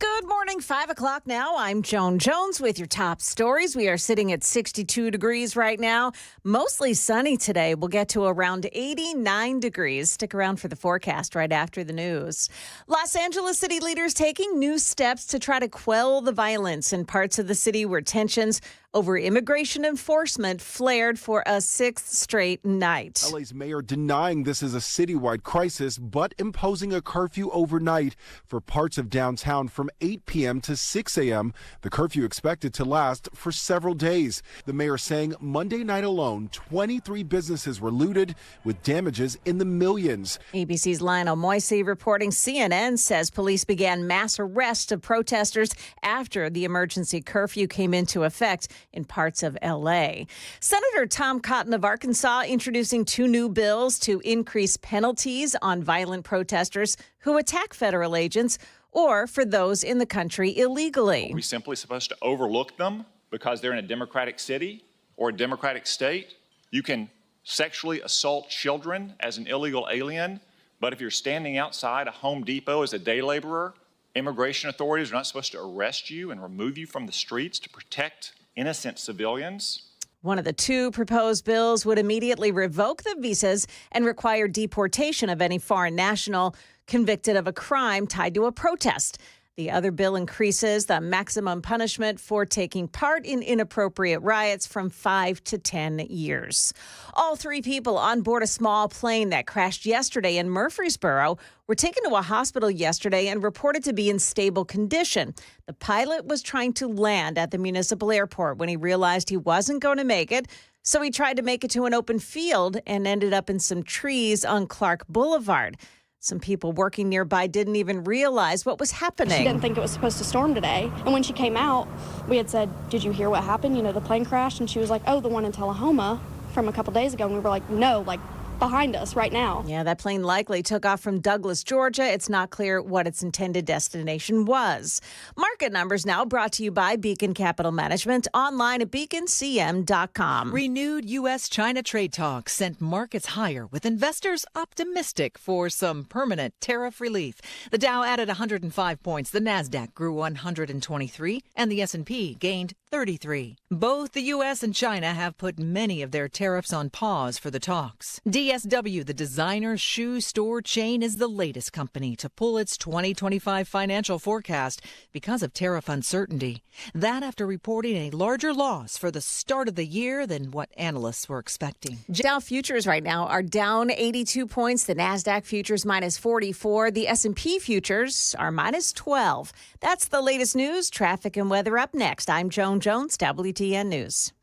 Good morning, 5 o'clock now. I'm Joan Jones with your top stories. We are sitting at 62 degrees right now. Mostly sunny today. We'll get to around 89 degrees. Stick around for the forecast right after the news. Los Angeles city leaders taking new steps to try to quell the violence in parts of the city where tensions over immigration enforcement flared for a sixth straight night. LA's mayor denying this is a citywide crisis, but imposing a curfew overnight for parts of downtown from 8 p.m. to 6 a.m. The curfew expected to last for several days. The mayor saying Monday night alone, 23 businesses were looted with damages in the millions. ABC's Lionel Moisey reporting CNN says police began mass arrests of protesters after the emergency curfew came into effect in parts of L.A. Senator Tom Cotton of Arkansas introducing two new bills to increase penalties on violent protesters who attack federal agents or for those in the country illegally. Are we simply supposed to overlook them because they're in a democratic city or a democratic state? You can sexually assault children as an illegal alien, but if you're standing outside a Home Depot as a day laborer, immigration authorities are not supposed to arrest you and remove you from the streets to protect innocent civilians. One of the two proposed bills would immediately revoke the visas and require deportation of any foreign national convicted of a crime tied to a protest. The other bill increases the maximum punishment for taking part in inappropriate riots from 5 to 10 years. All three people on board a small plane that crashed yesterday in Murfreesboro were taken to a hospital yesterday and reported to be in stable condition. The pilot was trying to land at the municipal airport when he realized he wasn't going to make it. So he tried to make it to an open field and ended up in some trees on Clark Boulevard. Some people working nearby didn't even realize what was happening. She didn't think it was supposed to storm today. And when she came out, we had said, "Did you hear what happened? You know, the plane crashed." And she was like, "Oh, the one in Tullahoma from a couple days ago." And we were like, "No, like behind us right now." Yeah, that plane likely took off from Douglas, Georgia. It's not clear what its intended destination was. Market numbers now brought to you by Beacon Capital Management, online at beaconcm.com. Renewed U.S.-China trade talks sent markets higher, with investors optimistic for some permanent tariff relief. The Dow added 105 points, the Nasdaq grew 123, and the S&P gained 33. Both the U.S. and China have put many of their tariffs on pause for the talks. DSW, the designer shoe store chain, is the latest company to pull its 2025 financial forecast because of tariff uncertainty. That after reporting a larger loss for the start of the year than what analysts were expecting. Dow futures right now are down 82 points. The Nasdaq futures minus 44. The S&P futures are minus 12. That's the latest news, traffic, and weather up next. I'm Joan Jones, WTN News.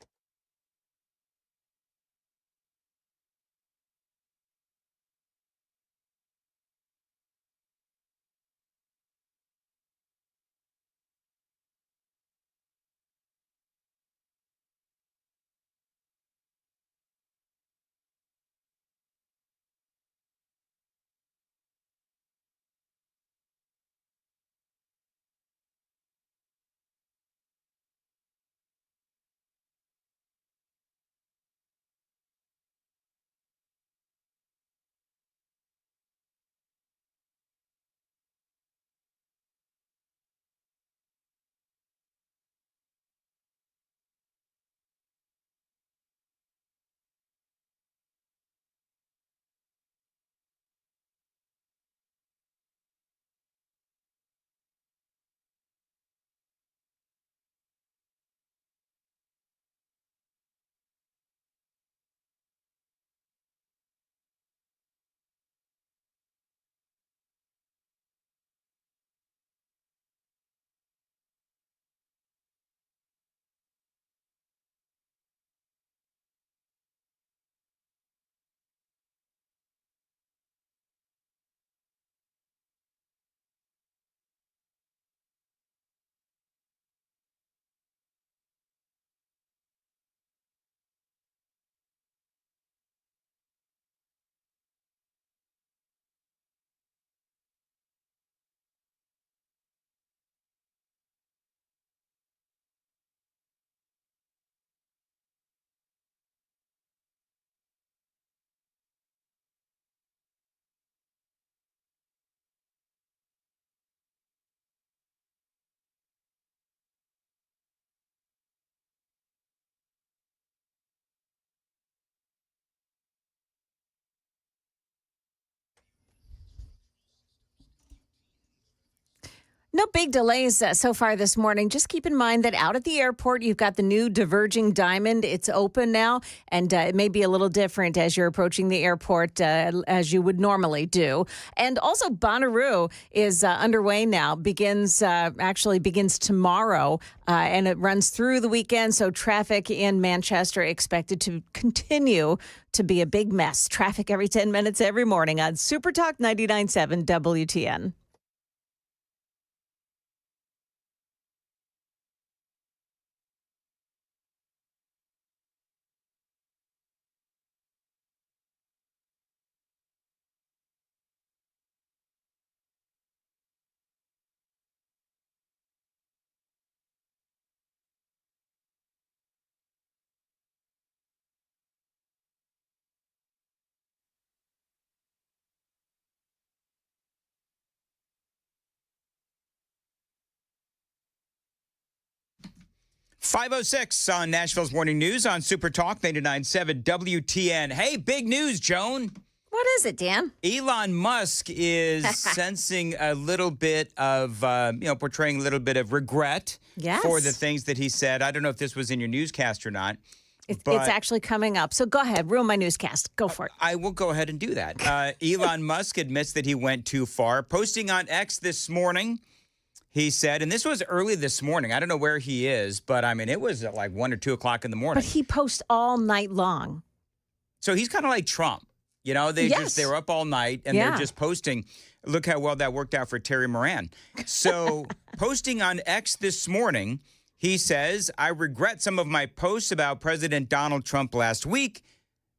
No big delays so far this morning. Just keep in mind that out at the airport, you've got the new diverging diamond. It's open now, and it may be a little different as you're approaching the airport as you would normally do. And also, Bonnaroo is underway now. Begins tomorrow, and it runs through the weekend. So traffic in Manchester expected to continue to be a big mess. Traffic every 10 minutes every morning on Super Talk 99.7 WTN. .506 on Nashville's Morning News on Super Talk 99.7 WTN. Hey, big news, Joan. What is it, Dan? Elon Musk is sensing a little bit of, portraying a little bit of regret for the things that he said. I don't know if this was in your newscast or not. It's actually coming up. So go ahead, ruin my newscast. Go for it. I will go ahead and do that. Elon Musk admits that he went too far. Posting on X this morning, he said, and this was early this morning. I don't know where he is, but I mean, it was at like 1 or 2 o'clock in the morning. But he posts all night long. So he's kind of like Trump. You know, they were up all night and they're just posting. Look how well that worked out for Terry Moran. So posting on X this morning, he says, I regret some of my posts about President Donald Trump last week.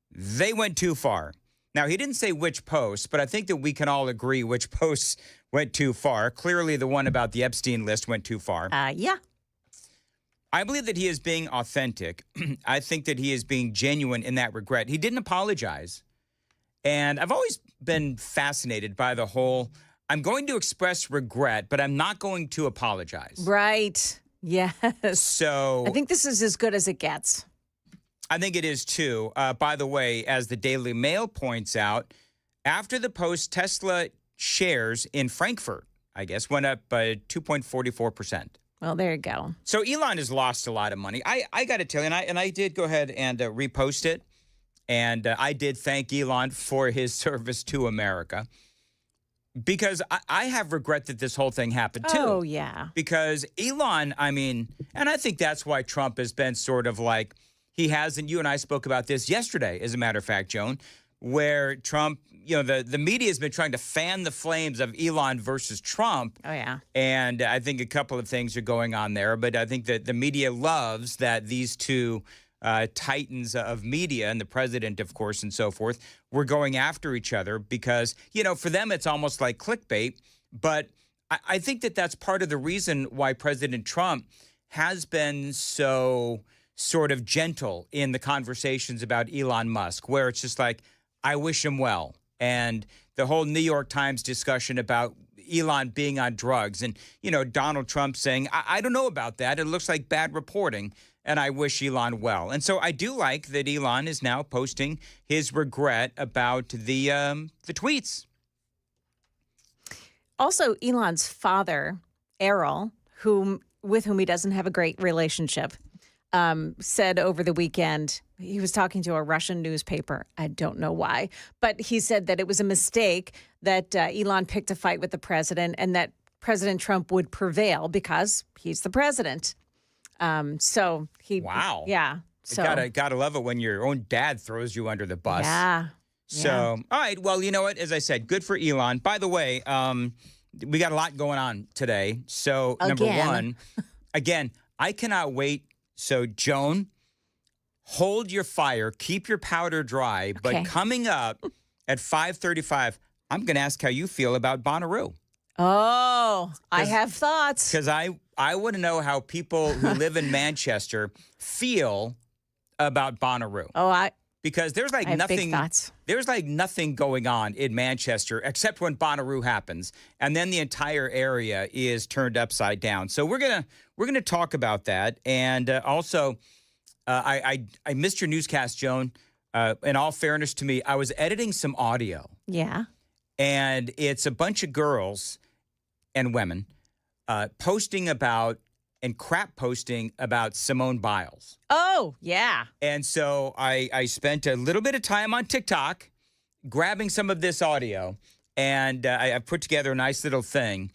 They went too far. Now, he didn't say which posts, but I think that we can all agree which posts went too far. Clearly, the one about the Epstein list went too far. Yeah. I believe that he is being authentic. I think that he is being genuine in that regret. He didn't apologize. And I've always been fascinated by the whole, I'm going to express regret, but I'm not going to apologize. Right. Yes. So I think this is as good as it gets. I think it is, too. By the way, as the Daily Mail points out, after the post, Tesla shares in Frankfurt, I guess, went up by 2.44%. Well, there you go. So Elon has lost a lot of money. I got to tell you, and I did go ahead and repost it, and I did thank Elon for his service to America, because I have regret that this whole thing happened, too. Oh, yeah. Because Elon, I mean, and I think that's why Trump has been sort of like, he has, and you and I spoke about this yesterday, as a matter of fact, Joan, where Trump, you know, the media has been trying to fan the flames of Elon versus Trump. Oh, yeah. And I think a couple of things are going on there. But I think that the media loves that these two titans of media, and the president, of course, and so forth, were going after each other because, you know, for them, it's almost like clickbait. But I think that that's part of the reason why President Trump has been so sort of gentle in the conversations about Elon Musk, where it's just like, I wish him well. And the whole New York Times discussion about Elon being on drugs and, you know, Donald Trump saying, I don't know about that. It looks like bad reporting, and I wish Elon well. And so I do like that Elon is now posting his regret about the tweets. Also, Elon's father, Errol, with whom he doesn't have a great relationship, said over the weekend, he was talking to a Russian newspaper. I don't know why, but he said that it was a mistake that Elon picked a fight with the president and that President Trump would prevail because he's the president. So he, wow, yeah. So gotta love it when your own dad throws you under the bus. Yeah. So, all right. Well, you know what? As I said, good for Elon. By the way, we got a lot going on today. So, number one, again, I cannot wait. So, Joan, hold your fire, keep your powder dry. Okay. But coming up at 5:35, I'm going to ask how you feel about Bonnaroo. Oh, I have thoughts. Because I want to know how people who live in Manchester feel about Bonnaroo. Oh, because there's like I have nothing. big thoughts. There's like nothing going on in Manchester except when Bonnaroo happens, and then the entire area is turned upside down. So we're gonna talk about that, and also I missed your newscast, Joan. In all fairness to me, I was editing some audio. Yeah. And it's a bunch of girls and women posting about and crap posting about Simone Biles. Oh, yeah. And so I spent a little bit of time on TikTok grabbing some of this audio, and I put together a nice little thing.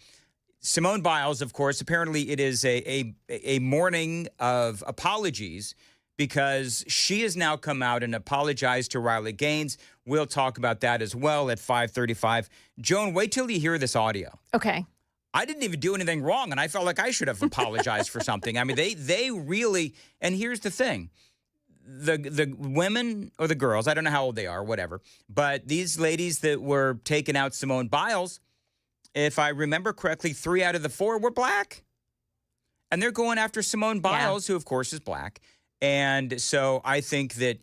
Simone Biles, of course, apparently it is a morning of apologies because she has now come out and apologized to Riley Gaines. We'll talk about that as well at 5:35. Joan, wait till you hear this audio. Okay. I didn't even do anything wrong, and I felt like I should have apologized for something. I mean, they really, and here's the thing. The women or the girls, I don't know how old they are, whatever, but these ladies that were taking out Simone Biles, if I remember correctly, 3 out of the 4 were black. And they're going after Simone Biles, who, of course, is black. And so I think that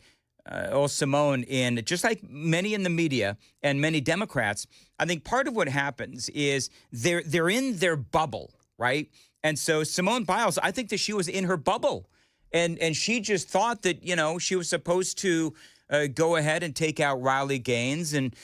Simone, just like many in the media and many Democrats, I think part of what happens is they're in their bubble, right? And so Simone Biles, I think that she was in her bubble. And she just thought that, she was supposed to go ahead and take out Riley Gaines and,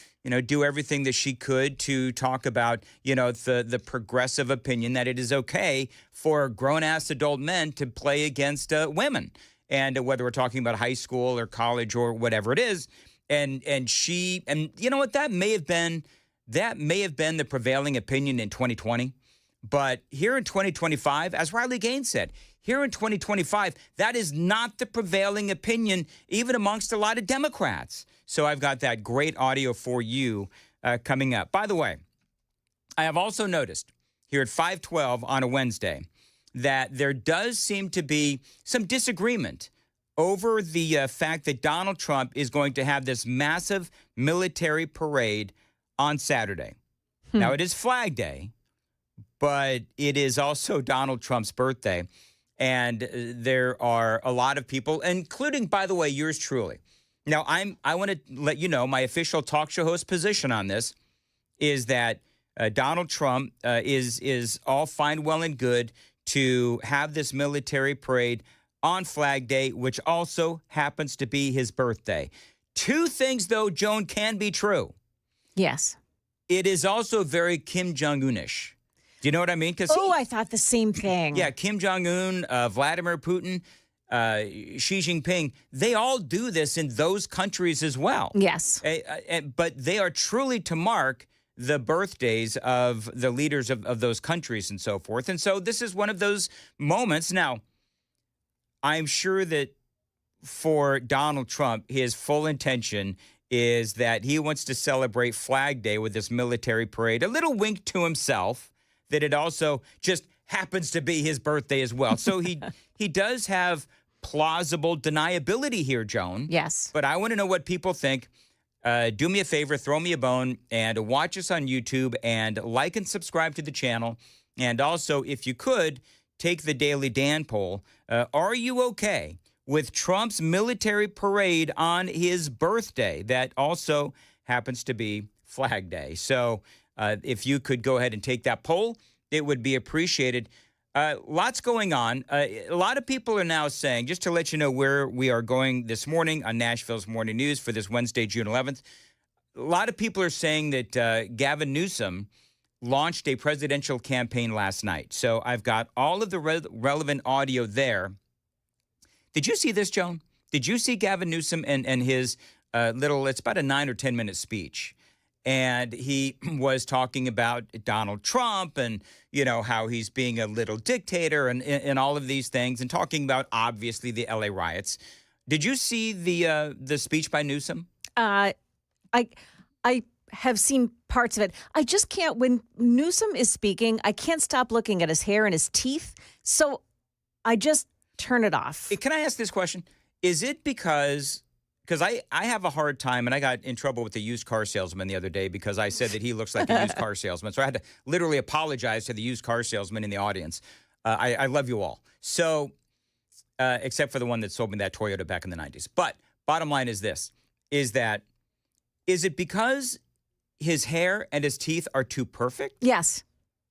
do everything that she could to talk about, the progressive opinion that it is okay for grown-ass adult men to play against women. And whether we're talking about high school or college or whatever it is. And you know what, that may have been the prevailing opinion in 2020. But here in 2025, as Riley Gaines said, here in 2025, that is not the prevailing opinion, even amongst a lot of Democrats. So I've got that great audio for you coming up. By the way, I have also noticed here at 5:12 on a Wednesday that there does seem to be some disagreement over the fact that Donald Trump is going to have this massive military parade on Saturday. Now, it is Flag Day, but it is also Donald Trump's birthday. And there are a lot of people, including, by the way, yours truly. Now, I want to let you know my official talk show host position on this is that Donald Trump is all fine, well, and good to have this military parade on Flag Day, which also happens to be his birthday. 2 things, though, Joan, can be true. Yes. It is also very Kim Jong-un-ish. Do you know what I mean? I thought the same thing. Yeah, Kim Jong-un, Vladimir Putin, Xi Jinping, they all do this in those countries as well. Yes. But they are truly to mark the birthdays of the leaders of those countries and so forth. And so this is one of those moments. Now, I'm sure that for Donald Trump, his full intention is that he wants to celebrate Flag Day with this military parade. A little wink to himself that it also just happens to be his birthday as well. So he does have plausible deniability here, Joan. Yes. But I want to know what people think. Do me a favor, throw me a bone, and watch us on YouTube, and like and subscribe to the channel. And also, if you could, take the Daily Dan poll. Are you okay with Trump's military parade on his birthday? That also happens to be Flag Day. So if you could go ahead and take that poll, it would be appreciated. Lots going on. A lot of people are now saying, just to let you know where we are going this morning on Nashville's Morning News for this Wednesday, June 11th, a lot of people are saying that Gavin Newsom launched a presidential campaign last night. So I've got all of the relevant audio there. Did you see this, Joan? Did you see Gavin Newsom and his it's about a 9 or 10 minute speech? And he was talking about Donald Trump and, how he's being a little dictator and all of these things, and talking about, obviously, the LA riots. Did you see the speech by Newsom? I have seen parts of it. I just can't, when Newsom is speaking, I can't stop looking at his hair and his teeth. So I just turn it off. Can I ask this question? Is it because I have a hard time, and I got in trouble with the used car salesman the other day because I said that he looks like a used car salesman. So I had to literally apologize to the used car salesman in the audience. I love you all. So, except for the one that sold me that Toyota back in the 90s. But bottom line is this, is it because his hair and his teeth are too perfect? Yes.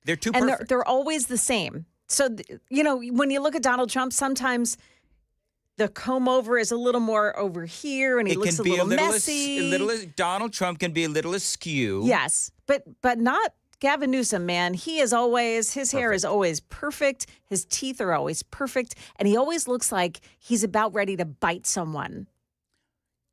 They're too and perfect. They're always the same. So, when you look at Donald Trump, sometimes the comb over is a little more over here, and he looks a little messy. Donald Trump can be a little askew. Yes, but not Gavin Newsom, man, his hair is always perfect. His teeth are always perfect. And he always looks like he's about ready to bite someone.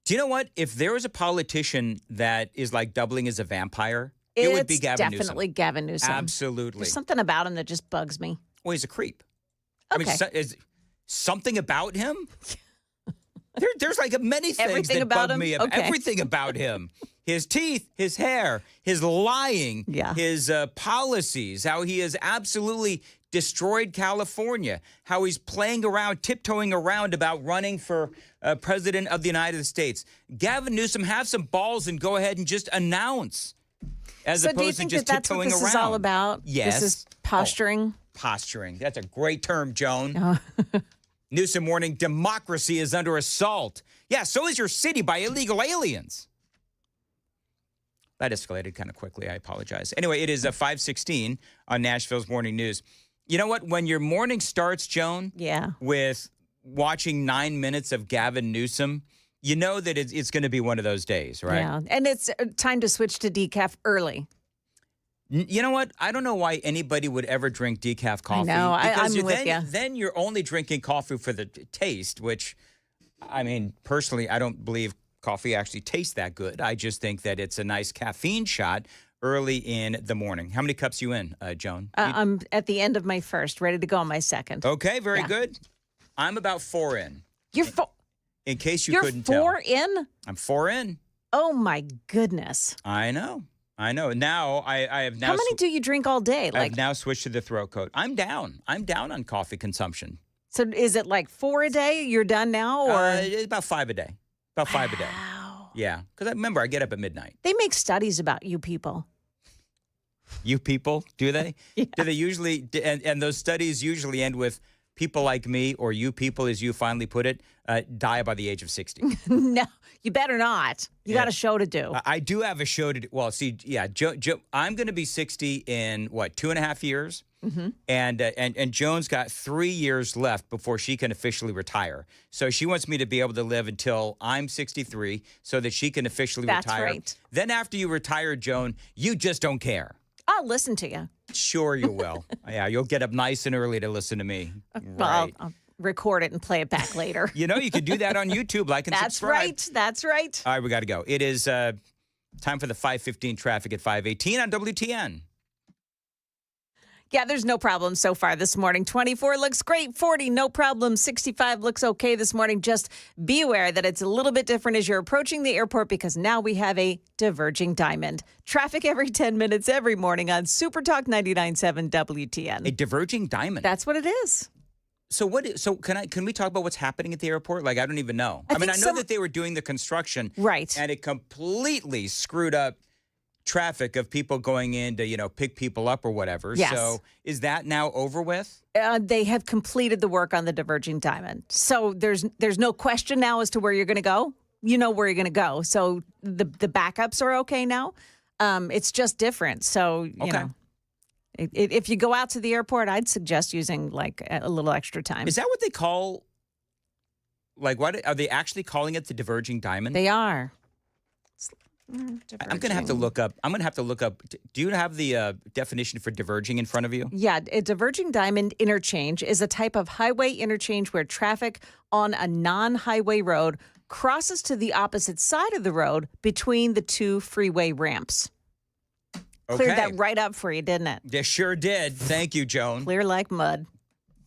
Do you know what? If there was a politician that is like doubling as a vampire, it would be Gavin Newsom. It's definitely Gavin Newsom. Absolutely. There's something about him that just bugs me. Well, he's a creep. Okay. I mean, is something about him? There's like many things Everything that about bug him? me. Okay. Everything about him. His teeth, his hair, his lying, his policies, how he has absolutely destroyed California, how he's playing around, tiptoeing around about running for president of the United States. Gavin Newsom, have some balls and go ahead and just announce, as So opposed do you think to just that that's what tiptoeing this around. is all about? Yes. This is posturing? Posturing. That's a great term, Joan. Newsom warning democracy is under assault. Yeah, so is your city by illegal aliens. That escalated kind of quickly. I apologize. Anyway, it is 5:16 on Nashville's Morning News. You know what? When your morning starts, Joan, with watching 9 minutes of Gavin Newsom, you know that it's going to be one of those days, right? Yeah, and it's time to switch to decaf early. You know what? I don't know why anybody would ever drink decaf coffee. I know. I'm with you. Then you're only drinking coffee for the taste, which, I mean, personally, I don't believe coffee actually tastes that good. I just think that it's a nice caffeine shot early in the morning. How many cups you in, Joan? I'm at the end of my first, ready to go on my second. Okay, very good. I'm about 4 in. You're in case you couldn't tell. You're 4 in? I'm 4 in. Oh, my goodness. I know. Now I have now. How many do you drink all day? I've now switched to the throat coat. I'm down on coffee consumption. So is it like 4 a day? You're done now, or it's about 5 a day. About 5 a day. Yeah, because I remember I get up at midnight. They make studies about you people. You people, do they? Yeah. Do they usually? And those studies usually end with people like me, or you people, as you finally put it, die by the age of 60. No, you better not. You got a show to do. I do have a show to do. Well, see, Joe, I'm going to be 60 in, 2.5 years? Mm-hmm. And Joan's got 3 years left before she can officially retire. So she wants me to be able to live until I'm 63 so that she can officially retire. That's right. Then after you retire, Joan, you just don't care. I'll listen to you. Sure you will. Yeah, you'll get up nice and early to listen to me. Well, I'll record it and play it back later. You know, you can do that on YouTube. Like and subscribe. That's right. All right, we got to go. It is time for the 5:15 traffic at 5:18 on WTN. Yeah, there's no problem so far this morning. 24 looks great. 40, no problem. 65 looks okay this morning. Just be aware that it's a little bit different as you're approaching the airport because now we have a diverging diamond. Traffic every 10 minutes every morning on Super Talk 99.7 WTN. A diverging diamond. That's what it is. So can we talk about what's happening at the airport? Like, I don't even know. I know that they were doing the construction. Right. And it completely screwed up traffic of people going in to, pick people up or whatever. Yes. So is that now over with? They have completed the work on the diverging diamond. So there's no question now as to where you're going to go. You know where you're going to go. So the backups are okay now. It's just different. So, you know, if you go out to the airport, I'd suggest using like a little extra time. Is that what they call, like, what are they actually calling it, the diverging diamond? They are. I'm going to have to look up. Do you have the definition for diverging in front of you? Yeah. A diverging diamond interchange is a type of highway interchange where traffic on a non-highway road crosses to the opposite side of the road between the two freeway ramps. Okay. Cleared that right up for you, didn't it? They sure did. Thank you, Joan. Clear like mud.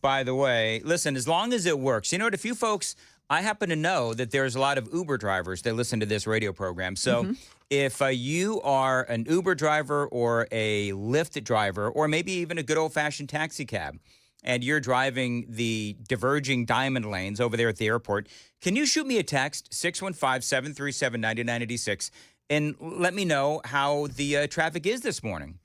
By the way, listen, as long as it works. You know what? If you folks, I happen to know that there's a lot of Uber drivers that listen to this radio program. So if you are an Uber driver or a Lyft driver or maybe even a good old-fashioned taxi cab and you're driving the diverging diamond lanes over there at the airport, can you shoot me a text, 615-737-9986, and let me know how the traffic is this morning?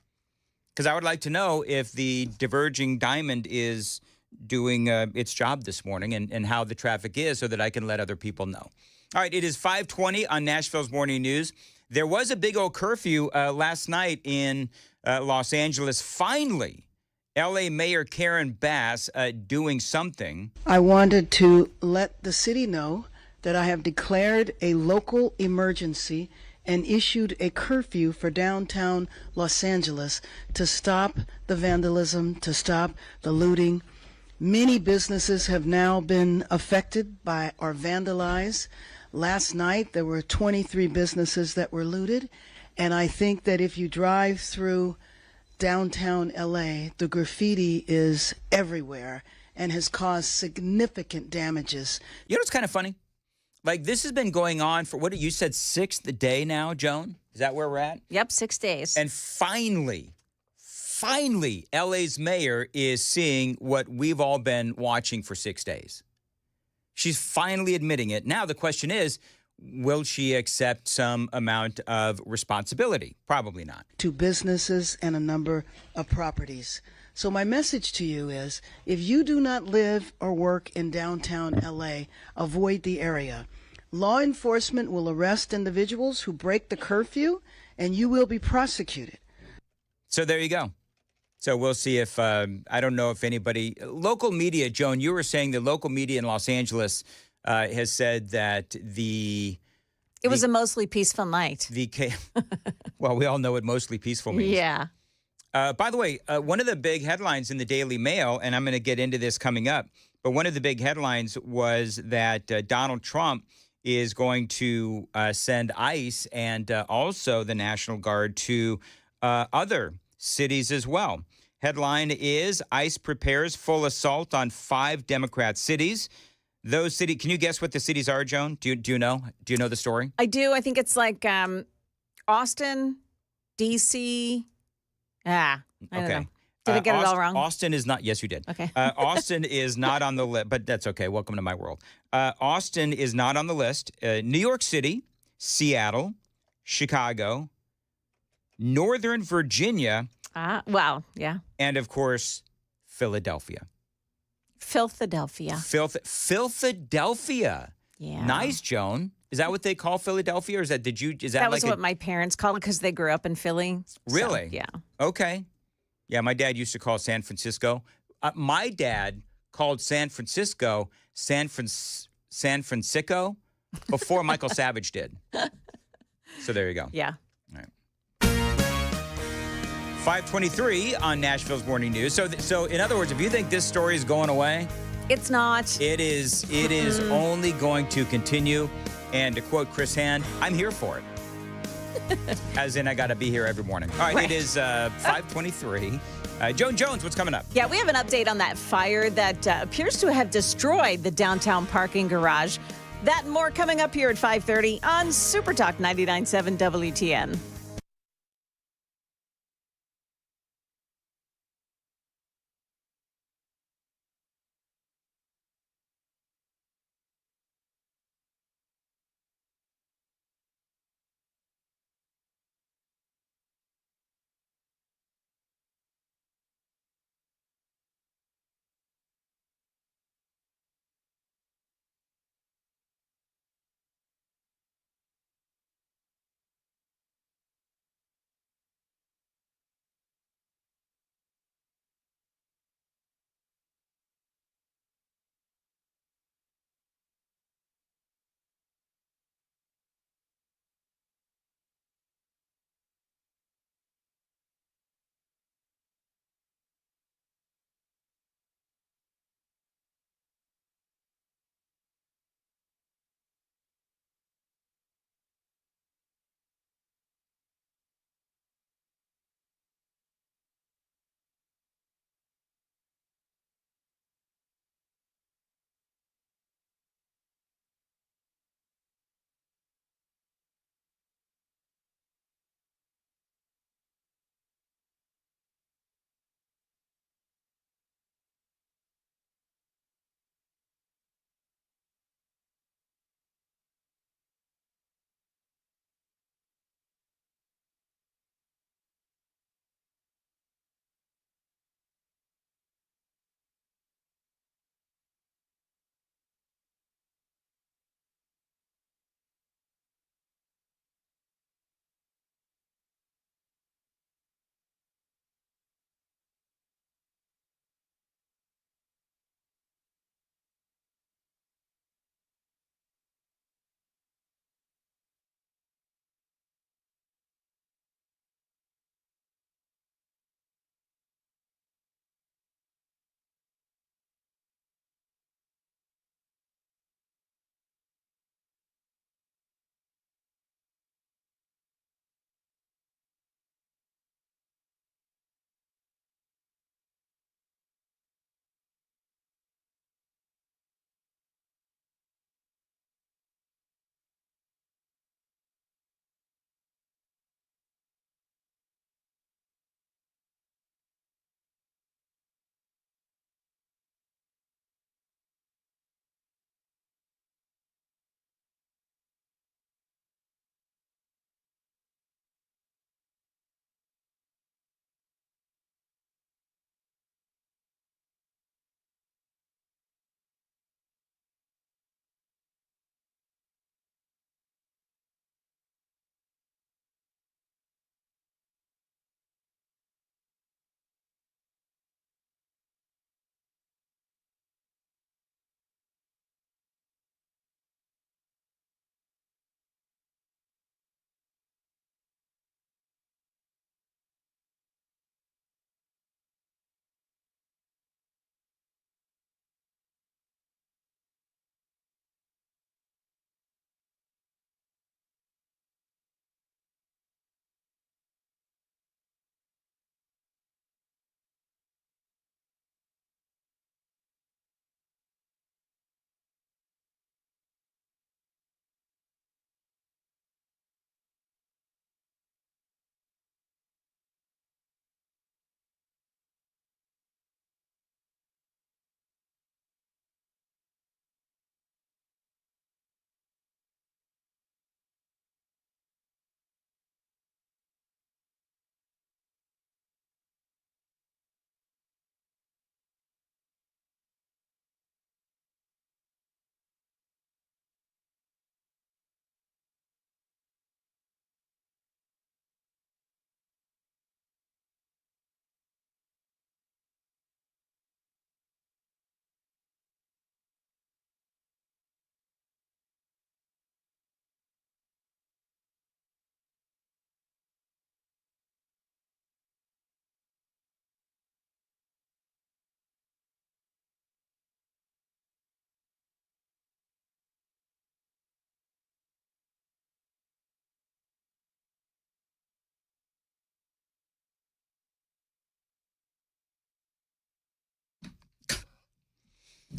Because I would like to know if the diverging diamond is doing its job this morning and how the traffic is so that I can let other people know. All right, it is 5:20 on Nashville's Morning News. There was a big old curfew last night in Los Angeles. Finally, L.A. Mayor Karen Bass doing something. I wanted to let the city know that I have declared a local emergency and issued a curfew for downtown Los Angeles to stop the vandalism, to stop the looting. Many businesses have now been affected by or vandalized. Last night, there were 23 businesses that were looted, and I think that if you drive through downtown LA, the graffiti is everywhere and has caused significant damages. You know what's kind of funny? Like, this has been going on for, what you said, sixth day now, Joan? Is that where we're at? Yep, 6 days. And finally, LA's mayor is seeing what we've all been watching for 6 days. She's finally admitting it. Now the question is, will she accept some amount of responsibility? Probably not. To businesses and a number of properties. So my message to you is, if you do not live or work in downtown LA, avoid the area. Law enforcement will arrest individuals who break the curfew, and you will be prosecuted. So there you go. So we'll see if, I don't know if anybody, local media, Joan, you were saying the local media in Los Angeles has said that it was a mostly peaceful night. Well, we all know what mostly peaceful means. Yeah. By the way, one of the big headlines in the Daily Mail, and I'm going to get into this coming up, but one of the big headlines was that Donald Trump is going to send ICE and also the National Guard to other cities as well. Headline is ICE prepares full assault on 5 Democrat cities. Those cities, can you guess what the cities are, Joan? Do you know? Do you know the story? I do. I think it's like Austin, D.C. I don't know. Did I get it all wrong? Austin is not. Yes, you did. Okay. Austin is not on the list, but that's okay. Welcome to my world. Austin is not on the list. New York City, Seattle, Chicago, Northern Virginia. Wow. Yeah. And, of course, Philadelphia. Philadelphia. Philadelphia. Yeah. Nice, Joan. Is that what they call Philadelphia, or is that that was what my parents called it because they grew up in Philly. Really? So, yeah. Okay. Yeah, my dad used to call San Francisco. My dad called San Francisco San Francisco before Michael Savage did. So there you go. Yeah. All right. 5:23 on Nashville's Morning News. So in other words, if you think this story is going away, it's not. It is only going to continue. And to quote Chris Hand, I'm here for it. As in, I got to be here every morning. All right. It is 5:23. Joan Jones, what's coming up? Yeah, we have an update on that fire that appears to have destroyed the downtown parking garage. That and more coming up here at 5:30 on Super Talk 99.7 WTN.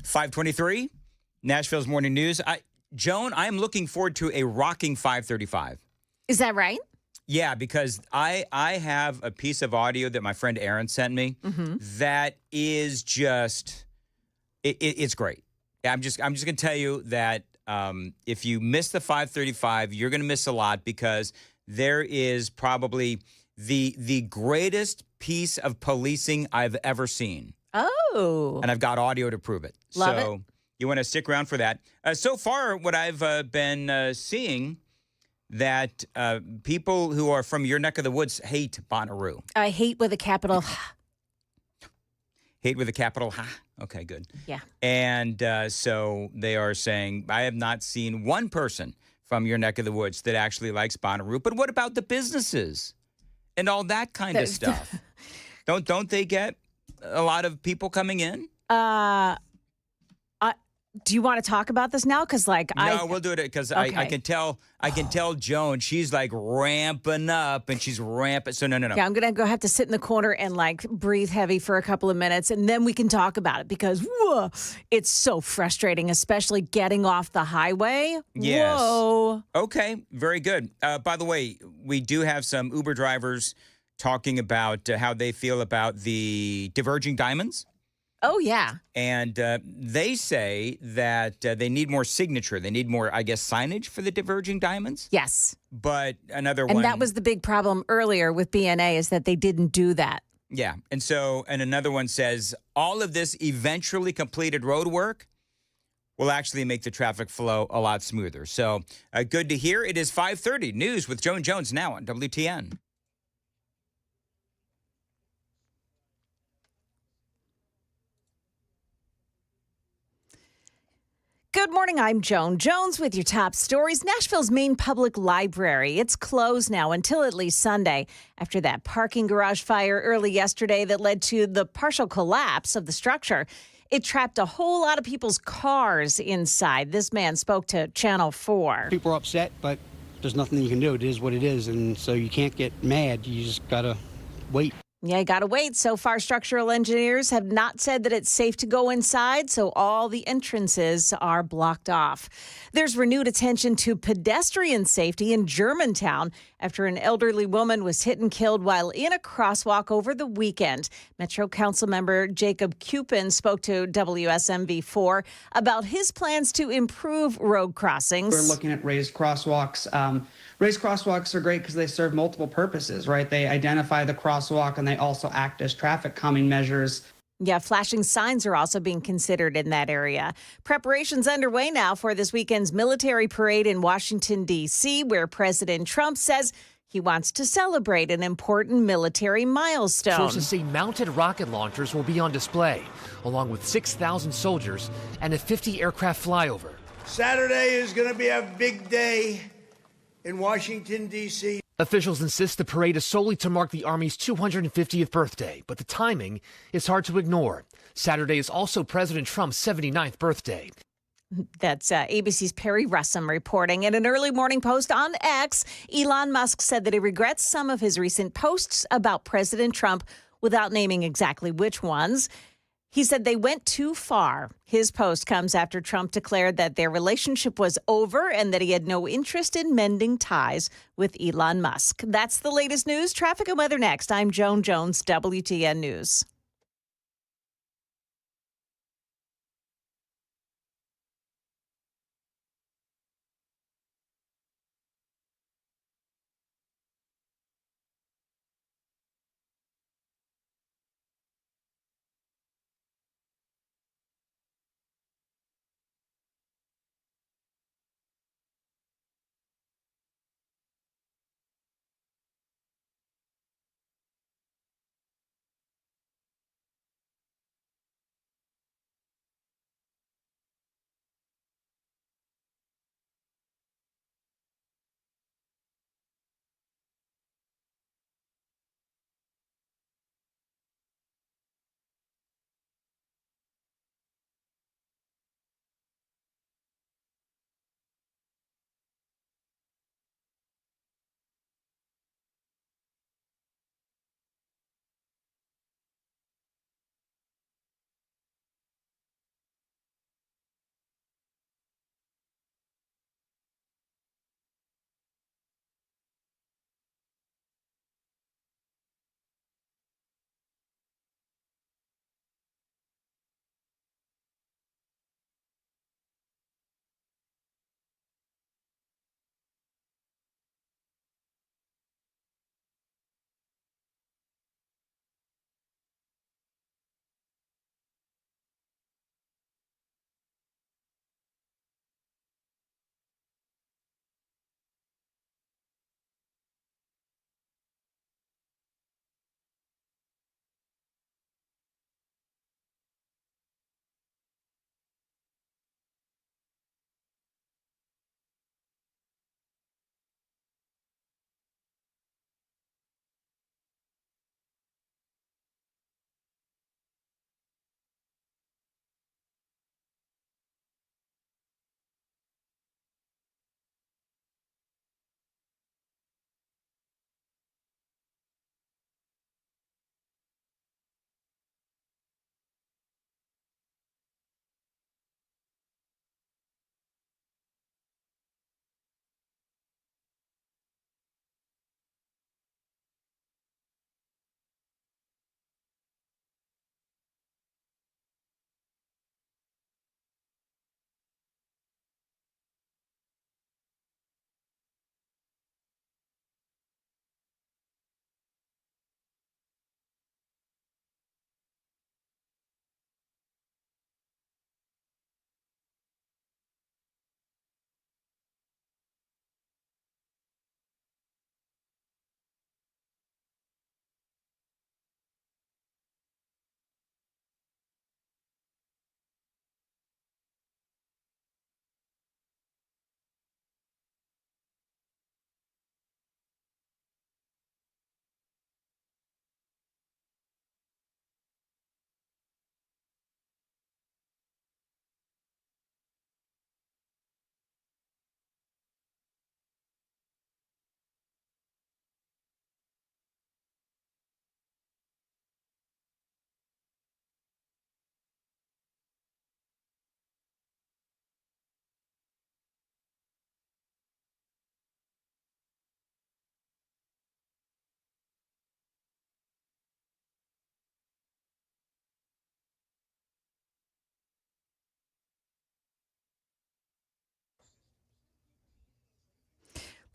523, Nashville's Morning News. Joan, I'm looking forward to a rocking 535. Is that right? Yeah, because I have a piece of audio that my friend Aaron sent me that is just it's great. I'm just going to tell you that if you miss the 535, you're going to miss a lot because there is probably the greatest piece of policing I've ever seen. Oh. And I've got audio to prove it. Love so it. You want to stick around for that. So far, what I've been seeing that people who are from your neck of the woods hate Bonnaroo. I hate with a capital. Hate with a capital H. Okay, good. Yeah. And so they are saying, I have not seen one person from your neck of the woods that actually likes Bonnaroo. But what about the businesses and all that kind of stuff? Don't they get a lot of people coming in? Do you want to talk about this now? Because no, we'll do it because okay. I can tell Joan, she's like ramping up and she's ramping. So no. Yeah, I'm going to have to sit in the corner and breathe heavy for a couple of minutes and then we can talk about it because whoa, it's so frustrating, especially getting off the highway. Yes. Whoa. Okay, very good. By the way, we do have some Uber drivers talking about how they feel about the diverging diamonds. Oh, yeah. And they say that they need more signature. They need more, I guess, signage for the diverging diamonds. Yes. But another one. And that was the big problem earlier with BNA is that they didn't do that. Yeah. And another one says all of this eventually completed road work will actually make the traffic flow a lot smoother. So good to hear. It is 5:30 News with Joan Jones now on WTN. Good morning, I'm Joan Jones with your top stories. Nashville's main public library, it's closed now until at least Sunday after that parking garage fire early yesterday that led to the partial collapse of the structure. It trapped a whole lot of people's cars inside. This man spoke to Channel 4. People are upset, but there's nothing you can do. It is what it is, and so you can't get mad. You just got to wait. Yeah, you got to wait. So far, structural engineers have not said that it's safe to go inside, so all the entrances are blocked off. There's renewed attention to pedestrian safety in Germantown after an elderly woman was hit and killed while in a crosswalk over the weekend. Metro Council member Jacob Cupin spoke to WSMV4 about his plans to improve road crossings. We're looking at raised crosswalks. Raised crosswalks are great because they serve multiple purposes, right? They identify the crosswalk and they also act as traffic calming measures. Yeah, flashing signs are also being considered in that area. Preparations underway now for this weekend's military parade in Washington, D.C., where President Trump says he wants to celebrate an important military milestone. Sources say mounted rocket launchers will be on display, along with 6,000 soldiers and a 50-aircraft flyover. Saturday is going to be a big day in Washington, D.C. Officials insist the parade is solely to mark the Army's 250th birthday, but the timing is hard to ignore. Saturday is also President Trump's 79th birthday. That's ABC's Perry Russum reporting. In an early morning post on X, Elon Musk said that he regrets some of his recent posts about President Trump without naming exactly which ones. He said they went too far. His post comes after Trump declared that their relationship was over and that he had no interest in mending ties with Elon Musk. That's the latest news. Traffic and weather next. I'm Joan Jones, WTN News.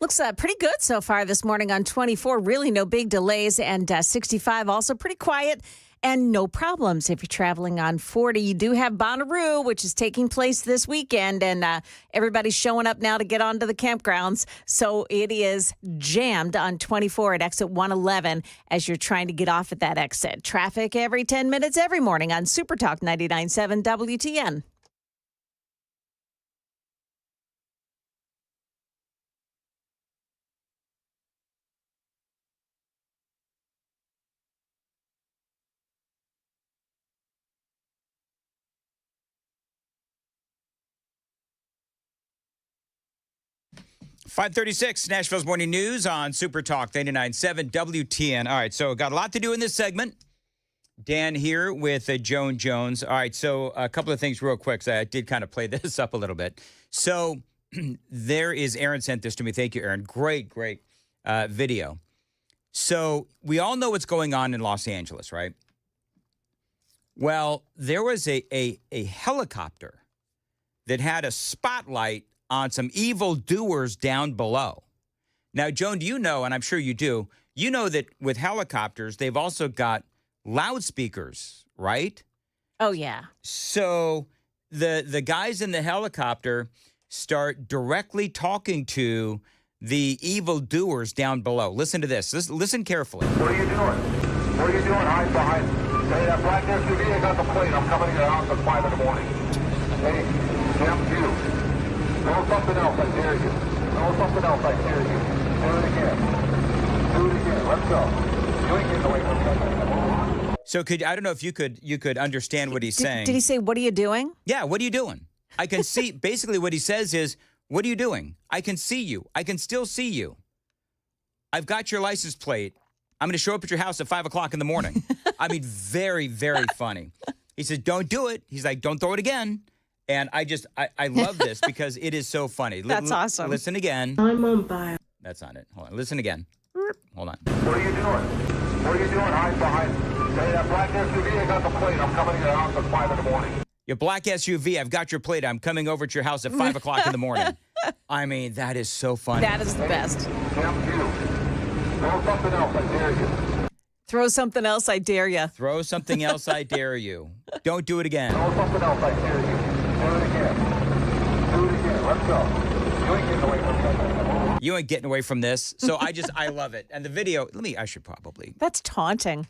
Looks pretty good so far this morning on 24. Really no big delays. And 65 also pretty quiet and no problems if you're traveling on 40. You do have Bonnaroo, which is taking place this weekend. And everybody's showing up now to get onto the campgrounds. So it is jammed on 24 at exit 111 as you're trying to get off at that exit. Traffic every 10 minutes every morning on Super Talk 99.7 WTN. .536 Nashville's Morning News on Super Talk 99.7 WTN. All right, so got a lot to do in this segment. Dan here with Joan Jones. All right, so a couple of things real quick. So I did kind of play this up a little bit. So there is, Aaron sent this to me. Thank you, Aaron. Great video. So we all know what's going on in Los Angeles, right? Well, there was a helicopter that had a spotlight on some evildoers down below. Now, Joan, do you know, and I'm sure you do, you know that with helicopters, they've also got loudspeakers, right? Oh, yeah. So the guys in the helicopter start directly talking to the evildoers down below. Listen to this. Listen carefully. What are you doing? What are you doing? Hide behind. Hey, that black SUV, I got the plate. I'm coming to your house at 5 in the morning. Hey, Jim, you. Throw something else, I dare you. Throw something else, I dare you. Do it again. Do it again. Let's go. You ain't getting away from me. So I don't know if you could understand what he's saying. Did he say, what are you doing? Yeah, what are you doing? I can see, basically what he says is, what are you doing? I can see you. I can still see you. I've got your license plate. I'm going to show up at your house at 5 o'clock in the morning. I mean, very, very funny. He says, don't do it. He's like, don't throw it again. And I love this because it is so funny. That's awesome. Listen again. I'm on fire. That's not it. Hold on. Listen again. Hold on. What are you doing? What are you doing? Hide behind. Hey, that black SUV, I got the plate. I'm coming to your house at 5 in the morning. Your black SUV, I've got your plate. I'm coming over to your house at 5 o'clock in the morning. I mean, that is so funny. That is the best. Jim, you. Throw something else, I dare you. Throw something else, I dare you. Throw something else, I dare you. Don't do it again. Throw something else, I dare you. Do it again. Do it again. Let's go. You ain't getting away from me. You ain't getting away from this. So I love it. And the video, I should probably. That's taunting.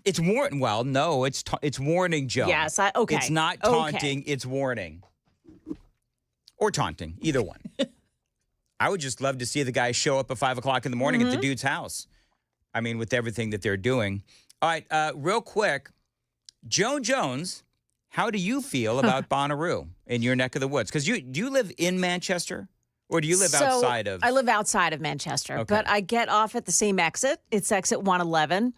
It's warning. Well, no, it's warning, Joe. Yes, okay. It's not taunting. Okay. It's warning. Or taunting, either one. I would just love to see the guy show up at 5 o'clock in the morning at the dude's house. I mean, with everything that they're doing. All right, real quick, Joan Jones, how do you feel about Bonnaroo in your neck of the woods? Because do you live in Manchester? Or do you live outside of? I live outside of Manchester, but I get off at the same exit. It's exit 111,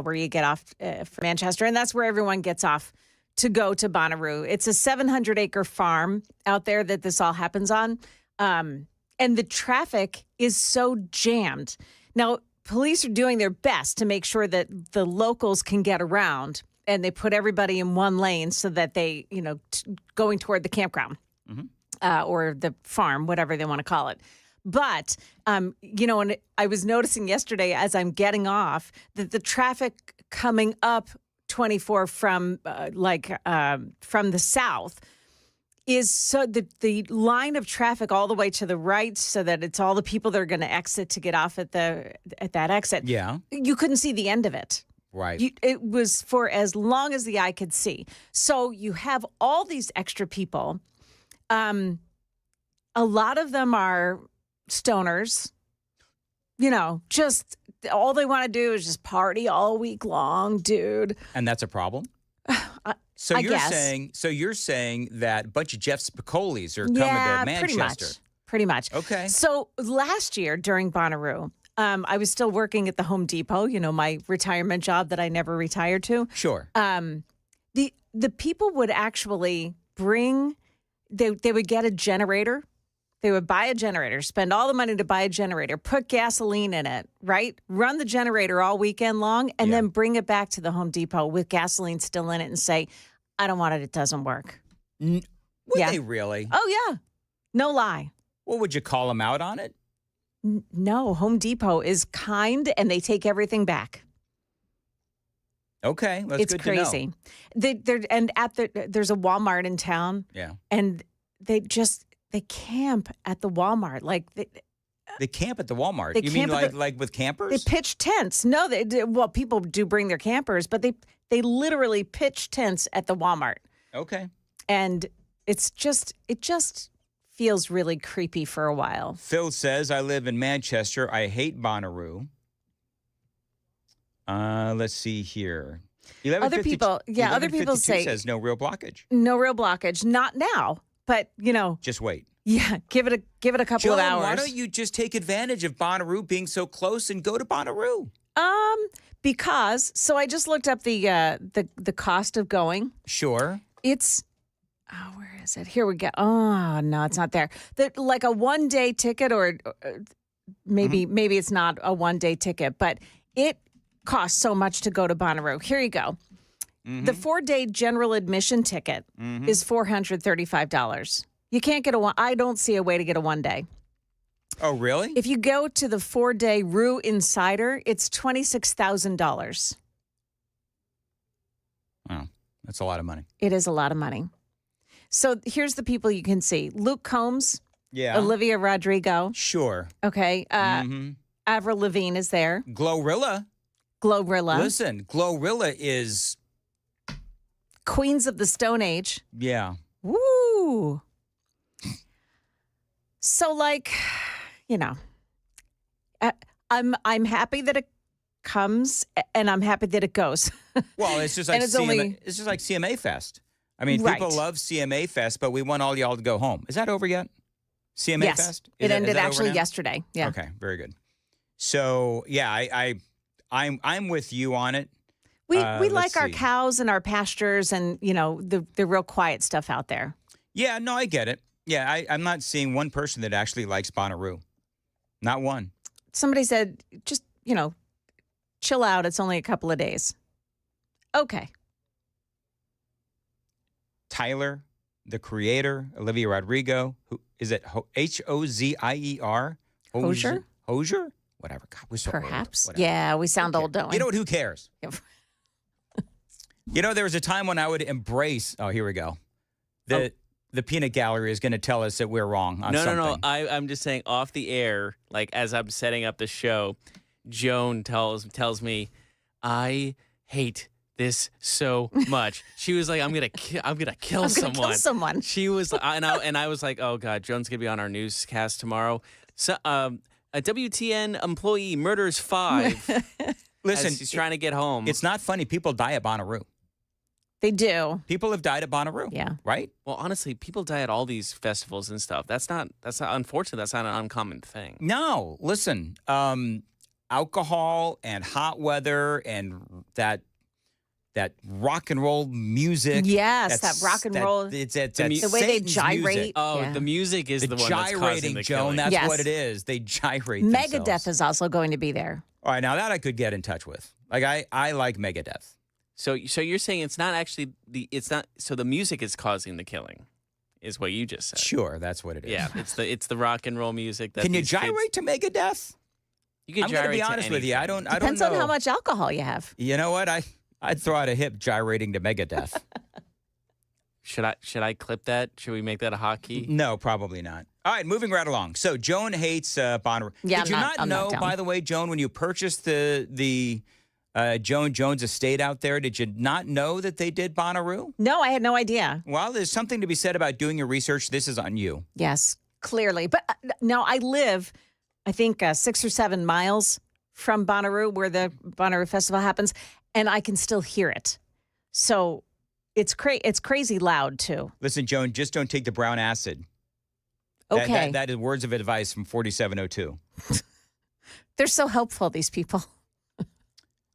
where you get off for Manchester, and that's where everyone gets off to go to Bonnaroo. It's a 700-acre farm out there that this all happens on, and the traffic is so jammed. Now, police are doing their best to make sure that the locals can get around, and they put everybody in one lane so that they, going toward the campground. Or the farm, whatever they want to call it. But, and I was noticing yesterday as I'm getting off that the traffic coming up 24 from the south is so the line of traffic all the way to the right so that it's all the people that are going to exit to get off at that exit. Yeah. You couldn't see the end of it. Right. It was for as long as the eye could see. So you have all these extra people. A lot of them are stoners, just all they want to do is just party all week long, dude. And that's a problem? So you're saying that a bunch of Jeff Spicolis are coming to Manchester. Pretty much. Okay. So last year during Bonnaroo, I was still working at the Home Depot, my retirement job that I never retired to. Sure. The people would actually bring. They would get a generator. They would buy a generator, spend all the money to buy a generator, put gasoline in it, right? Run the generator all weekend long, and then bring it back to the Home Depot with gasoline still in it and say, I don't want it. It doesn't work. Would they really? Oh, yeah. No lie. Well, would you call them out on it? No, Home Depot is kind and they take everything back. Okay, that's It's good crazy. to know. There's a Walmart in town. Yeah. And they camp at the Walmart. Like They camp at the Walmart. They You mean camp at like with campers? they pitch tents. No, people do bring their campers, but they literally pitch tents at the Walmart. Okay. And it just feels really creepy for a while. Phil says, I live in Manchester. I hate Bonnaroo. Let's see here. Other people say says no real blockage. No real blockage. Not now, but Just wait. Yeah, give it a couple of hours. Why don't you just take advantage of Bonnaroo being so close and go to Bonnaroo? Because I just looked up the cost of going. Sure. It's where is it? Here we go. Oh no, it's not there. Like a 1-day ticket, or maybe it's not a 1-day ticket, but it costs so much to go to Bonnaroo. Here you go. The 4-day general admission ticket is $435. You can't get I don't see a way to get a 1-day. Oh, really? If you go to the 4-day Rue Insider, it's $26,000. Oh, that's a lot of money. It is a lot of money. So here's the people you can see. Luke Combs. Yeah. Olivia Rodrigo. Sure. Okay. Avril Lavigne is there. Glorilla. Listen, Glorilla is... Queens of the Stone Age. Yeah. Woo! So, I'm happy that it comes, and I'm happy that it goes. Well, it's just like it's just like CMA Fest. I mean, people love CMA Fest, but we want all y'all to go home. Is that over yet? CMA yes. Fest? It ended actually yesterday. Yeah. Okay, very good. So yeah, I'm with you on it. We like our cows and our pastures and the real quiet stuff out there. Yeah, no, I get it. Yeah, I'm not seeing one person that actually likes Bonnaroo. Not one. Somebody said, just, chill out. It's only a couple of days. Okay. Tyler, the creator, Olivia Rodrigo, who is it Hozier? Hosier? Whatever. God, we're so Perhaps. old. Yeah, we sound old, don't we? You know what? Who cares? There was a time when I would embrace. Oh, here we go. The peanut gallery is going to tell us that we're wrong on something. No. I'm just saying off the air, like as I'm setting up the show, Joan tells me, I hate this so much. She was like, I'm gonna kill someone. She was, and I was like, oh God, Joan's gonna be on our newscast tomorrow. So, a WTN employee murders 5. Listen, she's trying to get home. It's not funny. People die at Bonnaroo. They do. People have died at Bonnaroo. Yeah. Right? Well, honestly, people die at all these festivals and stuff. That's not unfortunately, that's not an uncommon thing. No. Listen, alcohol and hot weather and that rock and roll music. Yes, that rock and roll. It's the way they gyrate. Music. Oh, yeah. The music is the one that's causing the Joan. killing. That's what it is. They gyrate Megadeth themselves. is also going to be there. All right, now that I could get in touch with. Like I like Megadeth. So you're saying it's not actually so the music is causing the killing, is what you just said. Sure, that's what it is. Yeah, it's the rock and roll music. That Can you gyrate to Megadeth? You can I'm gyrate going to be to honest with you. I don't Depends know. on how much alcohol you have. You know what? I'd throw out a hip gyrating to Megadeth. Should I clip that? Should we make that a hotkey? No, probably not. All right, moving right along. So Joan hates Bonnaroo. Yeah, Did you not know, by the way, Joan, when you purchased the Joan Jones estate out there, did you not know that they did Bonnaroo? No, I had no idea. Well, there's something to be said about doing your research. This is on you. Yes, clearly. But no, I live, I think, 6 or 7 miles from Bonnaroo, where the Bonnaroo Festival happens, and I can still hear it. So it's crazy loud, too. Listen, Joan, just don't take the brown acid. Okay. That is words of advice from 4702. They're so helpful, these people.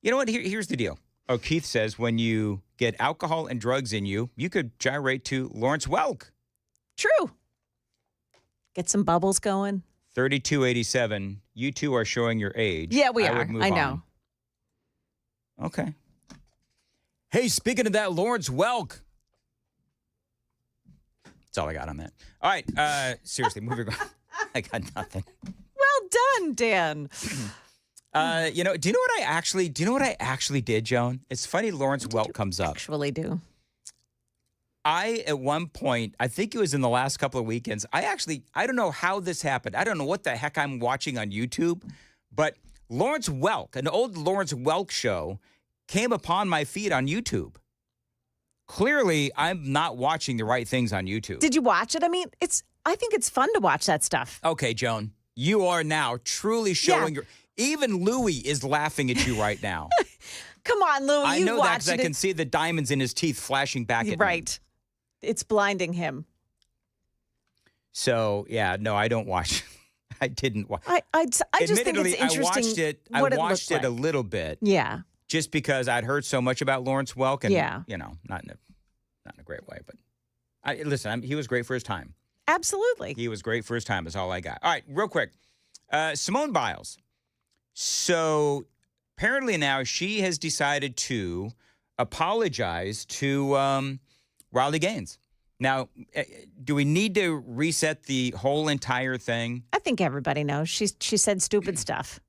You know what? Here's the deal. Oh, Keith says when you get alcohol and drugs in you, you could gyrate to Lawrence Welk. True. Get some bubbles going. 3287. You two are showing your age. Yeah, we are. I know. On. Okay. Hey, speaking of that, Lawrence Welk. That's all I got on that. All right. Seriously, moving on. I got nothing. Well, done, Dan. Do you know what I actually did, Joan? It's funny Lawrence Welk comes up. Actually do. At one point, I think it was in the last couple of weekends, I don't know how this happened. I don't know what the heck I'm watching on YouTube, but Lawrence Welk, an old Lawrence Welk show, came upon my feed on YouTube. Clearly, I'm not watching the right things on YouTube. Did you watch it? I mean, I think it's fun to watch that stuff. Okay, Joan, you are now truly showing even Louis is laughing at you right now. Come on, Louis. I know that because I can see the diamonds in his teeth flashing back at me. Right. It's blinding him. So, yeah, no, I don't watch. I didn't watch. I just think it's interesting. I watched it a little bit. Yeah. Just because I'd heard so much about Lawrence Welk, and not in a great way, but listen, he was great for his time. Absolutely. He was great for his time. Is all I got. All right, real quick, Simone Biles. So apparently now she has decided to apologize to Riley Gaines. Now, do we need to reset the whole entire thing? I think everybody knows. She said stupid stuff.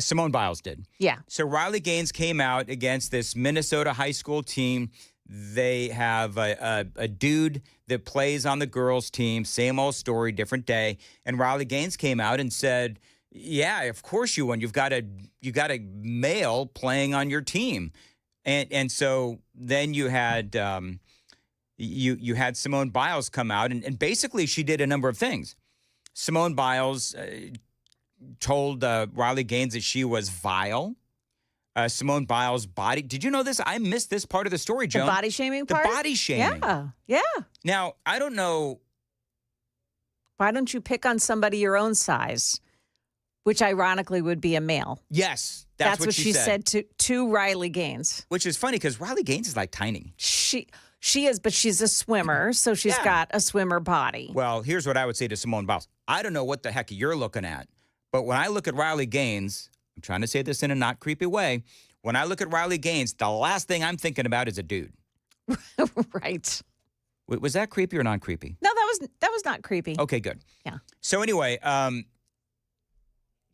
Simone Biles did. Yeah. So Riley Gaines came out against this Minnesota high school team. They have a dude that plays on the girls' team. Same old story, different day. And Riley Gaines came out and said, "Yeah, of course you won. You've got a male playing on your team." And so then you had you had Simone Biles come out and basically she did a number of things. Simone Biles told Riley Gaines that she was vile. Simone Biles' body. Did you know this? I missed this part of the story, Joan. The body shaming part? The body shaming. Yeah. Now, I don't know. Why don't you pick on somebody your own size, which ironically would be a male? Yes, that's what she said to Riley Gaines. Which is funny because Riley Gaines is like tiny. She is, but she's a swimmer, so she's got a swimmer body. Well, here's what I would say to Simone Biles. I don't know what the heck you're looking at, but when I look at Riley Gaines, I'm trying to say this in a not creepy way. When I look at Riley Gaines, the last thing I'm thinking about is a dude. Right. Was that creepy or not creepy? No, that was not creepy. Okay, good. Yeah. So anyway,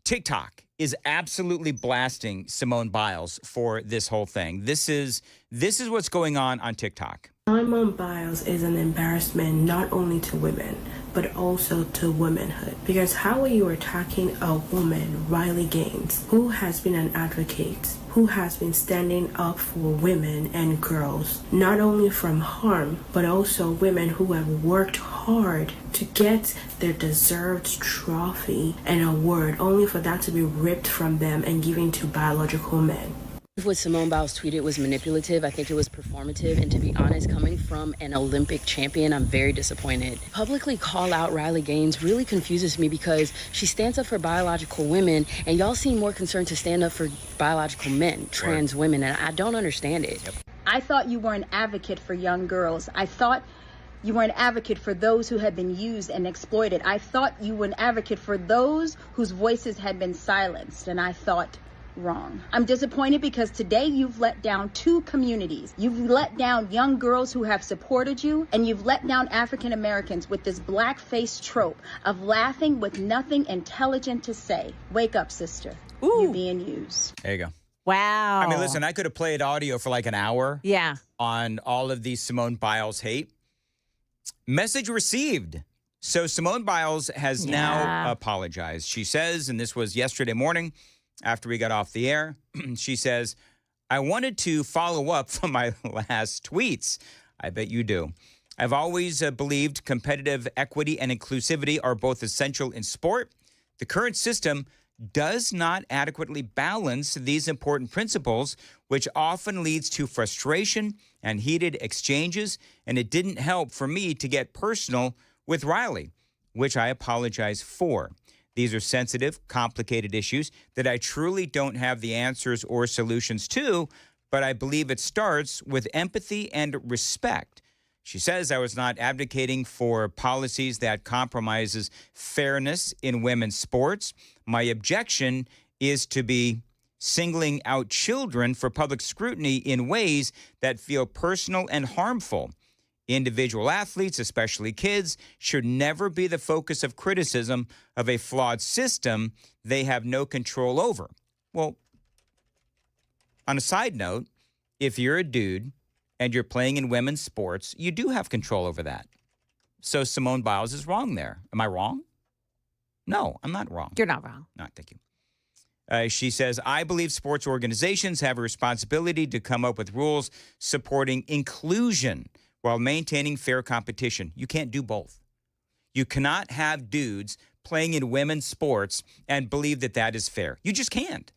TikTok is absolutely blasting Simone Biles for this whole thing. This is what's going on TikTok. Simone Biles is an embarrassment not only to women, but also to womanhood. Because how are you attacking a woman, Riley Gaines, who has been an advocate, who has been standing up for women and girls, not only from harm, but also women who have worked hard to get their deserved trophy and award, only for that to be ripped from them and given to biological men. What Simone Biles tweeted was manipulative. I think it was performative. And to be honest, coming from an Olympic champion, I'm very disappointed. Publicly call out Riley Gaines really confuses me because she stands up for biological women, and y'all seem more concerned to stand up for biological men, trans women, and I don't understand it. Yep. I thought you were an advocate for young girls. I thought you were an advocate for those who had been used and exploited. I thought you were an advocate for those whose voices had been silenced, and I thought wrong. I'm disappointed because today you've let down two communities. You've let down young girls who have supported you, and you've let down African Americans with this blackface trope of laughing with nothing intelligent to say. Wake up, sister. Ooh. You're being used. There you go. Wow. I mean, listen, I could have played audio for like an hour. Yeah. On all of these Simone Biles hate. Message received. So Simone Biles has now apologized. She says, and this was yesterday morning, after we got off the air, she says, "I wanted to follow up from my last tweets." I bet you do. "I've always believed competitive equity and inclusivity are both essential in sport. The current system does not adequately balance these important principles, which often leads to frustration and heated exchanges, and it didn't help for me to get personal with Riley, which I apologize for. These are sensitive, complicated issues that I truly don't have the answers or solutions to, but I believe it starts with empathy and respect." She says, "I was not advocating for policies that compromises fairness in women's sports. My objection is to be singling out children for public scrutiny in ways that feel personal and harmful. Individual athletes, especially kids, should never be the focus of criticism of a flawed system they have no control over. Well, on a side note, if you're a dude and you're playing in women's sports, you do have control over that. So Simone Biles is wrong there. Am I wrong? No, I'm not wrong. You're not wrong. No, thank you. She says, I believe sports organizations have a responsibility to come up with rules supporting inclusion while maintaining fair competition. You can't do both. You cannot have dudes playing in women's sports and believe that that is fair. You just can't.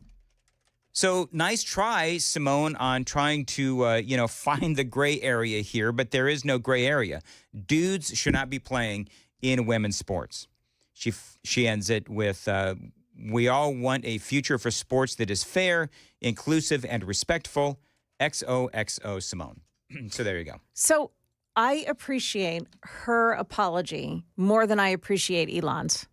So nice try, Simone, on trying to, find the gray area here, but there is no gray area. Dudes should not be playing in women's sports. She ends it with, we all want a future for sports that is fair, inclusive, and respectful. XOXO, Simone. So there you go. So I appreciate her apology more than I appreciate Elon's.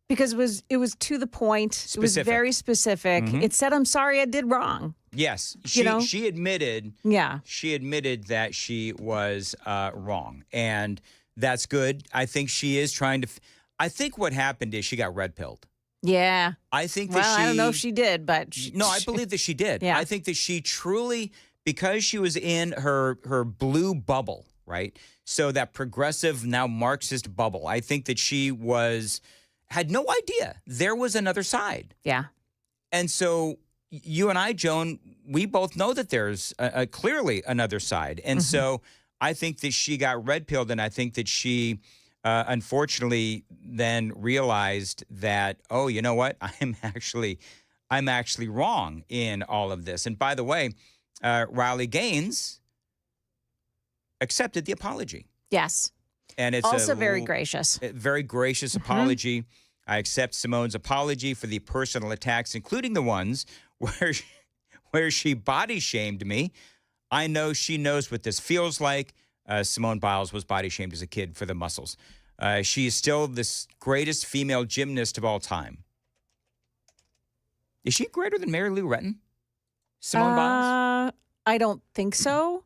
Because it was to the point. Specific. It was very specific. Mm-hmm. It said, I'm sorry, I did wrong. Yes. She admitted. Yeah. She admitted that she was wrong. And that's good. I think she is trying to. I think what happened is she got red-pilled. Yeah. I think that I don't know if she did, but. No, I believe that she did. Yeah. I think that she truly, because she was in her blue bubble, right? So that progressive, now Marxist bubble, I think that she had no idea there was another side. Yeah. And so you and I, Joan, we both know that there's clearly another side. And so I think that she got red-pilled, and I think that she unfortunately then realized that, oh, you know what? I'm actually wrong in all of this. And by the way, Riley Gaines accepted the apology. Yes. And it's also very gracious. Very gracious apology. I accept Simone's apology for the personal attacks, including the ones where she body shamed me. I know she knows what this feels like. Simone Biles was body shamed as a kid for the muscles. She is still the greatest female gymnast of all time. Is she greater than Mary Lou Retton? Simone Biles? I don't think so.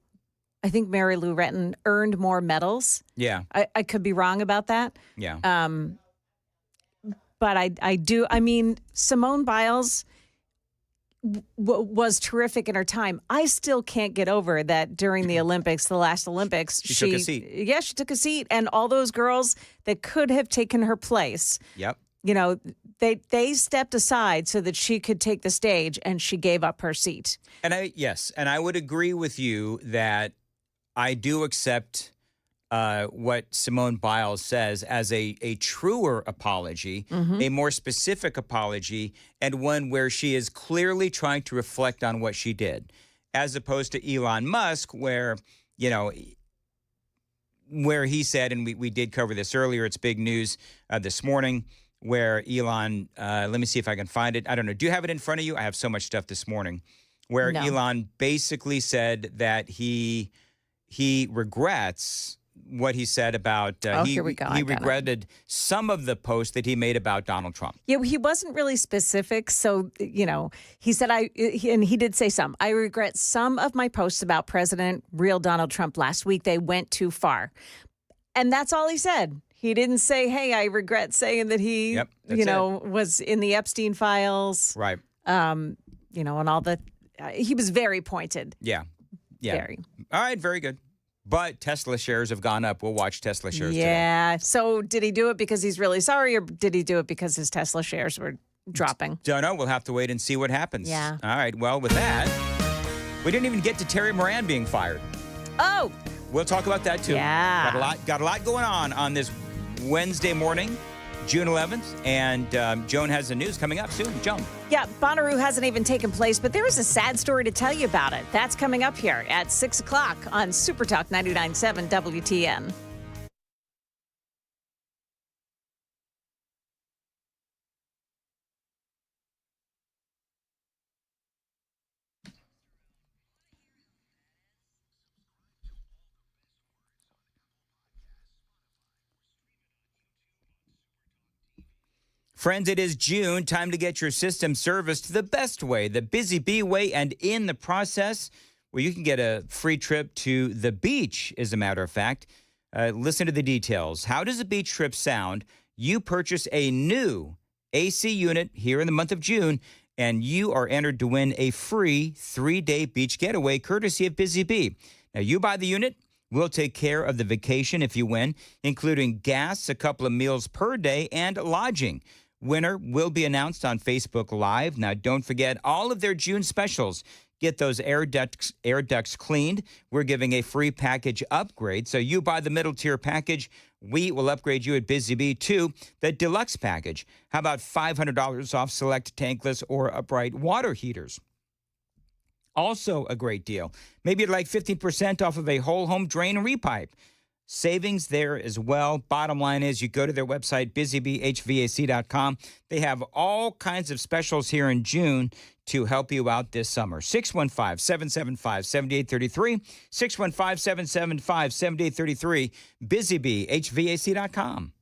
I think Mary Lou Retton earned more medals. Yeah. I could be wrong about that. Yeah. But I do. I mean, Simone Biles was terrific in her time. I still can't get over that during the Olympics, the last Olympics, she took a seat. Yeah, she took a seat, and all those girls that could have taken her place. Yep. They stepped aside so that she could take the stage, and she gave up her seat. And I would agree with you that I do accept what Simone Biles says as a truer apology, a more specific apology, and one where she is clearly trying to reflect on what she did, as opposed to Elon Musk, where he said, and we did cover this earlier, it's big news this morning, where Elon, let me see if I can find it. I don't know. Do you have it in front of you? I have so much stuff this morning, where Elon basically said that he regrets what he said about here we go. He regretted some of the posts that he made about Donald Trump. Yeah, he wasn't really specific. So, he said, and he did say some. I regret some of my posts about real Donald Trump last week. They went too far. And that's all he said. He didn't say, hey, I regret saying that he, was in the Epstein files. Right. And all the, he was very pointed. Yeah. Very. All right, very good. But Tesla shares have gone up. We'll watch Tesla shares today. Yeah. So did he do it because he's really sorry, or did he do it because his Tesla shares were dropping? Don't know. We'll have to wait and see what happens. Yeah. All right. Well, with that, we didn't even get to Terry Moran being fired. Oh. We'll talk about that too. Yeah. Got a lot going on this Wednesday morning, June 11th, and Joan has the news coming up soon. Joan. Yeah, Bonnaroo hasn't even taken place, but there is a sad story to tell you about it. That's coming up here at 6 o'clock on Super Talk 99.7 WTN. Friends, it is June. Time to get your system serviced the best way, the Busy Bee way, and in the process, Well, you can get a free trip to the beach, as a matter of fact. Listen to the details. How does a beach trip sound? You purchase a new AC unit here in the month of June, and you are entered to win a free 3-day beach getaway courtesy of Busy Bee. Now, you buy the unit, we'll take care of the vacation if you win, including gas, a couple of meals per day, and lodging. Winner will be announced on Facebook Live. Now, don't forget all of their June specials. Get those air ducts cleaned. We're giving a free package upgrade. So you buy the middle tier package, we will upgrade you at Busy Bee to the deluxe package. How about $500 off select tankless or upright water heaters? Also a great deal. Maybe you'd like 15% off of a whole home drain and repipe. Savings there as well. Bottom line is you go to their website, busybeehvac.com. They have all kinds of specials here in June to help you out this summer. 615-775-7833, 615-775-7833, busybeehvac.com.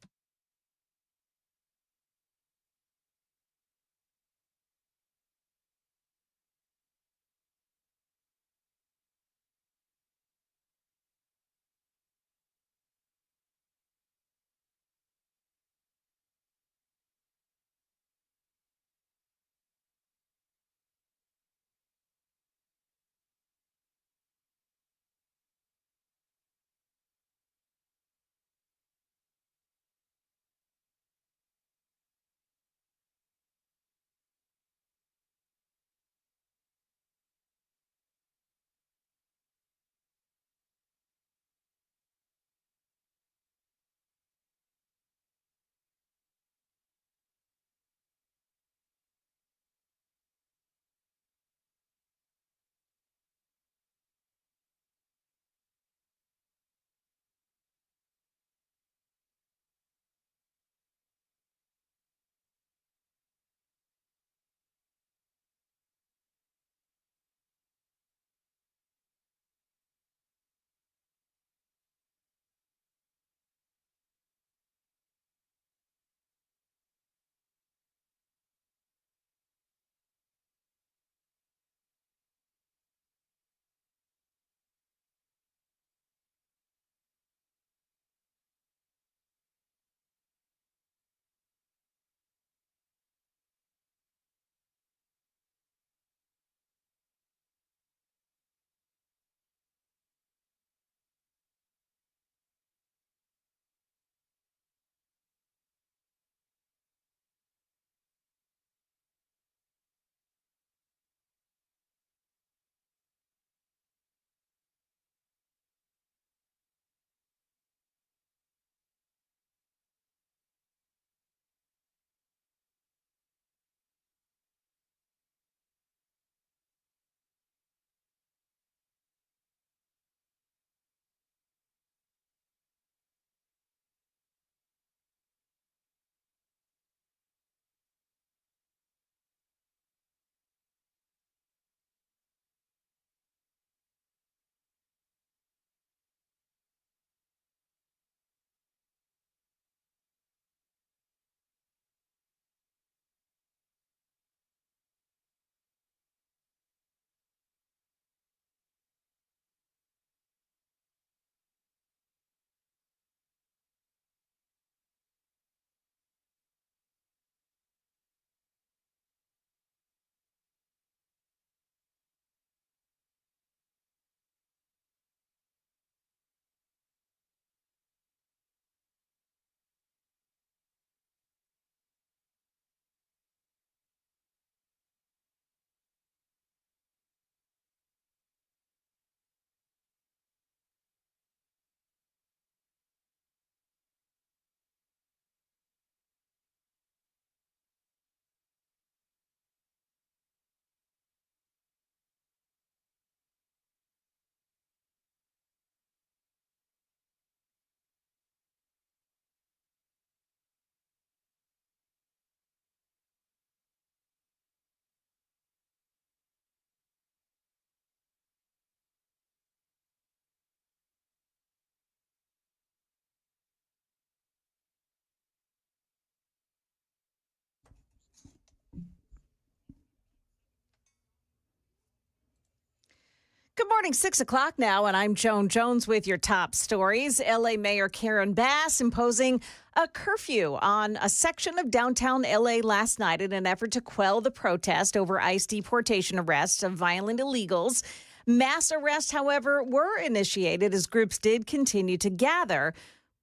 morning, 6 o'clock now, and I'm Joan Jones with your top stories. L.A. Mayor Karen Bass imposing a curfew on a section of downtown L.A. last night in an effort to quell the protest over ICE deportation arrests of violent illegals. Mass arrests, however, were initiated as groups did continue to gather.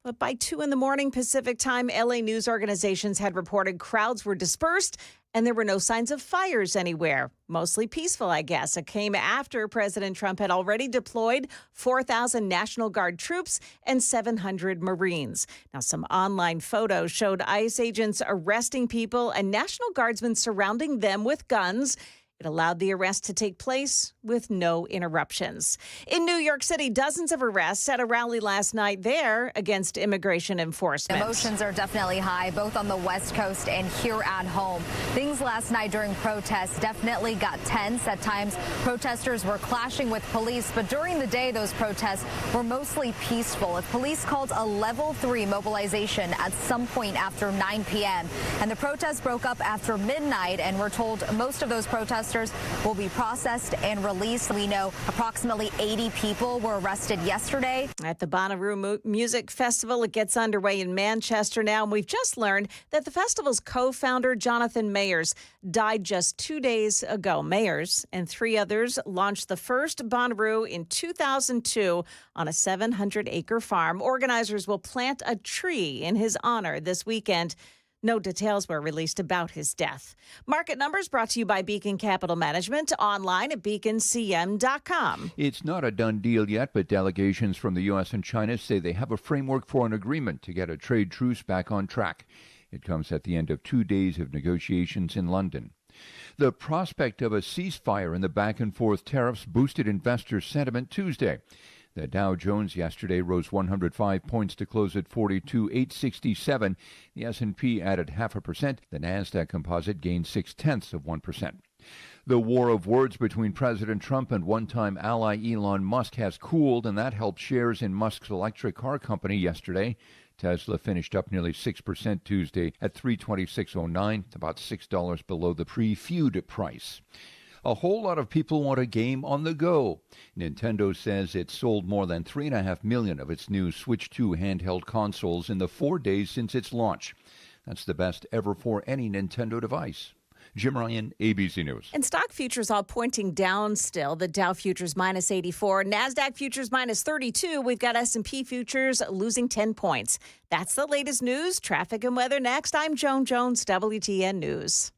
But by 2 in the morning Pacific time, L.A. news organizations had reported crowds were dispersed and there were no signs of fires anywhere. Mostly peaceful, I guess. It came after President Trump had already deployed 4,000 National Guard troops and 700 Marines. Now, some online photos showed ICE agents arresting people and National Guardsmen surrounding them with guns. It allowed the arrest to take place with no interruptions. In New York City, dozens of arrests at a rally last night there against immigration enforcement. Emotions are definitely high, both on the West Coast and here at home. Things last night during protests definitely got tense. At times, protesters were clashing with police, but during the day, those protests were mostly peaceful. Police called a level 3 mobilization at some point after 9 p.m. And the protests broke up after midnight, and we're told most of those protesters will be processed and released. We know approximately 80 people were arrested yesterday. At the Bonnaroo Music Festival, it gets underway in Manchester now, and we've just learned that the festival's co-founder, Jonathan Mayers, died just 2 days ago. Mayers and 3 others launched the first Bonnaroo in 2002 on a 700-acre farm. Organizers will plant a tree in his honor this weekend. No details were released about his death. Market numbers brought to you by Beacon Capital Management, online at beaconcm.com. It's not a done deal yet, but delegations from the U.S. and China say they have a framework for an agreement to get a trade truce back on track. It comes at the end of 2 days of negotiations in London. The prospect of a ceasefire in the back-and-forth tariffs boosted investor sentiment Tuesday. The Dow Jones yesterday rose 105 points to close at 42,867. The S&P added 0.5%. The Nasdaq Composite gained 0.6%. The war of words between President Trump and one-time ally Elon Musk has cooled, and that helped shares in Musk's electric car company yesterday. Tesla finished up nearly 6% Tuesday at $326.09, about $6 below the pre-feud price. A whole lot of people want a game on the go. Nintendo says it sold more than 3.5 million of its new Switch 2 handheld consoles in the 4 days since its launch. That's the best ever for any Nintendo device. Jim Ryan, ABC News. And stock futures all pointing down still. The Dow futures minus 84, NASDAQ futures minus 32. We've got S&P futures losing 10 points. That's the latest news. Traffic and weather next. I'm Joan Jones, WTN News.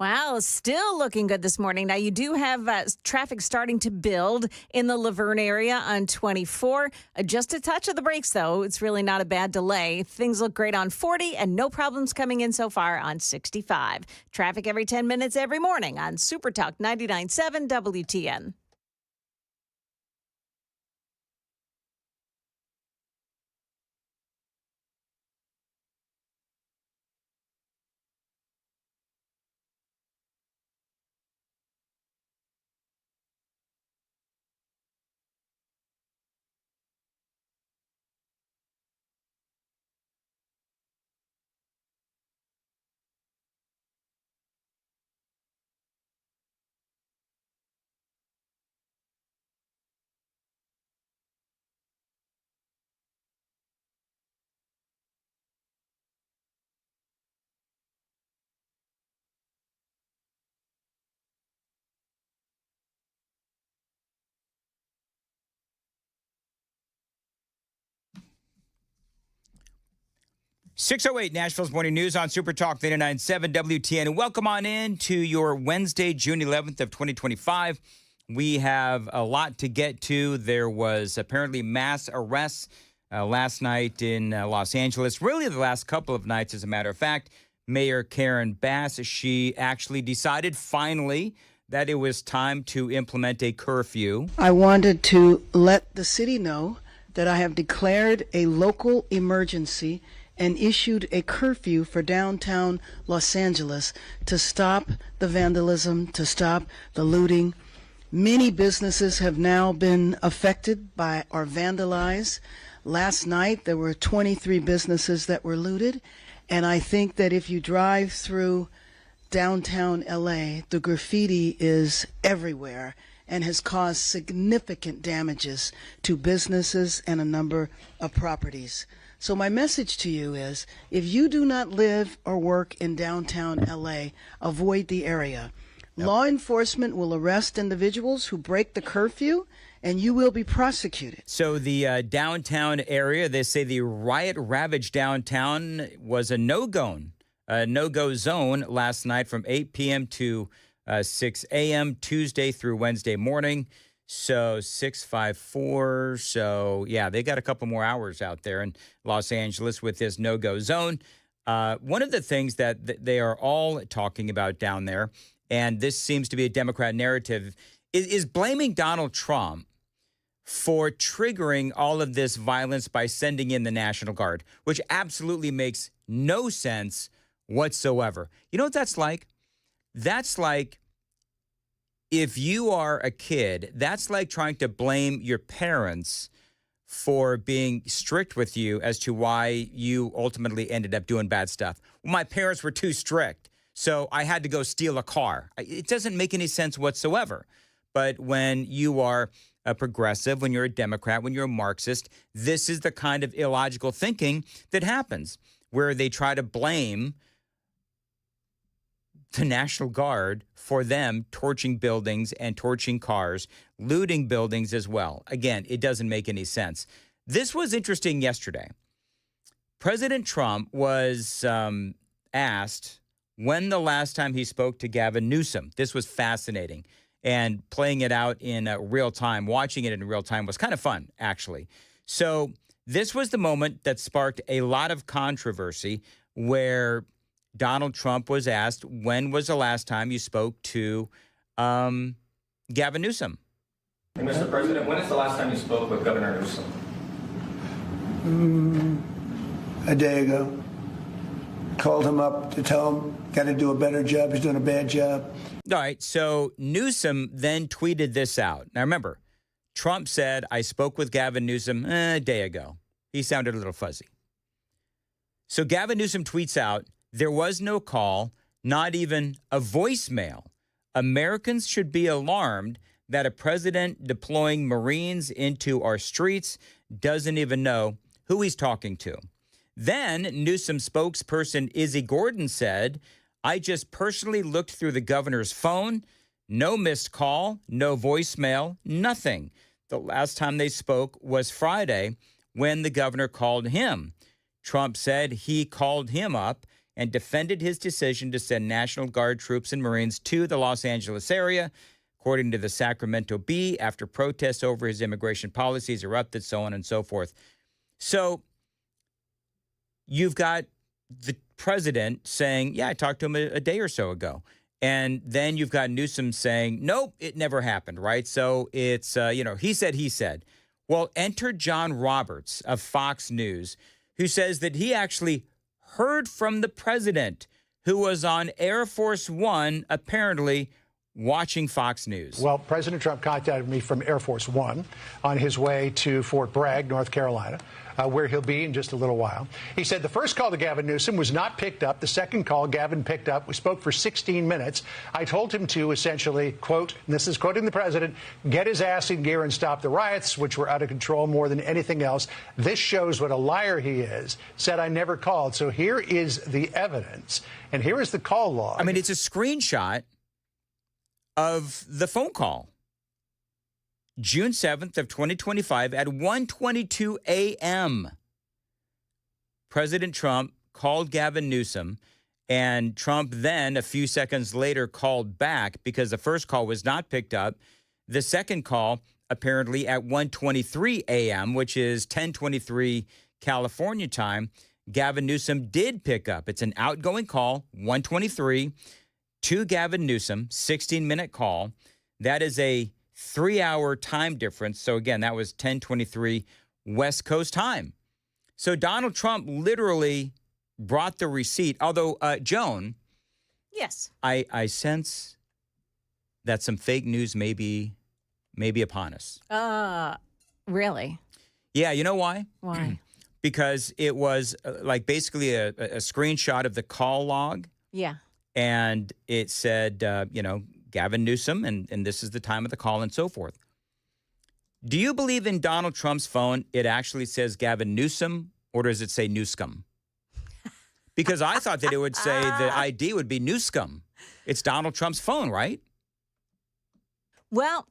Wow, still looking good this morning. Now, you do have traffic starting to build in the Laverne area on 24. Just a touch of the brakes, though. It's really not a bad delay. Things look great on 40 and no problems coming in so far on 65. Traffic every 10 minutes every morning on Super Talk 99.7 WTN. .608 Nashville's Morning News on Super Talk 99.7 WTN. And welcome on in to your Wednesday, June 11th of 2025. We have a lot to get to. There was apparently mass arrests last night in Los Angeles. Really the last couple of nights, as a matter of fact. Mayor Karen Bass, she actually decided finally that it was time to implement a curfew. I wanted to let the city know that I have declared a local emergency and issued a curfew for downtown Los Angeles to stop the vandalism, to stop the looting. Many businesses have now been affected by or vandalized. Last night, there were 23 businesses that were looted. And I think that if you drive through downtown LA, the graffiti is everywhere and has caused significant damages to businesses and a number of properties. So my message to you is, if you do not live or work in downtown LA, avoid the area. Yep. Law enforcement will arrest individuals who break the curfew, and you will be prosecuted. So the downtown area, they say the riot-ravaged downtown was a no-go zone last night from 8 p.m. to 6 a.m. Tuesday through Wednesday morning. So 654. So, yeah, they got a couple more hours out there in Los Angeles with this no-go zone. One of the things that they are all talking about down there, and this seems to be a Democrat narrative, is blaming Donald Trump for triggering all of this violence by sending in the National Guard, which absolutely makes no sense whatsoever. You know what that's like? That's like, if you are a kid, that's like trying to blame your parents for being strict with you as to why you ultimately ended up doing bad stuff. Well, my parents were too strict, so I had to go steal a car. It doesn't make any sense whatsoever. But when you are a progressive, when you're a Democrat, when you're a Marxist, this is the kind of illogical thinking that happens, where they try to blame the National Guard for them torching buildings and torching cars, looting buildings as well. Again, it doesn't make any sense. This was interesting yesterday. President Trump was asked when the last time he spoke to Gavin Newsom. This was fascinating. And playing it out in real time, watching it in real time was kind of fun, actually. So this was the moment that sparked a lot of controversy, where Donald Trump was asked, when was the last time you spoke to Gavin Newsom? Hey, Mr. President, when is the last time you spoke with Governor Newsom? A day ago. Called him up to tell him, got to do a better job. He's doing a bad job. All right, so Newsom then tweeted this out. Now, remember, Trump said, I spoke with Gavin Newsom a day ago. He sounded a little fuzzy. So Gavin Newsom tweets out, there was no call, not even a voicemail. Americans should be alarmed that a president deploying Marines into our streets doesn't even know who he's talking to. Then Newsom spokesperson Izzy Gordon said, I just personally looked through the governor's phone. No missed call, no voicemail, nothing. The last time they spoke was Friday when the governor called him. Trump said he called him up and defended his decision to send National Guard troops and Marines to the Los Angeles area, according to the Sacramento Bee, after protests over his immigration policies erupted, so on and so forth. So you've got the president saying, yeah, I talked to him a day or so ago. And then you've got Newsom saying, nope, it never happened, right? So it's, he said. Well, enter John Roberts of Fox News, who says that he actually heard from the president, who was on Air Force One, apparently watching Fox News. Well, President Trump contacted me from Air Force One on his way to Fort Bragg, North Carolina, where he'll be in just a little while. He said the first call to Gavin Newsom was not picked up. The second call Gavin picked up. We spoke for 16 minutes. I told him to essentially, quote, and this is quoting the president, get his ass in gear and stop the riots, which were out of control more than anything else. This shows what a liar he is. Said I never called. So here is the evidence. And here is the call log. I mean, it's a screenshot of the phone call. June 7th of 2025 at 1:22 a.m. President Trump called Gavin Newsom, and Trump then, a few seconds later, called back because the first call was not picked up. The second call, apparently at 1:23 a.m., which is 10:23 California time, Gavin Newsom did pick up. It's an outgoing call, 1:23, to Gavin Newsom, 16-minute call. That is a 3-hour time difference. So again, that was 10:23 West Coast time. So Donald Trump literally brought the receipt. Although, Joan. Yes. I sense that some fake news may be upon us. Really? Yeah, you know why? Why? Because it was like basically a screenshot of the call log. Yeah. And it said, Gavin Newsom, and this is the time of the call and so forth. Do you believe in Donald Trump's phone it actually says Gavin Newsom, or does it say Newscum? Because I thought that it would say the ID would be Newscum. It's Donald Trump's phone, right? Well,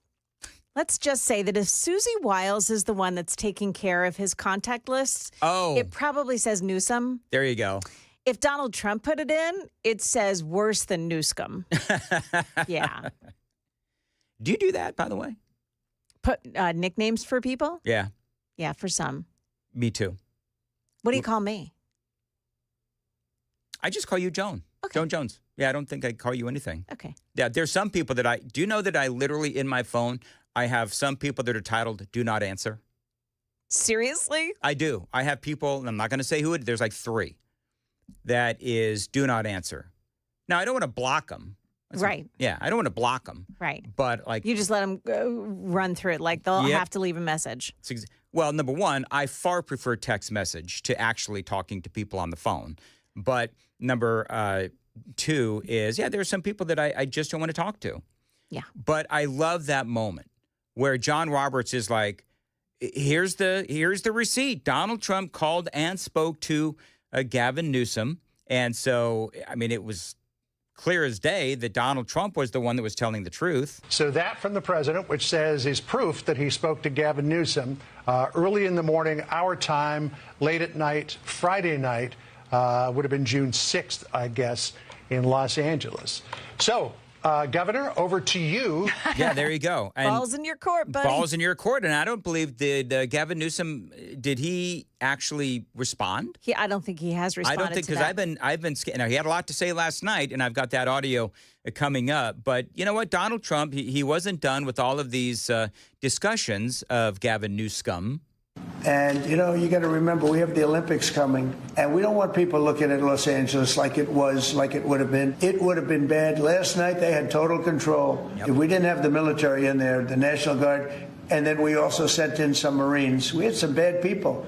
let's just say that if Susie Wiles is the one that's taking care of his contact lists, it probably says Newsom. There you go. If Donald Trump put it in, it says worse than Newscum. Yeah. Do you do that, by the way? Put nicknames for people? Yeah. Yeah, for some. Me too. What do you call me? I just call you Joan. Okay. Joan Jones. Yeah, I don't think I call you anything. Okay. Yeah, there's some people that do you know that I literally in my phone, I have some people that are titled do not answer? Seriously? I do. I have people, and I'm not going to say who it, there's like 3. That is do not answer. Now, I don't want to block them. Right. Yeah, I don't want to block them. Right. But like. You just let them run through it. Like they'll have to leave a message. Well, number one, I far prefer text message to actually talking to people on the phone. But number 2 is, there are some people that I just don't want to talk to. Yeah. But I love that moment where John Roberts is like, here's the receipt. Donald Trump called and spoke to Gavin Newsom. And so, I mean, it was clear as day that Donald Trump was the one that was telling the truth. So that from the president, which says is proof that he spoke to Gavin Newsom early in the morning, our time, late at night, Friday night, would have been June 6th, I guess, in Los Angeles. So, Governor, over to you. Yeah, there you go. And balls in your court, buddy. Balls in your court. And I don't believe, did Gavin Newsom, did he actually respond? I don't think he has responded. I don't think, because I've been, now he had a lot to say last night, and I've got that audio coming up. But you know what? Donald Trump, he wasn't done with all of these discussions of Gavin Newsom. And, you got to remember, we have the Olympics coming, and we don't want people looking at Los Angeles like it would have been. It would have been bad. Last night, they had total control. Yep. If we didn't have the military in there, the National Guard, and then we also sent in some Marines, we had some bad people.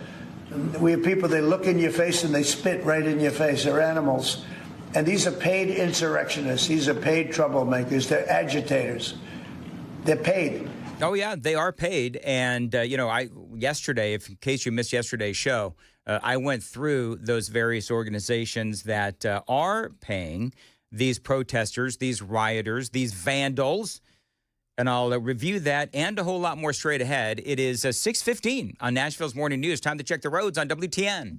We have people, they look in your face and they spit right in your face. They're animals. And these are paid insurrectionists. These are paid troublemakers. They're agitators. They're paid. Oh, yeah, they are paid. And, yesterday, in case you missed yesterday's show, I went through those various organizations that are paying these protesters, these rioters, these vandals. And I'll review that and a whole lot more straight ahead. It is 6:15 on Nashville's Morning News. Time to check the roads on WTN.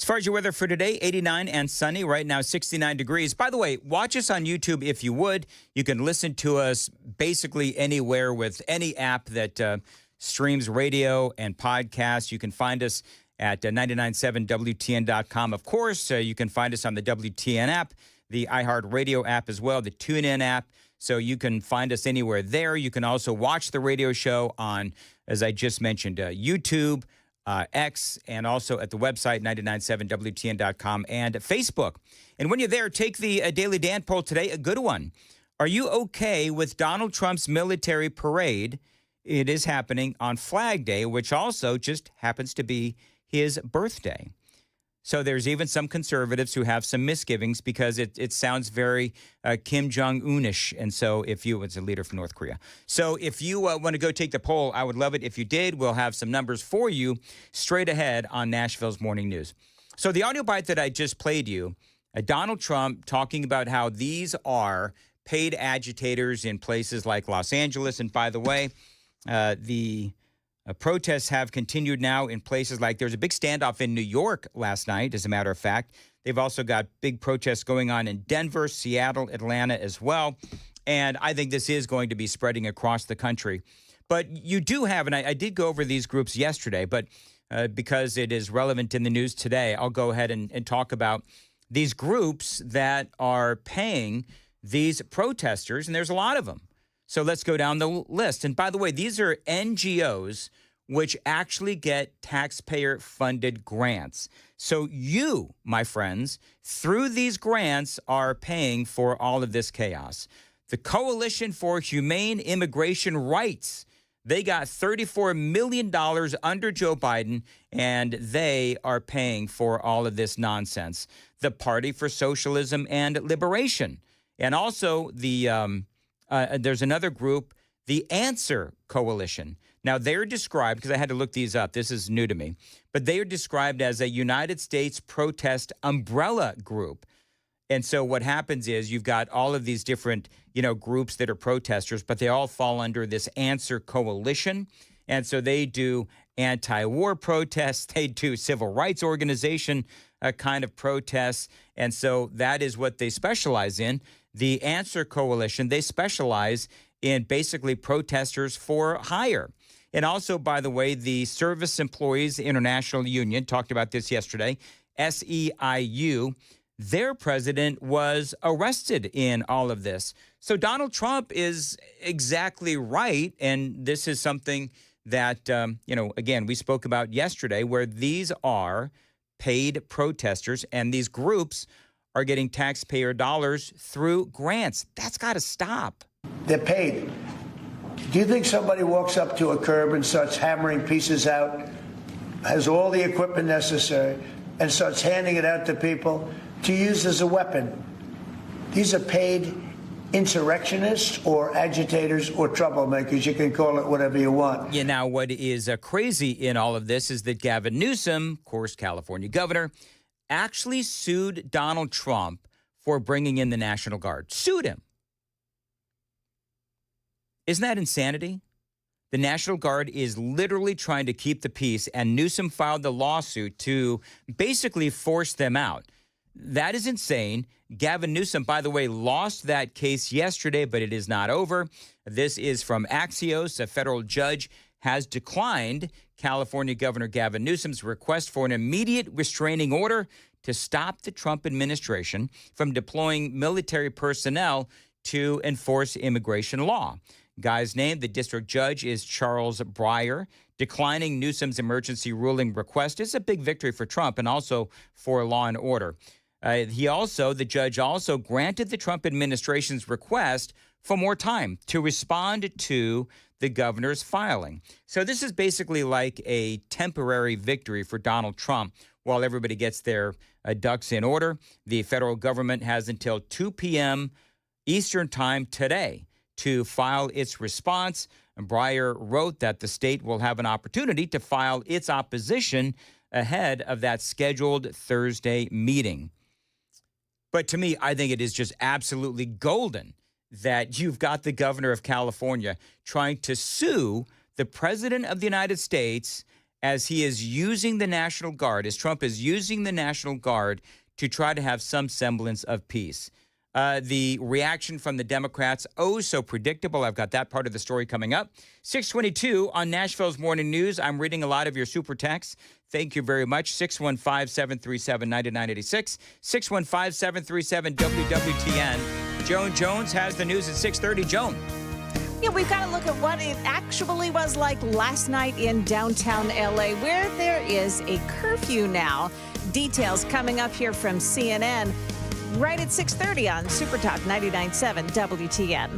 far as your weather for today, 89 and sunny. Right now, 69 degrees. By the way, watch us on YouTube if you would. You can listen to us basically anywhere with any app that streams radio and podcasts. You can find us at 997WTN.com. Of course, you can find us on the WTN app, the iHeartRadio app as well, the TuneIn app. So you can find us anywhere there. You can also watch the radio show on, as I just mentioned, YouTube, X, and also at the website, 997WTN.com, and Facebook. And when you're there, take the Daily Dan poll today, a good one. Are you okay with Donald Trump's military parade? It is happening on Flag Day, which also just happens to be his birthday. So there's even some conservatives who have some misgivings because it sounds very Kim Jong-un-ish. And so it's a leader from North Korea. So if you want to go take the poll, I would love it if you did. We'll have some numbers for you straight ahead on Nashville's Morning News. So the audio bite that I just played you, Donald Trump talking about how these are paid agitators in places like Los Angeles. And by the way, the protests have continued now in places like there's a big standoff in New York last night, as a matter of fact. They've also got big protests going on in Denver, Seattle, Atlanta as well. And I think this is going to be spreading across the country. But you do have, and I did go over these groups yesterday, but because it is relevant in the news today, I'll go ahead and talk about these groups that are paying these protesters, and there's a lot of them. So let's go down the list. And by the way, these are NGOs which actually get taxpayer-funded grants. So you, my friends, through these grants are paying for all of this chaos. The Coalition for Humane Immigration Rights, they got $34 million under Joe Biden, and they are paying for all of this nonsense. The Party for Socialism and Liberation, and also the there's another group, the Answer Coalition. Now, they're described, because I had to look these up. This is new to me. But they are described as a United States protest umbrella group. And so what happens is you've got all of these different, groups that are protesters, but they all fall under this Answer Coalition. And so they do anti-war protests. They do civil rights organization kind of protests. And so that is what they specialize in. The Answer Coalition, they specialize in basically protesters for hire. And also, by the way, the Service Employees International Union, talked about this yesterday, SEIU, their president was arrested in all of this. So Donald Trump is exactly right. And this is something that, again, we spoke about yesterday, where these are paid protesters and these groups are getting taxpayer dollars through grants. That's got to stop. They're paid. Do you think somebody walks up to a curb and starts hammering pieces out, has all the equipment necessary, and starts handing it out to people to use as a weapon? These are paid insurrectionists or agitators or troublemakers. You can call it whatever you want. Yeah, now what is crazy in all of this is that Gavin Newsom, of course, California governor, actually sued Donald Trump for bringing in the National Guard. Sued him. Isn't that insanity? The National Guard is literally trying to keep the peace, and Newsom filed the lawsuit to basically force them out. That is insane. Gavin Newsom, by the way, lost that case yesterday, but it is not over. This is from Axios. A federal judge has declined California Governor Gavin Newsom's request for an immediate restraining order to stop the Trump administration from deploying military personnel to enforce immigration law. Guy's name, the district judge, is Charles Breyer. Declining Newsom's emergency ruling request is a big victory for Trump and also for law and order. The judge also granted the Trump administration's request for more time to respond to the governor's filing. So this is basically like a temporary victory for Donald Trump while everybody gets their ducks in order. The federal government has until 2 p.m. Eastern time today to file its response. And Breyer wrote that the state will have an opportunity to file its opposition ahead of that scheduled Thursday meeting. But to me, I think it is just absolutely golden that you've got the governor of California trying to sue the president of the United States as he is using the National Guard, as Trump is using the National Guard to try to have some semblance of peace. The reaction from the Democrats, oh, so predictable. I've got that part of the story coming up. 622 on Nashville's Morning News. I'm reading a lot of your super texts. Thank you very much. 615-737-9986. 615-737-WWTN. Joan Jones has the news at 6:30. Joan. Yeah, we've got to look at what it actually was like last night in downtown LA, where there is a curfew now. Details coming up here from CNN right at 6:30 on Super Talk 99.7 WTN.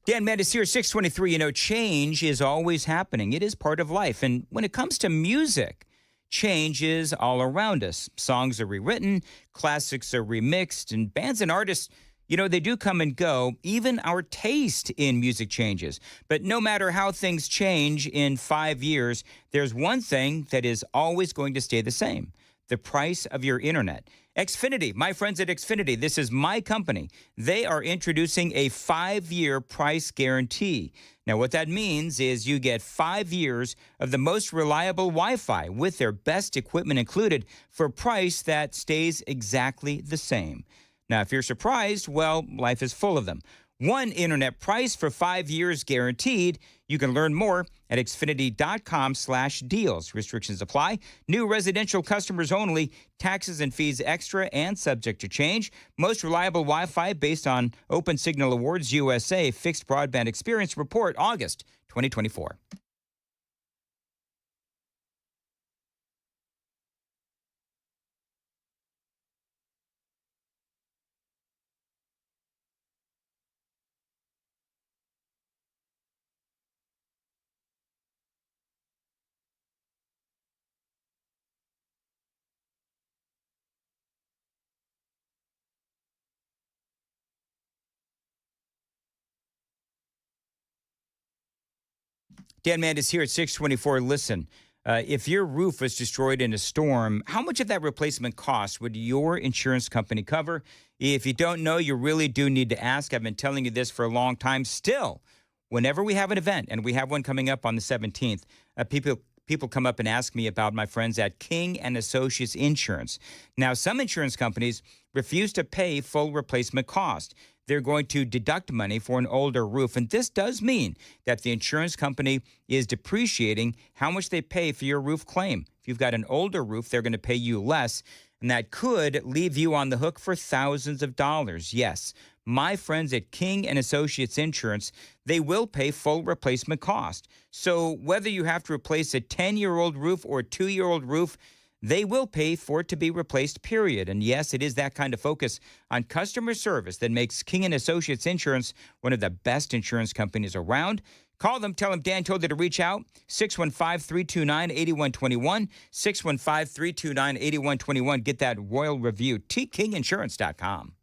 Dan Mandis here, 623. You know, change is always happening. It is part of life. And when it comes to music, change is all around us. Songs are rewritten, classics are remixed, and bands and artists, you know, they do come and go. Even our taste in music changes. But no matter how things change in 5 years, there's one thing that is always going to stay the same: the price of your internet. Xfinity, my friends at Xfinity, this is my company. They are introducing a 5-year price guarantee. Now, what that means is you get 5 years of the most reliable Wi-Fi with their best equipment included for a price that stays exactly the same. Now, if you're surprised, well, life is full of them. One internet price for 5 years guaranteed. You can learn more at xfinity.com/deals. Restrictions apply. New residential customers only. Taxes and fees extra and subject to change. Most reliable Wi-Fi based on Open Signal Awards USA Fixed Broadband Experience Report, August 2024. Dan Mandis here at 624. Listen, if your roof was destroyed in a storm, how much of that replacement cost would your insurance company cover? If you don't know, you really do need to ask. I've been telling you this for a long time. Still, whenever we have an event, and we have one coming up on the 17th, people come up and ask me about my friends at King and Associates Insurance. Now, some insurance companies refuse to pay full replacement cost. They're going to deduct money for an older roof. And this does mean that the insurance company is depreciating how much they pay for your roof claim. If you've got an older roof, they're going to pay you less. And that could leave you on the hook for thousands of dollars. Yes, my friends at King and Associates Insurance, they will pay full replacement cost. So whether you have to replace a 10-year-old roof or a 2-year-old roof, they will pay for it to be replaced, period. And yes, it is that kind of focus on customer service that makes King and Associates Insurance one of the best insurance companies around. Call them. Tell them Dan told you to reach out. 615-329-8121. 615-329-8121. Get that royal review. tkinginsurance.com.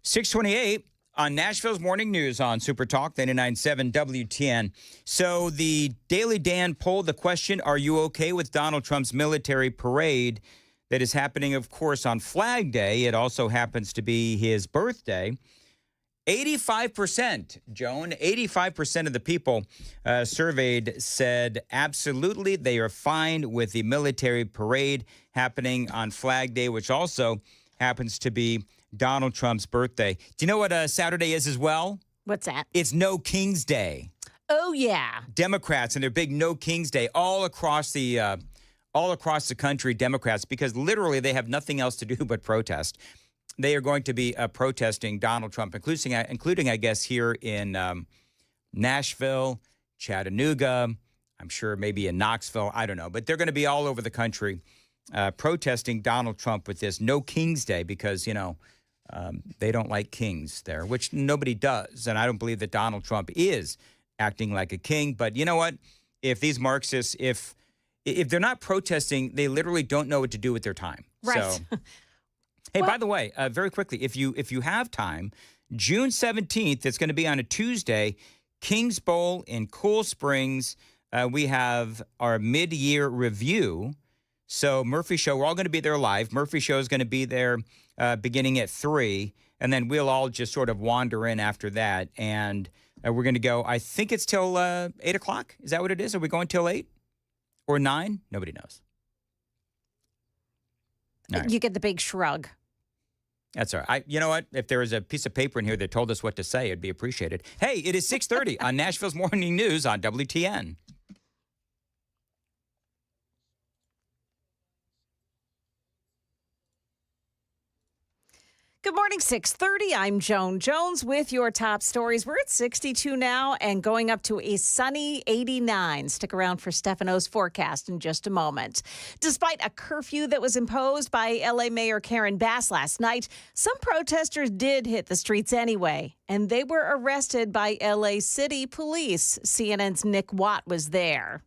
628 on Nashville's Morning News on Super Talk 99.7 WTN. So the Daily Dan polled the question, are you okay with Donald Trump's military parade that is happening, of course, on Flag Day? It also happens to be his birthday. 85%, Joan, 85% of the people surveyed said absolutely they are fine with the military parade happening on Flag Day, which also happens to be Donald Trump's birthday. Do you know what Saturday is as well? What's that? It's No King's Day. Oh, yeah. Democrats and their big No King's Day all across the country, Democrats, because literally they have nothing else to do but protest. They are going to be protesting Donald Trump, including, I guess, here in Nashville, Chattanooga, I'm sure maybe in Knoxville. I don't know. But they're going to be all over the country protesting Donald Trump with this No King's Day because, they don't like kings there, which nobody does. And I don't believe that Donald Trump is acting like a king. But you know what? If these Marxists, if they're not protesting, they literally don't know what to do with their time. Right. So, hey, by the way, very quickly, if you have time, June 17th, it's going to be on a Tuesday, Kings Bowl in Cool Springs. We have our mid-year review. So Murphy Show, we're all going to be there live. Murphy Show is going to be there beginning at 3, and then we'll all just sort of wander in after that. And we're going to go, I think it's till 8 o'clock. Is that what it is? Are we going till 8 or 9? Nobody knows. Right. You get the big shrug. That's all right. You know what? If there was a piece of paper in here that told us what to say, it'd be appreciated. Hey, it is 6:30 on Nashville's Morning News on WTN. Good morning, 6:30. I'm Joan Jones with your top stories. We're at 62 now and going up to a sunny 89. Stick around for Stefano's forecast in just a moment. Despite a curfew that was imposed by L.A. Mayor Karen Bass last night, some protesters did hit the streets anyway, and they were arrested by L.A. City Police. CNN's Nick Watt was there.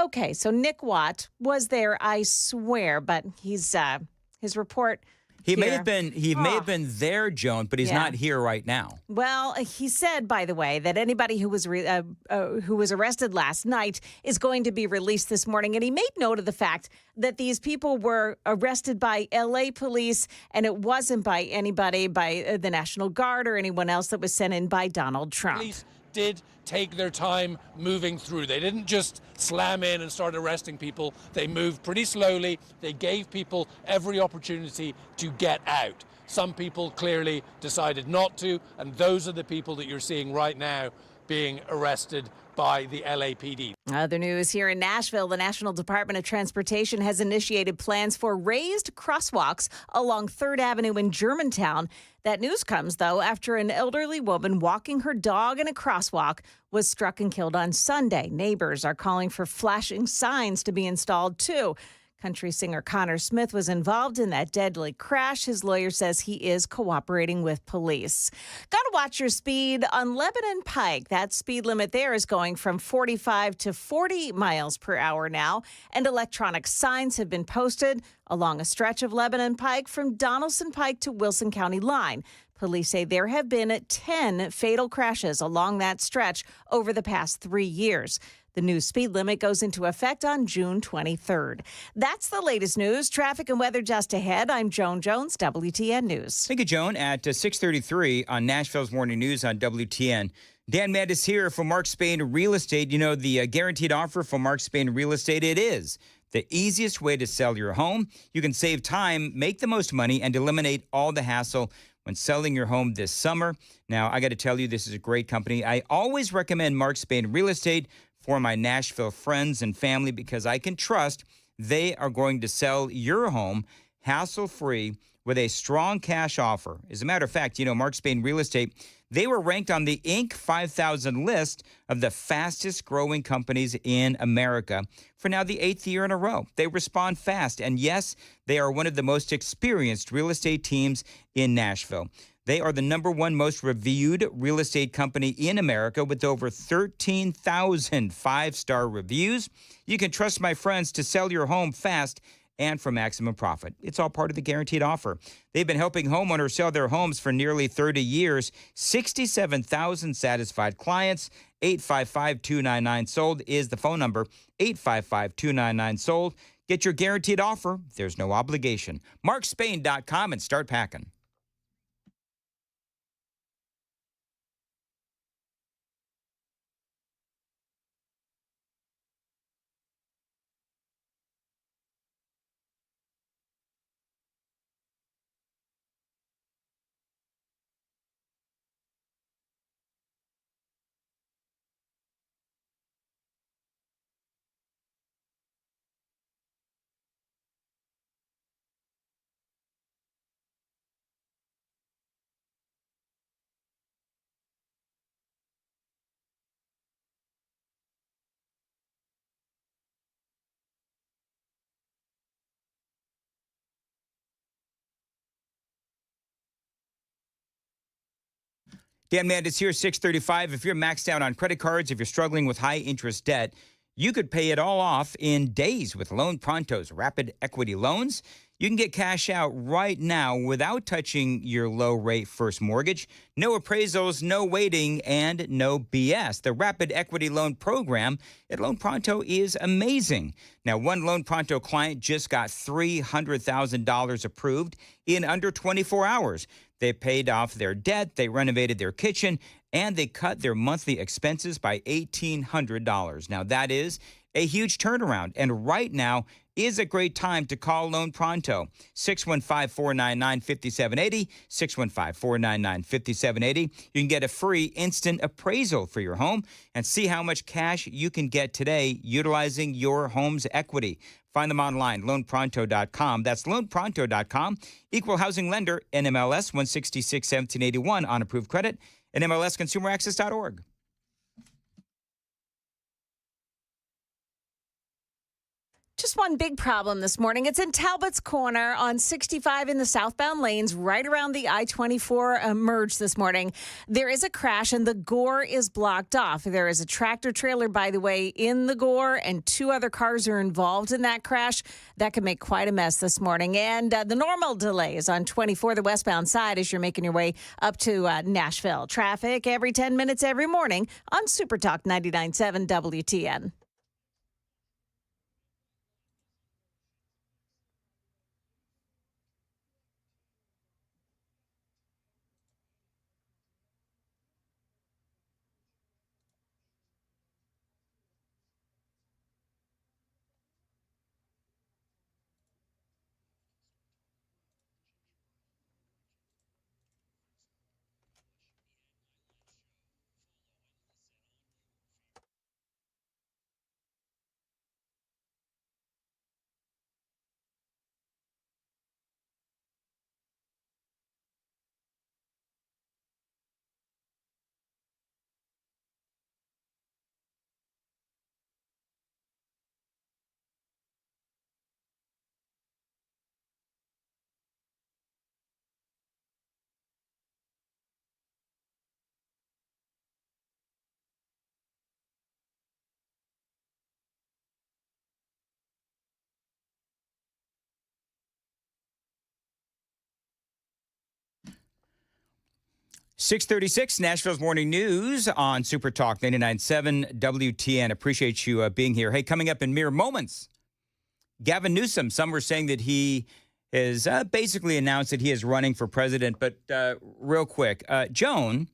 Okay, so Nick Watt was there, I swear, but he's his report. He here. may have been there, Joan, but he's not here right now. Well, he said, by the way, that anybody who was arrested last night is going to be released this morning, and he made note of the fact that these people were arrested by L.A. police, and it wasn't by anybody, by the National Guard or anyone else that was sent in by Donald Trump. Police did take their time moving through. They didn't just slam in and start arresting people. They moved pretty slowly. They gave people every opportunity to get out. Some people clearly decided not to, and those are the people that you're seeing right now being arrested by the LAPD. Other news here in Nashville, the National Department of Transportation has initiated plans for raised crosswalks along 3rd Avenue in Germantown. That news comes, though, after an elderly woman walking her dog in a crosswalk was struck and killed on Sunday. Neighbors are calling for flashing signs to be installed, too. Country singer Connor Smith was involved in that deadly crash. His lawyer says he is cooperating with police. Got to watch your speed on Lebanon Pike. That speed limit there is going from 45 to 40 miles per hour now, and electronic signs have been posted along a stretch of Lebanon Pike from Donaldson Pike to Wilson County line. Police say there have been 10 fatal crashes along that stretch over the past 3 years. The new speed limit goes into effect on June 23rd. That's the latest news. Traffic and weather just ahead. I'm Joan Jones, WTN News. Thank you, Joan. At 6:33 on Nashville's Morning News on WTN. Dan Maddis here for Mark Spain Real Estate. You know, the guaranteed offer for Mark Spain Real Estate, it is the easiest way to sell your home. You can save time, make the most money, and eliminate all the hassle when selling your home this summer. Now, I got to tell you, this is a great company. I always recommend Mark Spain Real Estate for my Nashville friends and family because I can trust they are going to sell your home hassle-free with a strong cash offer. As a matter of fact, you know, Mark Spain Real Estate, they were ranked on the Inc. 5000 list of the fastest growing companies in America for now the 8th year in a row. They respond fast, and yes, they are one of the most experienced real estate teams in Nashville. They are the #1 most reviewed real estate company in America with over 13,000 five-star reviews. You can trust my friends to sell your home fast and for maximum profit. It's all part of the guaranteed offer. They've been helping homeowners sell their homes for nearly 30 years. 67,000 satisfied clients. 855-299-SOLD is the phone number. 855-299-SOLD. Get your guaranteed offer. There's no obligation. MarkSpain.com and start packing. Dan Mandis here, 635. If you're maxed out on credit cards, if you're struggling with high-interest debt, you could pay it all off in days with Loan Pronto's rapid equity loans. You can get cash out right now without touching your low-rate first mortgage. No appraisals, no waiting, and no BS. The Rapid Equity Loan Program at Loan Pronto is amazing. Now, one Loan Pronto client just got $300,000 approved in under 24 hours. They paid off their debt, they renovated their kitchen, and they cut their monthly expenses by $1,800. Now, that is a huge turnaround, and right now is a great time to call Loan Pronto. 615-499-5780, 615-499-5780. You can get a free instant appraisal for your home and see how much cash you can get today utilizing your home's equity. Find them online, loanpronto.com. That's loanpronto.com. Equal housing lender, NMLS 166-1781 on approved credit, and MLSconsumeraccess.org. Just one big problem this morning. It's in Talbot's Corner on 65 in the southbound lanes, right around the I-24 merge this morning. There is a crash and the Gore is blocked off. There is a tractor trailer, by the way, in the Gore, and 2 other cars are involved in that crash. That could make quite a mess this morning. And the normal delays on 24, the westbound side, as you're making your way up to Nashville. Traffic every 10 minutes every morning on Super Talk 99.7 WTN. .636, Nashville's Morning News on Super Talk 99.7 WTN. Appreciate you being here. Hey, coming up in mere moments, Gavin Newsom. Some were saying that he has basically announced that he is running for president. But real quick, Joan,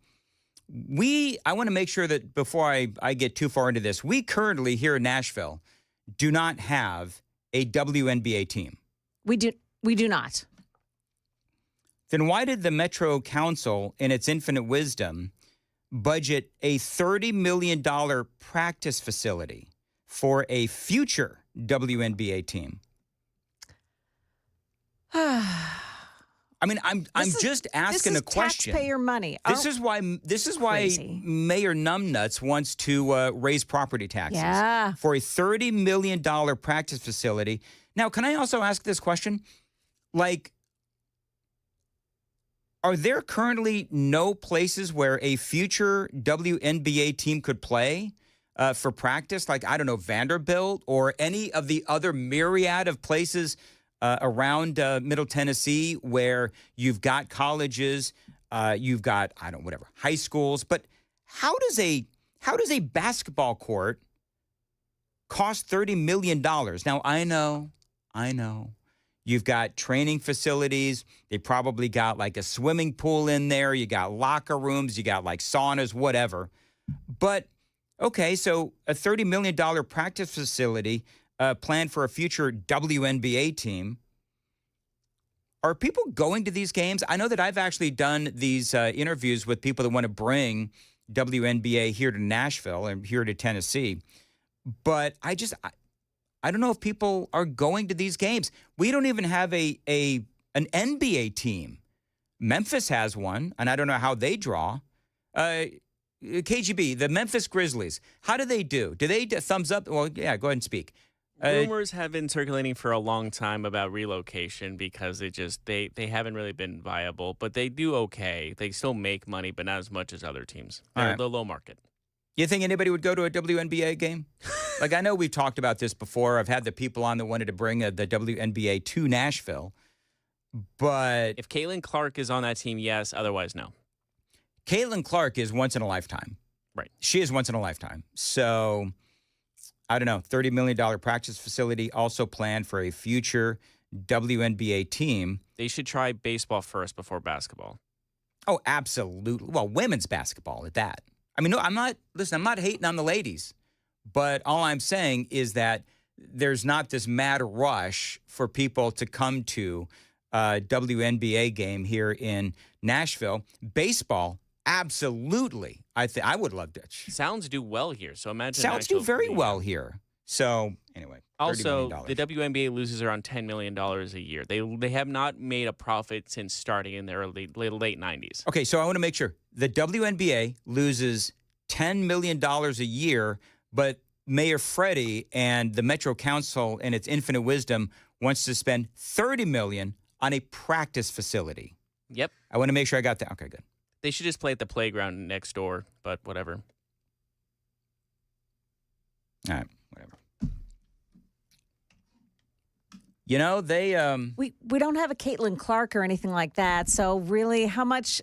I want to make sure that before I get too far into this, we currently here in Nashville do not have a WNBA team. We do not. Then why did the Metro Council, in its infinite wisdom, budget a $30 million practice facility for a future WNBA team? I mean, I'm just asking a question. Taxpayer money. This is why Mayor Numbnuts wants to raise property taxes for a $30 million practice facility. Now, can I also ask this question? Like, are there currently no places where a future WNBA team could play for practice? Like, I don't know, Vanderbilt or any of the other myriad of places around Middle Tennessee where you've got colleges, you've got, high schools. But how does a basketball court cost $30 million? Now, I know. You've got training facilities. They probably got like a swimming pool in there. You got locker rooms. You got like saunas, whatever. But, okay, so a $30 million practice facility planned for a future WNBA team. Are people going to these games? I know that I've actually done these interviews with people that want to bring WNBA here to Nashville and here to Tennessee. But I don't know if people are going to these games. We don't even have an NBA team. Memphis has one, and I don't know how they draw. KGB, the Memphis Grizzlies, how do they do? Do they thumbs up? Well, yeah, go ahead and speak. Rumors have been circulating for a long time about relocation because they haven't really been viable, but they do okay. They still make money, but not as much as other teams. They're the low market. You think anybody would go to a WNBA game? Like, I know we've talked about this before. I've had the people on that wanted to bring the WNBA to Nashville. But if Caitlin Clark is on that team, yes. Otherwise, no. Caitlin Clark is once in a lifetime. Right. She is once in a lifetime. So, I don't know. $30 million practice facility also planned for a future WNBA team. They should try baseball first before basketball. Oh, absolutely. Well, women's basketball at that. I mean, no, I'm not hating on the ladies, but all I'm saying is that there's not this mad rush for people to come to a WNBA game here in Nashville. Baseball, absolutely. I would love to. Sounds do well here, so imagine. Sounds do very well here. So, anyway. Also, the WNBA loses around $10 million a year. They have not made a profit since starting in the late 90s. Okay, so I want to make sure. The WNBA loses $10 million a year, but Mayor Freddie and the Metro Council, in its infinite wisdom, wants to spend $30 million on a practice facility. Yep. I want to make sure I got that. Okay, good. They should just play at the playground next door, but whatever. All right, whatever. You know, they we don't have a Caitlin Clark or anything like that. So really, how much?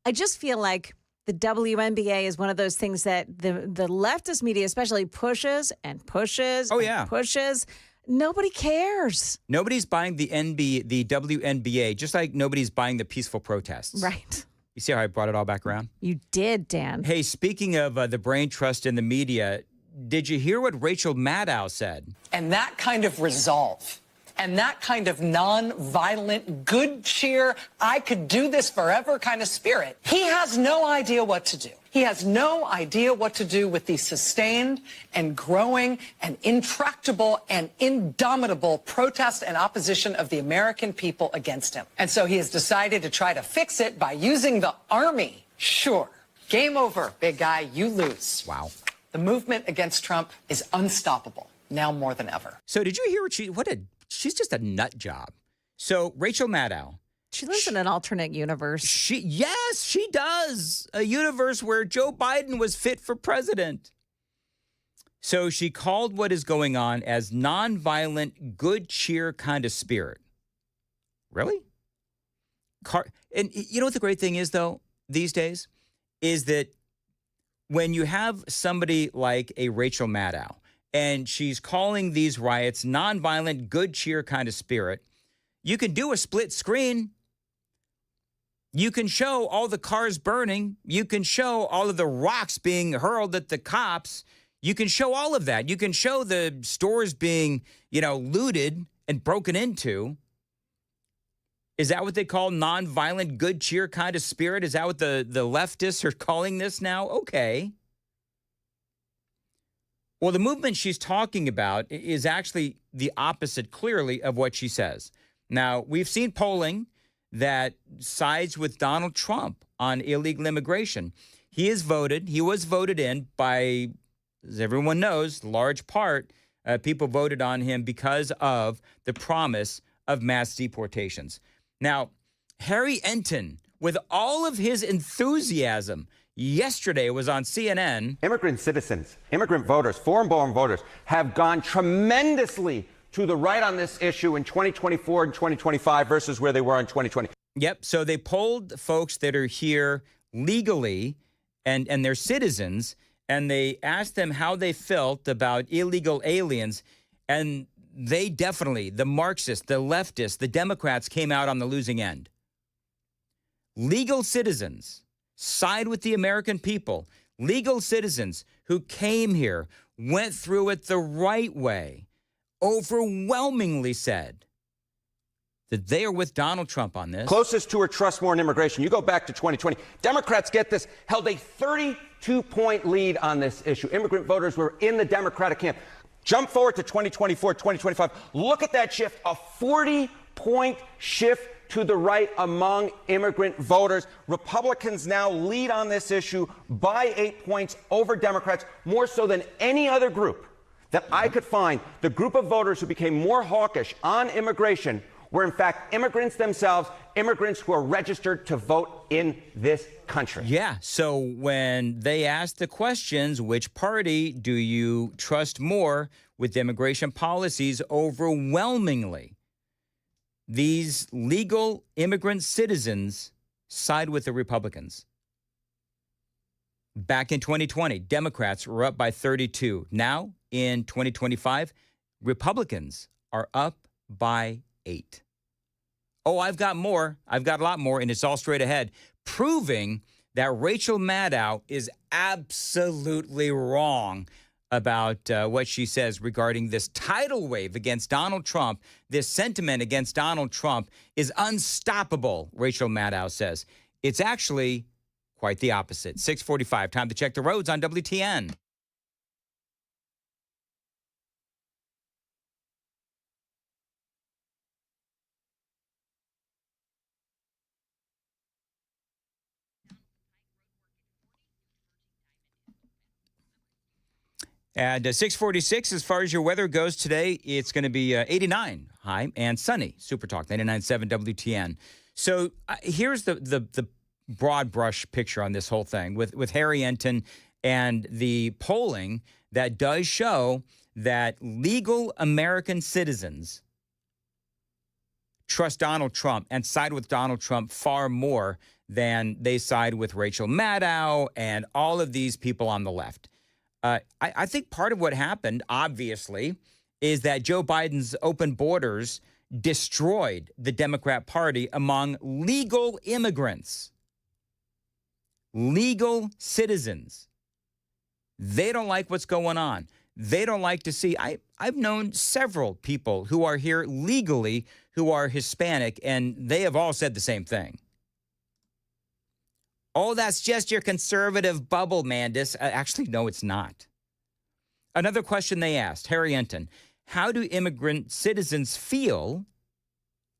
I just feel like the WNBA is one of those things that the leftist media especially pushes and pushes. Oh, and yeah. pushes. Nobody cares. Nobody's buying the WNBA, just like nobody's buying the peaceful protests. Right. You see how I brought it all back around? You did, Dan. Hey, speaking of the brain trust in the media, did you hear what Rachel Maddow said? And that kind of resolve and that kind of non-violent, good cheer, I could do this forever kind of spirit, he has no idea what to do. He has no idea what to do with the sustained and growing and intractable and indomitable protest and opposition of the American people against him. And so he has decided to try to fix it by using the army. Sure. Game over, big guy. You lose. Wow. The movement against Trump is unstoppable, now more than ever. So did you hear she's just a nut job. So Rachel Maddow. She lives in an alternate universe. Yes, she does. A universe where Joe Biden was fit for president. So she called what is going on as nonviolent, good cheer kind of spirit. Really? And you know what the great thing is, though, these days? Is that when you have somebody like a Rachel Maddow, and she's calling these riots nonviolent, good cheer kind of spirit, you can do a split screen. You can show all the cars burning. You can show all of the rocks being hurled at the cops. You can show all of that. You can show the stores being, looted and broken into. Is that what they call nonviolent, good cheer kind of spirit? Is that what the leftists are calling this now? Okay. Well, the movement she's talking about is actually the opposite, clearly, of what she says. Now, we've seen polling that sides with Donald Trump on illegal immigration. He was voted in by, as everyone knows, large part, people voted on him because of the promise of mass deportations. Now, Harry Enton, with all of his enthusiasm, yesterday was on CNN. Immigrant citizens, immigrant voters, foreign-born voters have gone tremendously to the right on this issue in 2024 and 2025 versus where they were in 2020. Yep. So they polled folks that are here legally and they're citizens, and they asked them how they felt about illegal aliens. And they definitely, the Marxists, the leftists, the Democrats came out on the losing end. Legal citizens side with the American people. Legal citizens who came here, went through it the right way, overwhelmingly said that they are with Donald Trump on this. Closest to or trust more in immigration. You go back to 2020. Democrats, get this, held a 32-point lead on this issue. Immigrant voters were in the Democratic camp. Jump forward to 2024, 2025. Look at that shift, a 40-point shift to the right among immigrant voters. Republicans now lead on this issue by 8 points over Democrats, more so than any other group that I could find. The group of voters who became more hawkish on immigration were, in fact, immigrants themselves, immigrants who are registered to vote in this country. Yeah, so when they asked the questions, which party do you trust more with immigration policies, overwhelmingly, these legal immigrant citizens side with the Republicans. Back in 2020, Democrats were up by 32. Now, in 2025, Republicans are up by 8. Oh, I've got more. I've got a lot more, and it's all straight ahead, proving that Rachel Maddow is absolutely wrong about what she says regarding this tidal wave against Donald Trump. This sentiment against Donald Trump is unstoppable, Rachel Maddow says. It's actually quite the opposite. 6:45, time to check the roads on WTN. At 6:46, as far as your weather goes today, it's going to be 89 high and sunny. Super Talk 99.7 WTN. So here's the broad brush picture on this whole thing with Harry Enton and the polling that does show that legal American citizens trust Donald Trump and side with Donald Trump far more than they side with Rachel Maddow and all of these people on the left. I think part of what happened, obviously, is that Joe Biden's open borders destroyed the Democrat Party among legal immigrants, legal citizens. They don't like what's going on. They don't like to see. I've known several people who are here legally who are Hispanic, and they have all said the same thing. Oh, that's just your conservative bubble, Mandis. Actually, no, it's not. Another question they asked, Harry Enton, how do immigrant citizens feel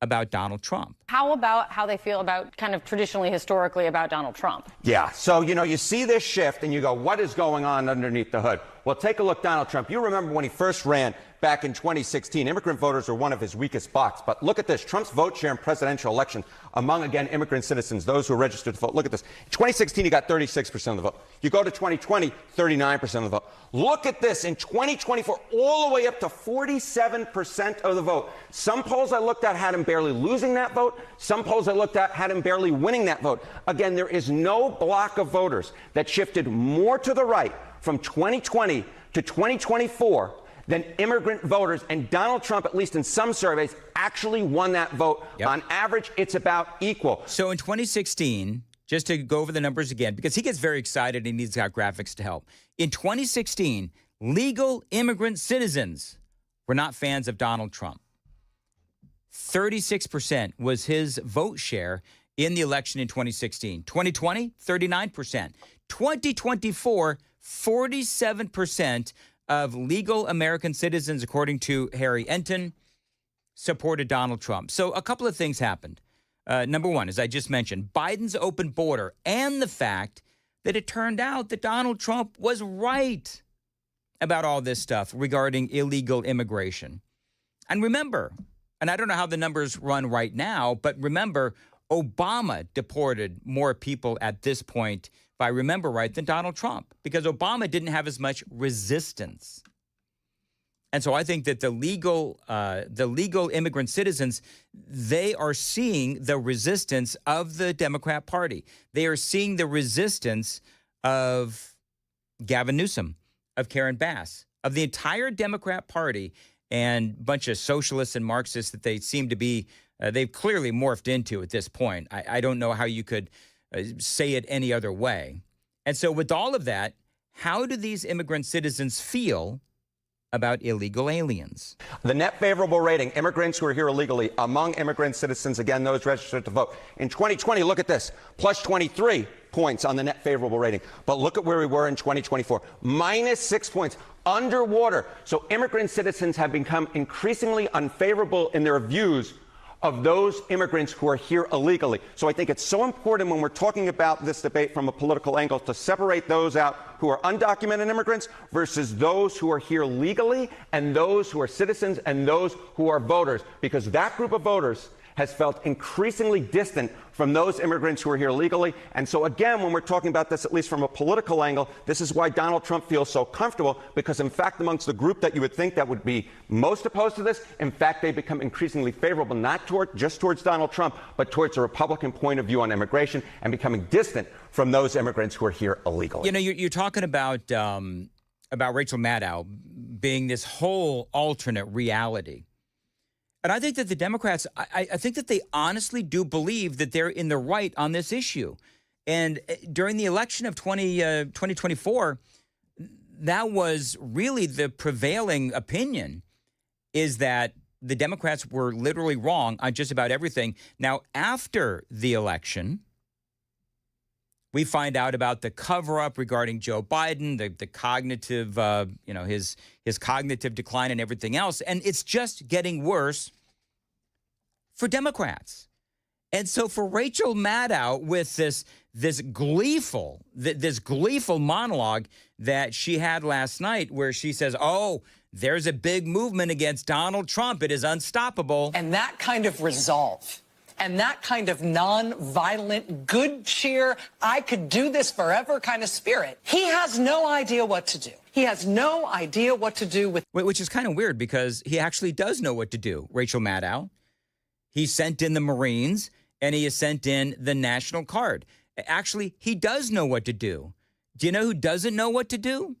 about Donald Trump? How about how they feel about kind of traditionally, historically about Donald Trump? Yeah, so, you see this shift and you go, what is going on underneath the hood? Well, take a look, Donald Trump. You remember when he first ran back in 2016, immigrant voters were one of his weakest spots. But look at this, Trump's vote share in presidential elections among, again, immigrant citizens, those who are registered to vote. Look at this. In 2016, he got 36% of the vote. You go to 2020, 39% of the vote. Look at this. In 2024, all the way up to 47% of the vote. Some polls I looked at had him barely losing that vote. Some polls I looked at had him barely winning that vote. Again, there is no block of voters that shifted more to the right from 2020 to 2024 than immigrant voters, and Donald Trump, at least in some surveys, actually won that vote. Yep. On average, it's about equal. So in 2016, just to go over the numbers again, because he gets very excited and he's got graphics to help. In 2016, legal immigrant citizens were not fans of Donald Trump. 36% was his vote share in the election in 2016. 2020, 39%. 2024, 47% of legal American citizens, according to Harry Enton, supported Donald Trump. So a couple of things happened. Number one, as I just mentioned, Biden's open border and the fact that it turned out that Donald Trump was right about all this stuff regarding illegal immigration. And remember, and I don't know how the numbers run right now, but remember, Obama deported more people at this point, if I remember right, than Donald Trump, because Obama didn't have as much resistance. And so I think that the legal immigrant citizens, they are seeing the resistance of the Democrat Party. They are seeing the resistance of Gavin Newsom, of Karen Bass, of the entire Democrat Party, and a bunch of socialists and Marxists that they seem to be, they've clearly morphed into at this point. I don't know how you could say it any other way. And so with all of that, how do these immigrant citizens feel about illegal aliens? The net favorable rating, immigrants who are here illegally, among immigrant citizens, again, those registered to vote. In 2020, look at this, plus 23 points on the net favorable rating. But look at where we were in 2024, minus 6 points, underwater. So immigrant citizens have become increasingly unfavorable in their views of those immigrants who are here illegally. So I think it's so important when we're talking about this debate from a political angle to separate those out who are undocumented immigrants versus those who are here legally and those who are citizens and those who are voters, because that group of voters has felt increasingly distant from those immigrants who are here legally. And so again, when we're talking about this, at least from a political angle, this is why Donald Trump feels so comfortable, because in fact, amongst the group that you would think that would be most opposed to this, in fact, they become increasingly favorable, not just towards Donald Trump, but towards a Republican point of view on immigration and becoming distant from those immigrants who are here illegally. You know, you're talking about Rachel Maddow being this whole alternate reality. And I think that the Democrats, I think that they honestly do believe that they're in the right on this issue. And during the election of 2024, that was really the prevailing opinion, is that the Democrats were literally wrong on just about everything. Now, after the election, we find out about the cover-up regarding Joe Biden, the cognitive, his cognitive decline and everything else. And it's just getting worse for Democrats. And so for Rachel Maddow, with this gleeful monologue that she had last night, where she says, oh, there's a big movement against Donald Trump. It is unstoppable. And that kind of resolve and that kind of non-violent, good cheer, I could do this forever kind of spirit, he has no idea what to do. He has no idea what to do with. Which is kind of weird, because he actually does know what to do, Rachel Maddow. He sent in the Marines, and he has sent in the National Guard. Actually, he does know what to do. Do you know who doesn't know what to do?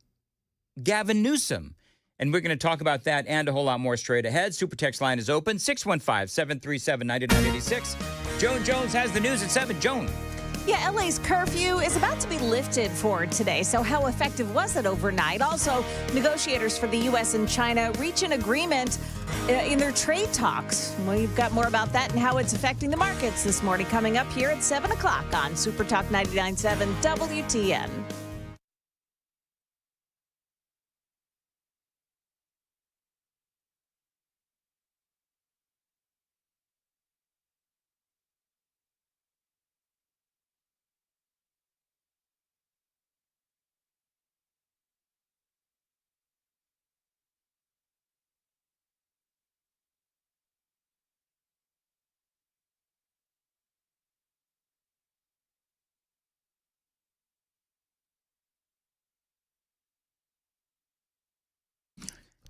Gavin Newsom. And we're going to talk about that and a whole lot more straight ahead. Super text line is open, 615-737-9986. Joan Jones has the news at 7. Joan. Yeah, LA's curfew is about to be lifted for today. So how effective was it overnight? Also, negotiators for the U.S. and China reach an agreement in their trade talks. We've got more about that and how it's affecting the markets this morning, coming up here at 7 o'clock on Super Talk 99.7 WTN.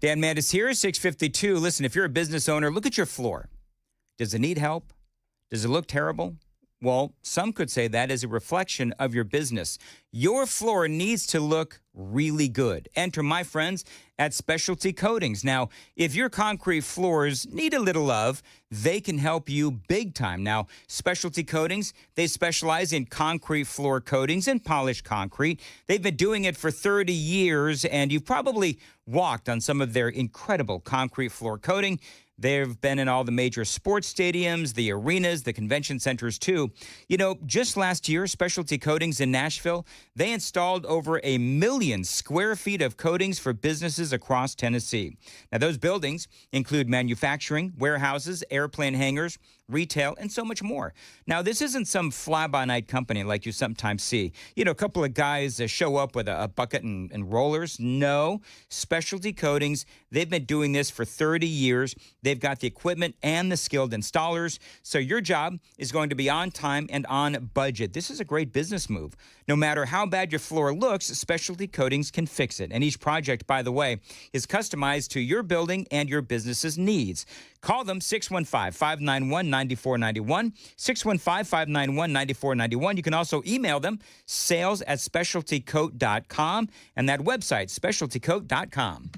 Dan Mandis here, 652. Listen, if you're a business owner, look at your floor. Does it need help? Does it look terrible? Well, some could say that is a reflection of your business. Your floor needs to look really good. Enter my friends at Specialty Coatings. Now, if your concrete floors need a little love, they can help you big time. Now, Specialty Coatings, they specialize in concrete floor coatings and polished concrete. They've been doing it for 30 years, and you've probably walked on some of their incredible concrete floor coating. They've been in all the major sports stadiums, the arenas, the convention centers, too. You know, just last year, Specialty Coatings in Nashville, they installed over 1 million square feet of coatings for businesses across Tennessee. Now, those buildings include manufacturing, warehouses, airplane hangars, retail, and so much more. Now, this isn't some fly-by-night company like you sometimes see. You know, a couple of guys show up with a bucket and rollers. No. Specialty Coatings, they've been doing this for 30 years. They've got the equipment and the skilled installers. So your job is going to be on time and on budget. This is a great business move. No matter how bad your floor looks, Specialty Coatings can fix it. And each project, by the way, is customized to your building and your business's needs. Call them 615-591-9491, 615-591-9491. You can also email them sales@specialtycoat.com, and that website, specialtycoat.com.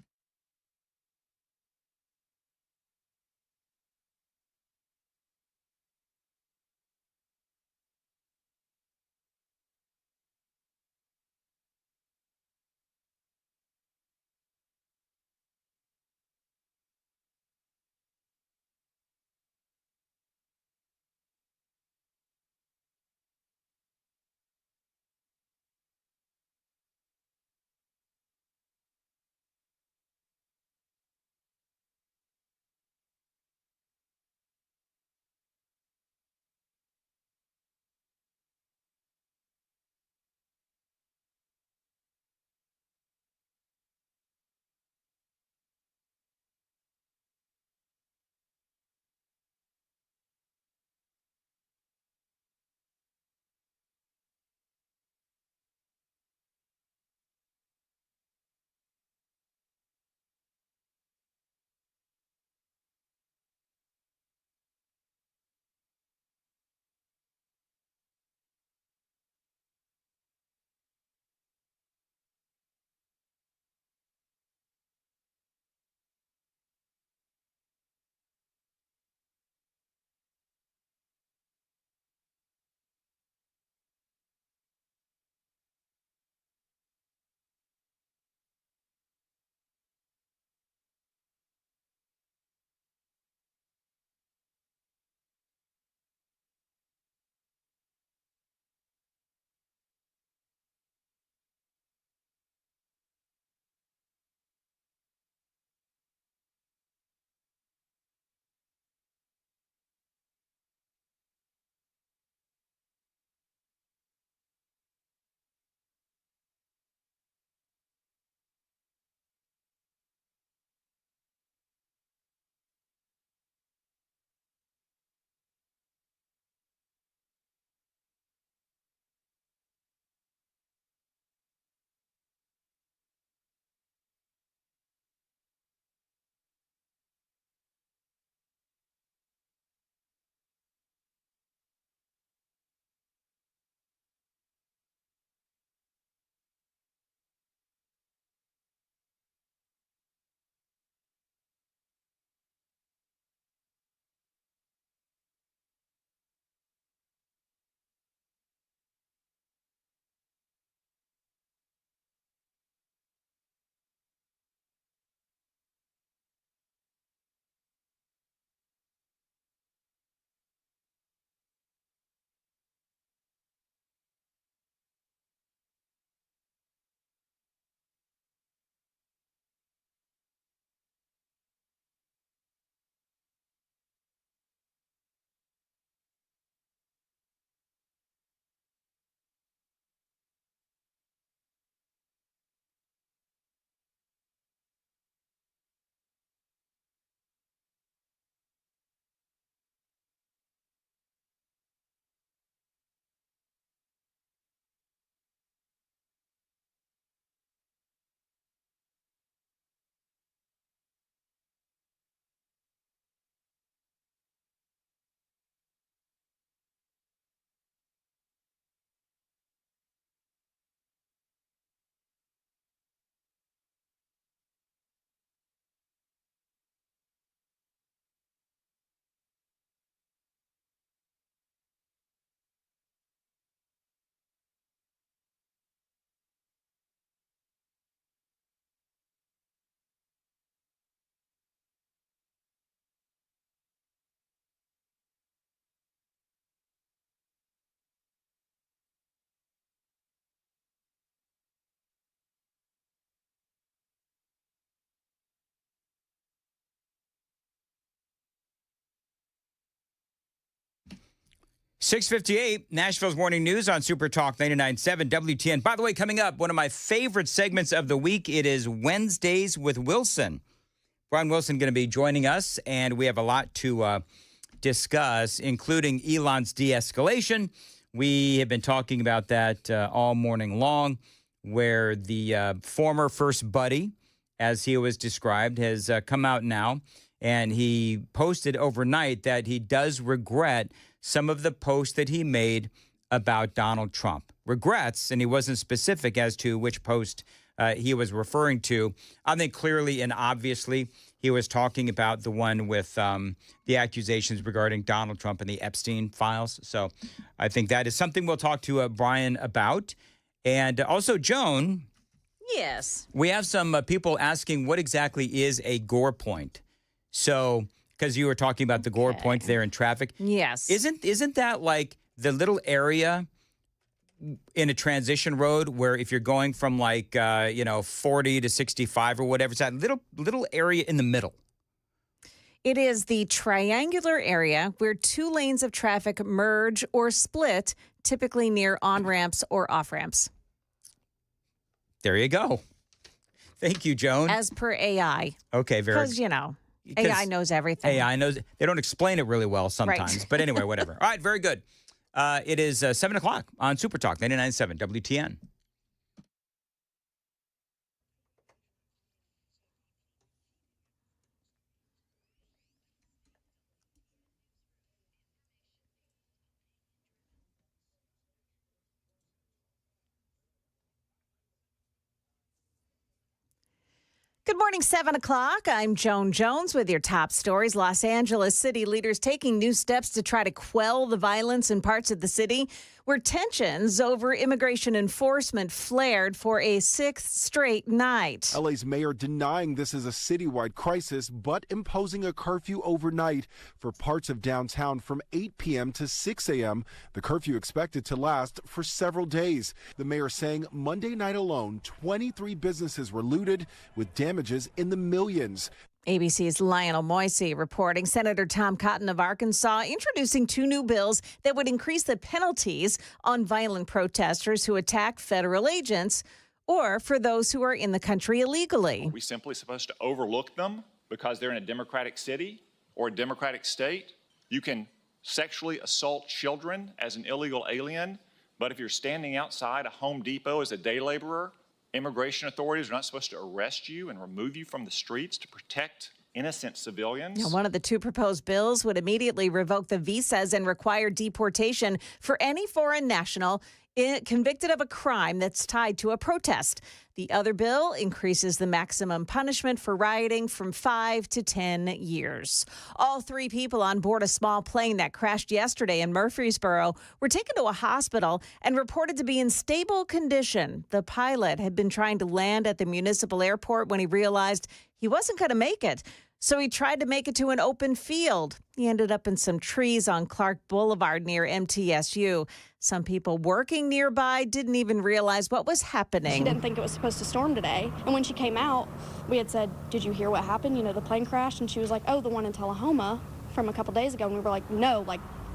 6:58, Nashville's Morning News on Super Talk 99.7 WTN. By the way, coming up, one of my favorite segments of the week, it is Wednesdays with Wilson. Brian Wilson going to be joining us, and we have a lot to discuss, including Elon's de-escalation. We have been talking about that all morning long, where the former first buddy, as he was described, has come out now, and he posted overnight that he does regret some of the posts that he made about Donald Trump. Regrets, and he wasn't specific as to which post he was referring to. I think clearly and obviously he was talking about the one with the accusations regarding Donald Trump and the Epstein files. So I think that is something we'll talk to Brian about. And also, Joan. Yes. We have some people asking what exactly is a Gore point. So, because you were talking about the Gore point there in traffic. Yes. Isn't that like the little area in a transition road where if you're going from 40 to 65 or whatever, it's that little area in the middle? It is the triangular area where two lanes of traffic merge or split, typically near on-ramps or off-ramps. There you go. Thank you, Joan. As per AI. Okay, very good. Because, AI knows everything. AI knows. They don't explain it really well sometimes. Right. But anyway, whatever. All right, very good. It is 7 o'clock on Super Talk 99.7 WTN. Good morning, 7 o'clock. I'm Joan Jones with your top stories. Los Angeles city leaders taking new steps to try to quell the violence in parts of the city where tensions over immigration enforcement flared for a sixth straight night. LA's mayor denying this is a citywide crisis, but imposing a curfew overnight for parts of downtown from 8 p.m. to 6 a.m. The curfew expected to last for several days. The mayor saying Monday night alone, 23 businesses were looted with damages in the millions. ABC's Lionel Moisey reporting Senator Tom Cotton of Arkansas introducing two new bills that would increase the penalties on violent protesters who attack federal agents or for those who are in the country illegally. Are we simply supposed to overlook them because they're in a democratic city or a democratic state? You can sexually assault children as an illegal alien, but if you're standing outside a Home Depot as a day laborer, immigration authorities are not supposed to arrest you and remove you from the streets to protect innocent civilians. Now, one of the two proposed bills would immediately revoke the visas and require deportation for any foreign national convicted of a crime that's tied to a protest. The other bill increases the maximum punishment for rioting from 5 to 10 years. All three people on board a small plane that crashed yesterday in Murfreesboro were taken to a hospital and reported to be in stable condition. The pilot had been trying to land at the municipal airport when he realized he wasn't going to make it. So he tried to make it to an open field. He ended up in some trees on Clark Boulevard near MTSU. Some people working nearby didn't even realize what was happening. She didn't think it was supposed to storm today. And when she came out, we had said, "Did you hear what happened? You know, the plane crashed." And she was like, "Oh, the one in Tullahoma from a couple days ago." And we were like, "No,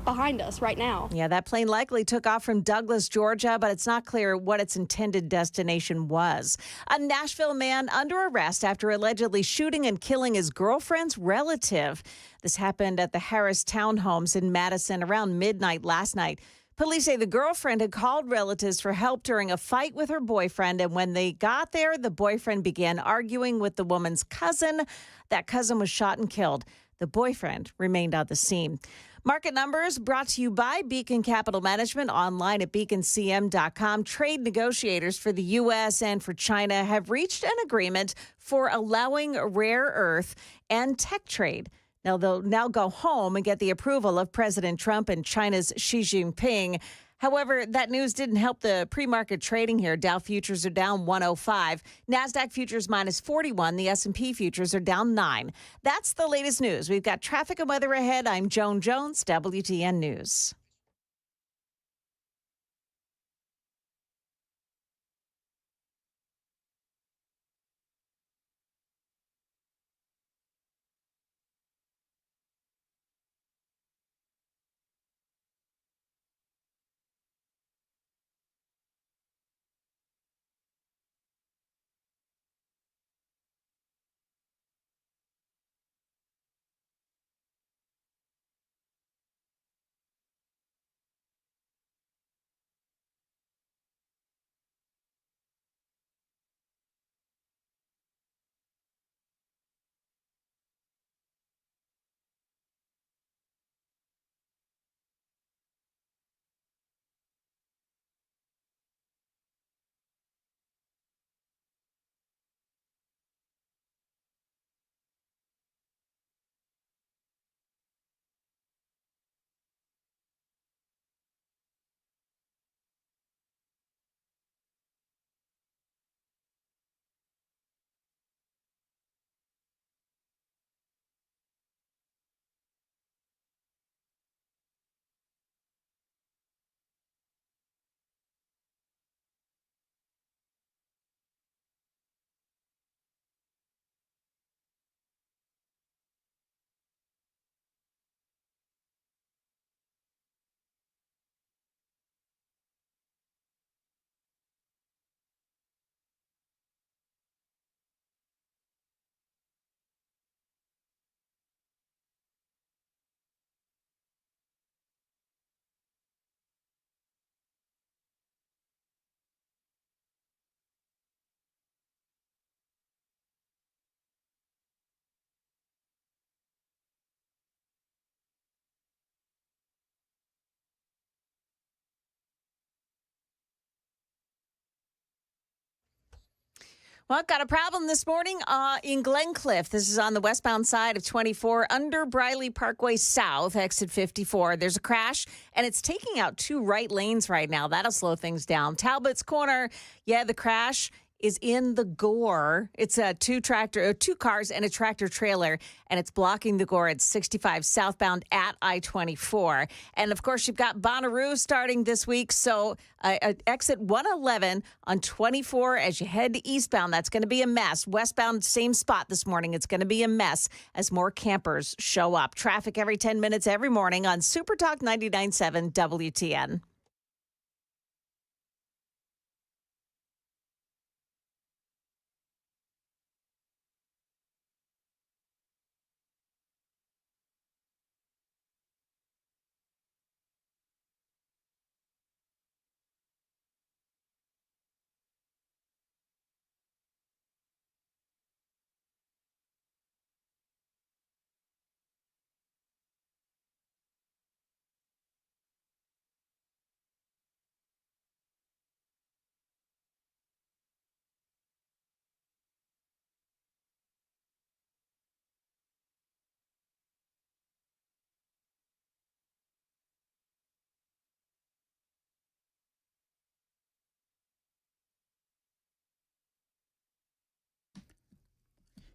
behind us right now." Yeah, that plane likely took off from Douglas, Georgia, but it's not clear what its intended destination was. A Nashville man under arrest after allegedly shooting and killing his girlfriend's relative. This happened at the Harris Townhomes in Madison around midnight last night. Police say the girlfriend had called relatives for help during a fight with her boyfriend, and when they got there, the boyfriend began arguing with the woman's cousin. That cousin was shot and killed. The boyfriend remained on the scene. Market numbers brought to you by Beacon Capital Management, online at beaconcm.com. Trade negotiators for the U.S. and for China have reached an agreement for allowing rare earth and tech trade. Now, they'll now go home and get the approval of President Trump and China's Xi Jinping. However, that news didn't help the pre-market trading here. Dow futures are down 105. NASDAQ futures minus 41. The S&P futures are down 9. That's the latest news. We've got traffic and weather ahead. I'm Joan Jones, WTN News. Well, got a problem this morning in Glencliff. This is on the westbound side of 24 under Briley Parkway South, exit 54. There's a crash, and it's taking out 2 right lanes right now. That'll slow things down. Talbot's Corner, the crash is in the Gore. It's 2 cars and a tractor trailer, and it's blocking the Gore at 65 southbound at I-24. And, of course, you've got Bonnaroo starting this week, so exit 111 on 24 as you head to eastbound. That's going to be a mess. Westbound, same spot this morning. It's going to be a mess as more campers show up. Traffic every 10 minutes every morning on Super Talk 99.7 WTN.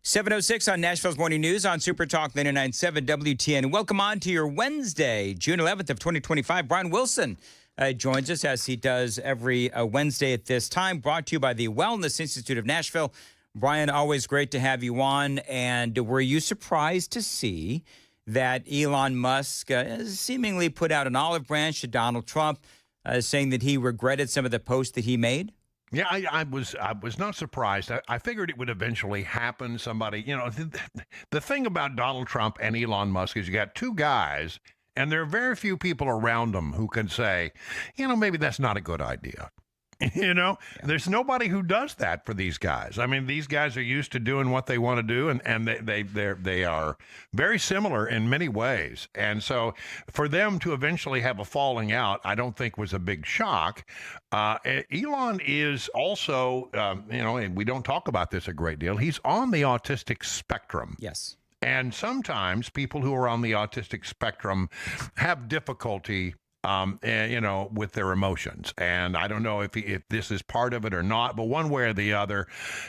.06 on Nashville's Morning News on Super Talk 99.7 WTN. Welcome on to your Wednesday, June 11th of 2025. Brian Wilson joins us as he does every Wednesday at this time, brought to you by the Wellness Institute of Nashville. Brian, always great to have you on. And were you surprised to see that Elon Musk seemingly put out an olive branch to Donald Trump, saying that he regretted some of the posts that he made? Yeah, I was not surprised. I figured it would eventually happen. Somebody, the thing about Donald Trump and Elon Musk is you got 2 guys, and there are very few people around them who can say, maybe that's not a good idea. There's nobody who does that for these guys. I mean, these guys are used to doing what they want to do, and they are very similar in many ways. And so for them to eventually have a falling out, I don't think was a big shock. Elon is also, and we don't talk about this a great deal, he's on the autistic spectrum. Yes. And sometimes people who are on the autistic spectrum have difficulty with their emotions. And I don't know if this is part of it or not, but one way or the other,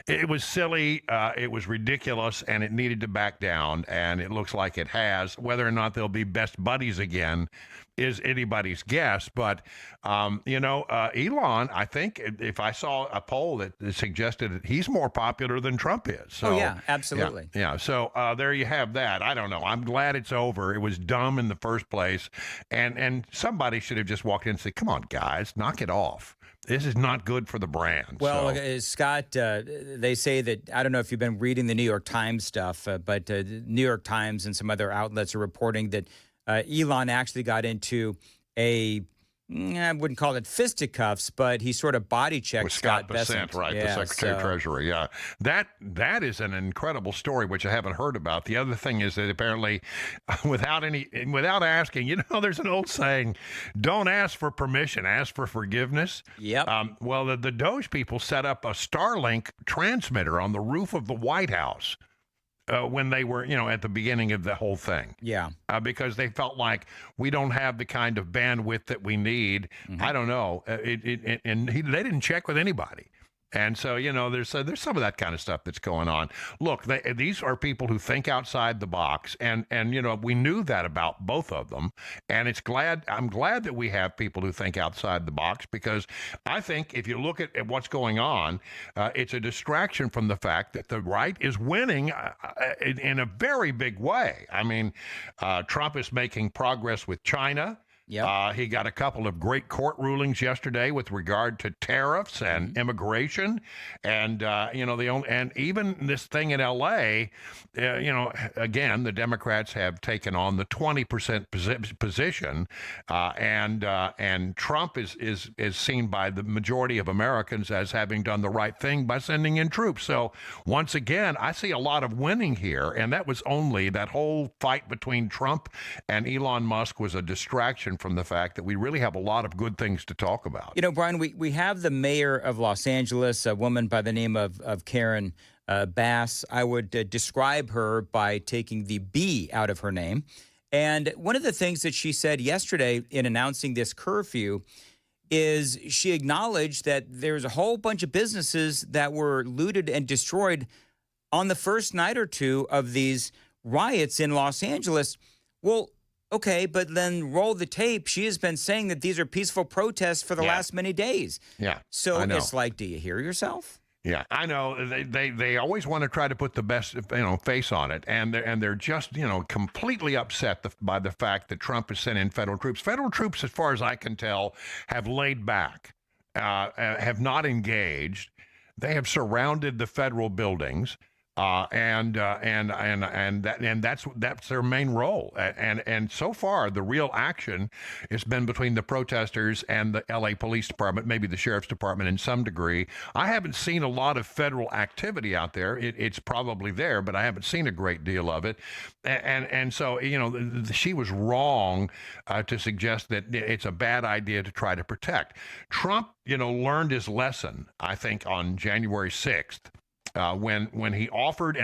it was silly, it was ridiculous, and it needed to back down. And it looks like it has. Whether or not they'll be best buddies again is anybody's guess. But, Elon, I think if I saw a poll that suggested that he's more popular than Trump is. So, yeah, absolutely. Yeah. So there you have that. I don't know. I'm glad it's over. It was dumb in the first place. And somebody should have just walked in and said, come on, guys, knock it off. This is not good for the brand. Well, Scott, they say that, I don't know if you've been reading the New York Times stuff, but New York Times and some other outlets are reporting that Elon actually got into I wouldn't call it fisticuffs, but he sort of body checked with Scott Bessent, right, the Secretary of Treasury. Yeah, that is an incredible story, which I haven't heard about. The other thing is that apparently, without asking, there's an old saying: "Don't ask for permission, ask for forgiveness." Yep. Well, the Doge people set up a Starlink transmitter on the roof of the White House. When they were, at the beginning of the whole thing. Yeah. Because they felt like we don't have the kind of bandwidth that we need. Mm-hmm. I don't know. They didn't check with anybody. And so, there's some of that kind of stuff that's going on. Look, these are people who think outside the box, and we knew that about both of them. And I'm glad that we have people who think outside the box, because I think if you look at what's going on, it's a distraction from the fact that the right is winning in a very big way. I mean, Trump is making progress with China. Yep. He got a couple of great court rulings yesterday with regard to tariffs and immigration, and and even this thing in L.A. Again, the Democrats have taken on the 20% position, and Trump is seen by the majority of Americans as having done the right thing by sending in troops. So once again, I see a lot of winning here, and that whole fight between Trump and Elon Musk was a distraction from the fact that we really have a lot of good things to talk about. You know, Brian, we have the mayor of Los Angeles, a woman by the name of Karen Bass. I would describe her by taking the B out of her name. And one of the things that she said yesterday in announcing this curfew is she acknowledged that there's a whole bunch of businesses that were looted and destroyed on the first night or two of these riots in Los Angeles. Well, okay, but then roll the tape. She has been saying that these are peaceful protests for the last many days. Yeah, So I know. it's like, do you hear yourself? Yeah, I know. They always want to try to put the best face on it, and they're just completely upset by the fact that Trump has sent in federal troops. Federal troops, as far as I can tell, have laid back, have not engaged. They have surrounded the federal buildings. And that's their main role. And so far, the real action has been between the protesters and the LA Police Department, maybe the Sheriff's Department in some degree. I haven't seen a lot of federal activity out there. It's probably there, but I haven't seen a great deal of it. And so, she was wrong to suggest that it's a bad idea to try to protect. Trump, learned his lesson, I think, on January 6th. When he offered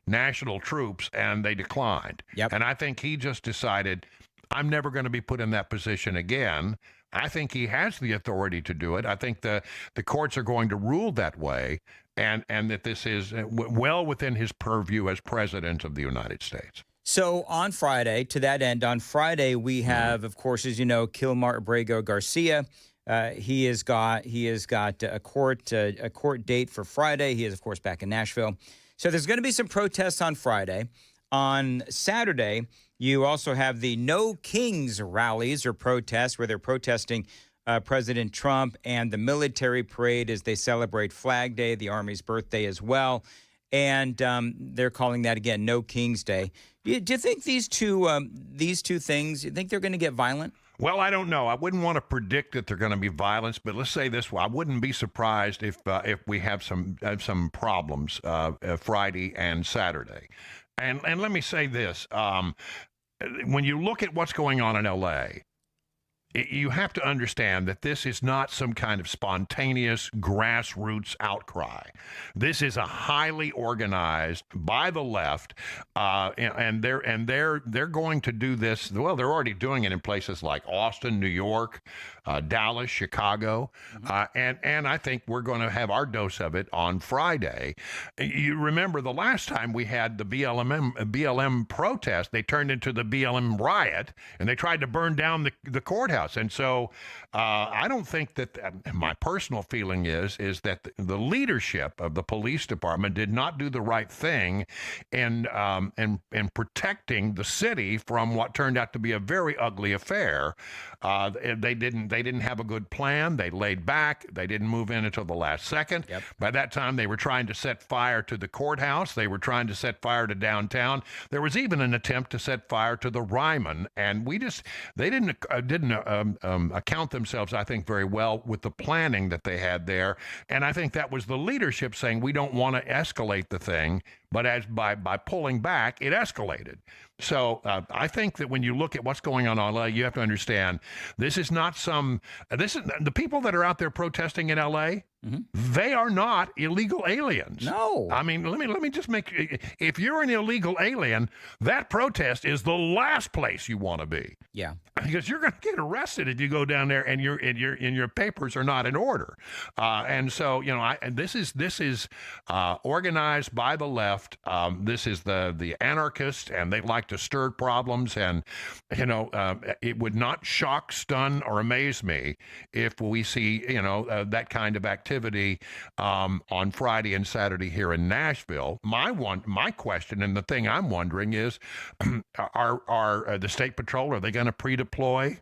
national troops and they declined. Yep. And I think he just decided, I'm never going to be put in that position again. I think he has the authority to do it. I think the courts are going to rule that way, and that this is well within his purview as president of the United States. So on Friday, to that end, on Friday, we have, of course, as you know, Kilmar Abrego Garcia. He has got a court date for Friday. He is, of course, back in Nashville. So there's going to be some protests on Friday. On Saturday, you also have the No Kings rallies or protests where they're protesting President Trump, and the military parade as they celebrate Flag Day, the Army's birthday as well. And they're calling that, again, No Kings Day. Do you think these two things, you think they're going to get violent? Well, I don't know. I wouldn't want to predict that they're going to be violence, but let's say this: I wouldn't be surprised if we have some problems Friday and Saturday. And let me say this: when you look at what's going on in L.A., you have to understand that this is not some kind of spontaneous grassroots outcry. This is a highly organized by the left, and they're going to do this. Well, they're already doing it in places like Austin, New York, Dallas, Chicago, and I think we're going to have our dose of it on Friday. You remember the last time we had the BLM protest, they turned into the BLM riot, and they tried to burn down the courthouse. And so I don't think that my personal feeling is that the leadership of the police department did not do the right thing in protecting the city from what turned out to be a very ugly affair. They didn't have a good plan. They laid back. They didn't move in until the last second. Yep. By that time, they were trying to set fire to the courthouse. They were trying to set fire to downtown. There was even an attempt to set fire to the Ryman, and they didn't account themselves, I think, very well with the planning that they had there. And I think that was the leadership saying, we don't want to escalate the thing, but by pulling back, it escalated. So I think that when you look at what's going on in LA, you have to understand this is the people that are out there protesting in LA. Mm-hmm. They are not illegal aliens. No. I mean, let me just if you're an illegal alien, that protest is the last place you want to be. Yeah. Because you're going to get arrested if you go down there and your papers are not in order. And so, this is organized by the left. This is the anarchists, and they like to stir problems. And, it would not shock, stun, or amaze me if we see, that kind of activity on Friday and Saturday here in Nashville. My question, and the thing I'm wondering is, are the State Patrol, are they going to pre-deploy?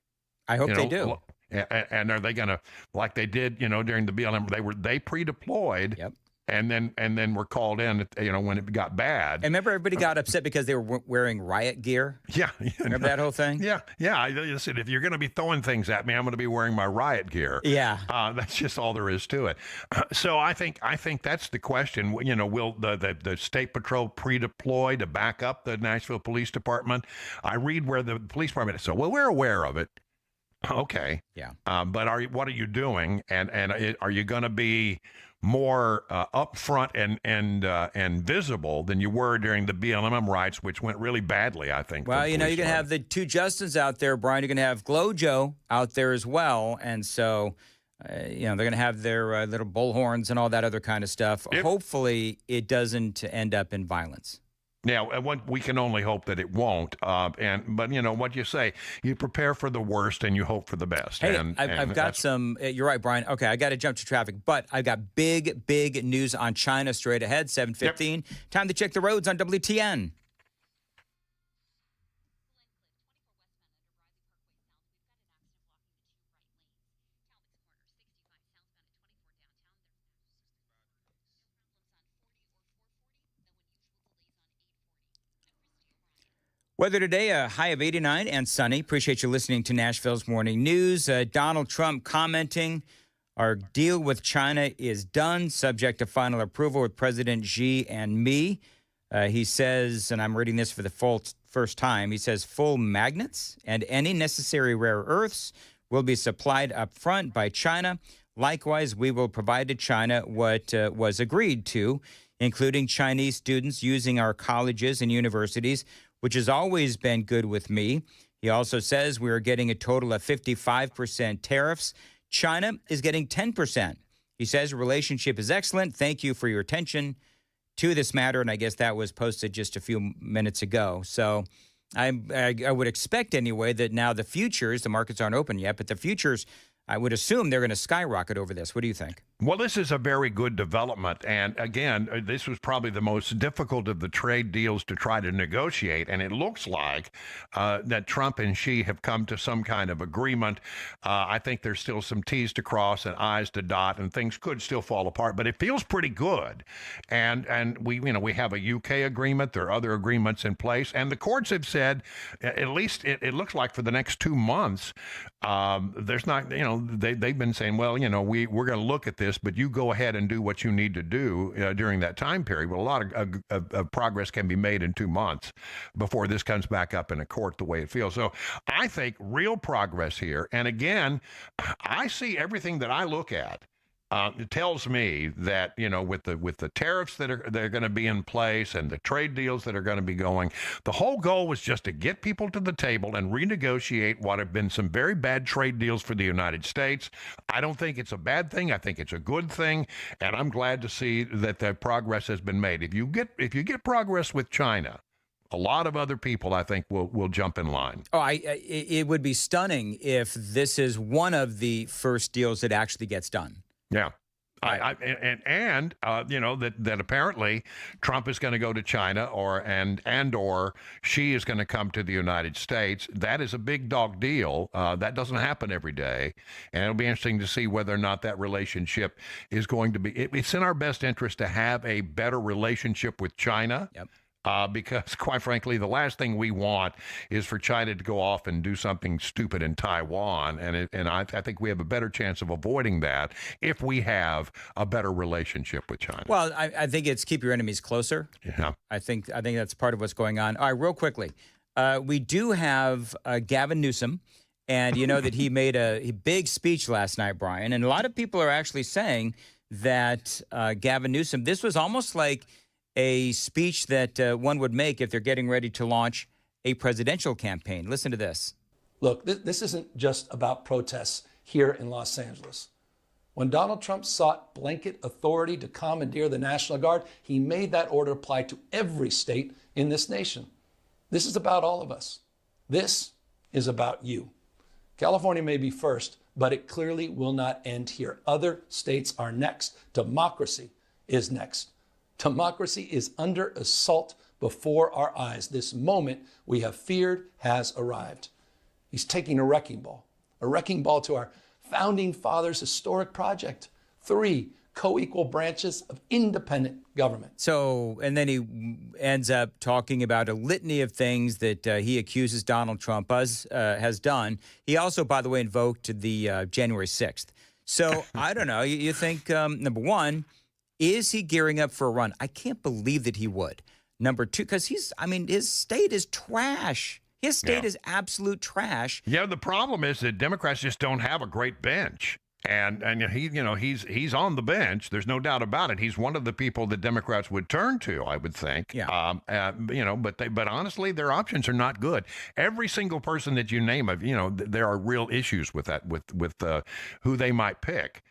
I hope they do. And are they going to, like they did, during the BLM, they pre-deployed. Yep. And then were called in, when it got bad. And remember, everybody got upset because they were wearing riot gear? Yeah. Remember that whole thing? Yeah. I said, if you're going to be throwing things at me, I'm going to be wearing my riot gear. Yeah. That's just all there is to it. So I think that's the question. Will the State Patrol pre-deploy to back up the Nashville Police Department? I read where the police department is. So, well, we're aware of it. Okay. Yeah. But what are you doing? And are you going to be more upfront and visible than you were during the BLM riots, which went really badly, I think. Well, you're going to have the two Justins out there, Brian. You're going to have Glojo out there as well. And so, they're going to have their little bullhorns and all that other kind of stuff. Yep. Hopefully, it doesn't end up in violence. Now, we can only hope that it won't. But what you say, you prepare for the worst and you hope for the best. Hey, I've got some. You're right, Brian. Okay, I got to jump to traffic, but I've got big news on China straight ahead. 7:15. Yep. Time to check the roads on WTN. Weather today, a high of 89 and sunny. Appreciate you listening to Nashville's Morning News. Donald Trump commenting, our deal with China is done, subject to final approval with President Xi and me. He says, and I'm reading this for the first time, he says, full magnets and any necessary rare earths will be supplied up front by China. Likewise, we will provide to China what was agreed to, including Chinese students using our colleges and universities, which has always been good with me. He also says we are getting a total of 55% tariffs. China is getting 10%. He says the relationship is excellent. Thank you for your attention to this matter. And I guess that was posted just a few minutes ago. So I would expect anyway that now the futures, the markets aren't open yet, but the futures, I would assume they're going to skyrocket over this. What do you think? Well, this is a very good development. And again, this was probably the most difficult of the trade deals to try to negotiate. And it looks like that Trump and Xi have come to some kind of agreement. I think there's still some T's to cross and I's to dot, and things could still fall apart. But it feels pretty good. And we have a UK agreement. There are other agreements in place. And the courts have said, at least it looks like for the next 2 months, there's not, they've been saying, well, we're going to look at this, but you go ahead and do what you need to do during that time period. Well, a lot of progress can be made in 2 months before this comes back up in a court the way it feels. So I think real progress here. And again, I see everything that I look at. It tells me that, with the tariffs that are going to be in place and the trade deals that are going to be going, the whole goal was just to get people to the table and renegotiate what have been some very bad trade deals for the United States. I don't think it's a bad thing. I think it's a good thing, and I'm glad to see that the progress has been made. If you get progress with China, a lot of other people, I think, will jump in line. Oh, it would be stunning if this is one of the first deals that actually gets done. Yeah. That apparently Trump is going to go to China or Xi is going to come to the United States. That is a big dog deal. That doesn't happen every day. And it'll be interesting to see whether or not that relationship is going to be. It's in our best interest to have a better relationship with China. Yep. Because, quite frankly, the last thing we want is for China to go off and do something stupid in Taiwan. And I think we have a better chance of avoiding that if we have a better relationship with China. Well, I think it's keep your enemies closer. Yeah. I think that's part of what's going on. All right, real quickly. We do have Gavin Newsom, and you know that he made a big speech last night, Brian. And a lot of people are actually saying that Gavin Newsom, this was almost like a speech that one would make if they're getting ready to launch a presidential campaign. Listen to this. Look, this isn't just about protests here in Los Angeles. When Donald Trump sought blanket authority to commandeer the National Guard, he made that order apply to every state in this nation. This is about all of us. This is about you. California may be first, but it clearly will not end here. Other states are next. Democracy is next. Democracy is under assault before our eyes. This moment we have feared has arrived. He's taking a wrecking ball to our founding fathers' historic project. 3 co-equal branches of independent government. So, and then he ends up talking about a litany of things that he accuses Donald Trump has done. He also, by the way, invoked the January 6th. So I don't know. You think, number one, is he gearing up for a run? I can't believe that he would. Number two, because his state is trash. His state is absolute trash. Yeah, the problem is that Democrats just don't have a great bench. And he's on the bench. There's no doubt about it. He's one of the people that Democrats would turn to, I would think. Yeah. But honestly, their options are not good. Every single person that you name, there are real issues with that, with who they might pick.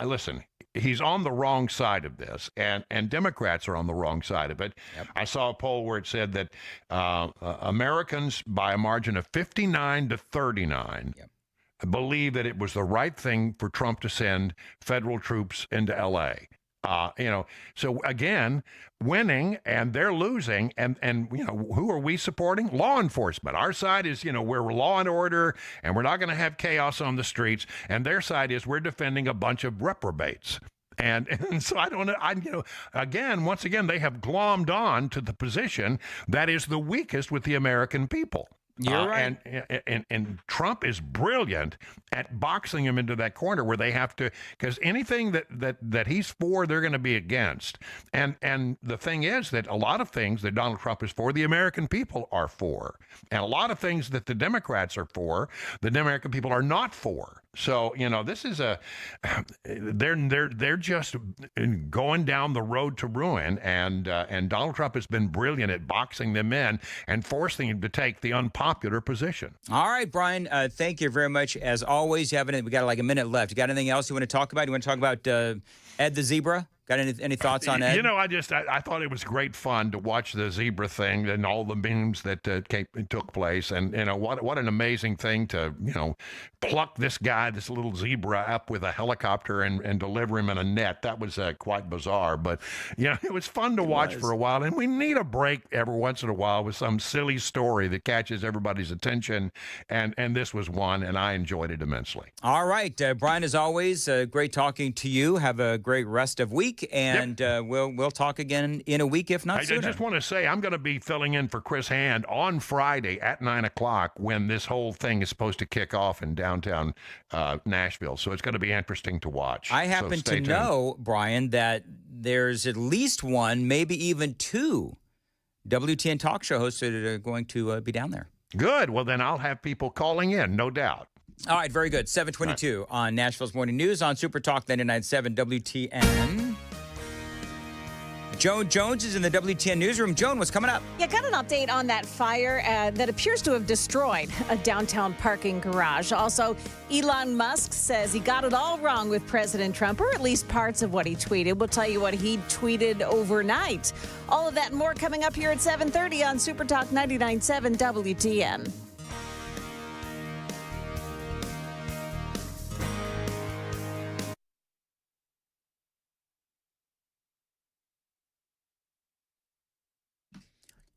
Listen, he's on the wrong side of this, and Democrats are on the wrong side of it. Yep. I saw a poll where it said that Americans, by a margin of 59 to 39, believe that it was the right thing for Trump to send federal troops into L.A. So again, winning and they're losing, and who are we supporting? Law enforcement. Our side is, we're law and order, and we're not going to have chaos on the streets. And their side is we're defending a bunch of reprobates. And so I don't know. Once again, they have glommed on to the position that is the weakest with the American people. You're right. And Trump is brilliant at boxing him into that corner where they have to, because anything that he's for, they're going to be against. And the thing is that a lot of things that Donald Trump is for, the American people are for. And a lot of things that the Democrats are for, the American people are not for. So, this is they're just going down the road to ruin. And Donald Trump has been brilliant at boxing them in and forcing them to take the unpopular position. All right, Brian, thank you very much. As always, we got like a minute left. You got anything else you want to talk about? You want to talk about Ed the Zebra? Got any thoughts on Ed? I thought it was great fun to watch the zebra thing and all the memes that took place. And, what an amazing thing to, pluck this little zebra up with a helicopter and deliver him in a net. That was quite bizarre. But, it was fun to watch for a while. And we need a break every once in a while with some silly story that catches everybody's attention. And this was one, and I enjoyed it immensely. All right. Brian, as always, great talking to you. Have a great rest of week. And we'll talk again in a week, if not sooner. I just want to say I'm going to be filling in for Chris Hand on Friday at 9 o'clock when this whole thing is supposed to kick off in downtown Nashville. So it's going to be interesting to watch. I happen to know, Brian, that there's at least one, maybe even two WTN talk show hosts that are going to be down there. Good. Well, then I'll have people calling in, no doubt. All right, very good. 722 on Nashville's Morning News on Super Talk 99.7 WTN. Joan Jones is in the WTN newsroom. Joan, what's coming up? Yeah, got an update on that fire that appears to have destroyed a downtown parking garage. Also, Elon Musk says he got it all wrong with President Trump, or at least parts of what he tweeted. We'll tell you what he tweeted overnight. All of that and more coming up here at 7:30 on Super Talk 99.7 WTN.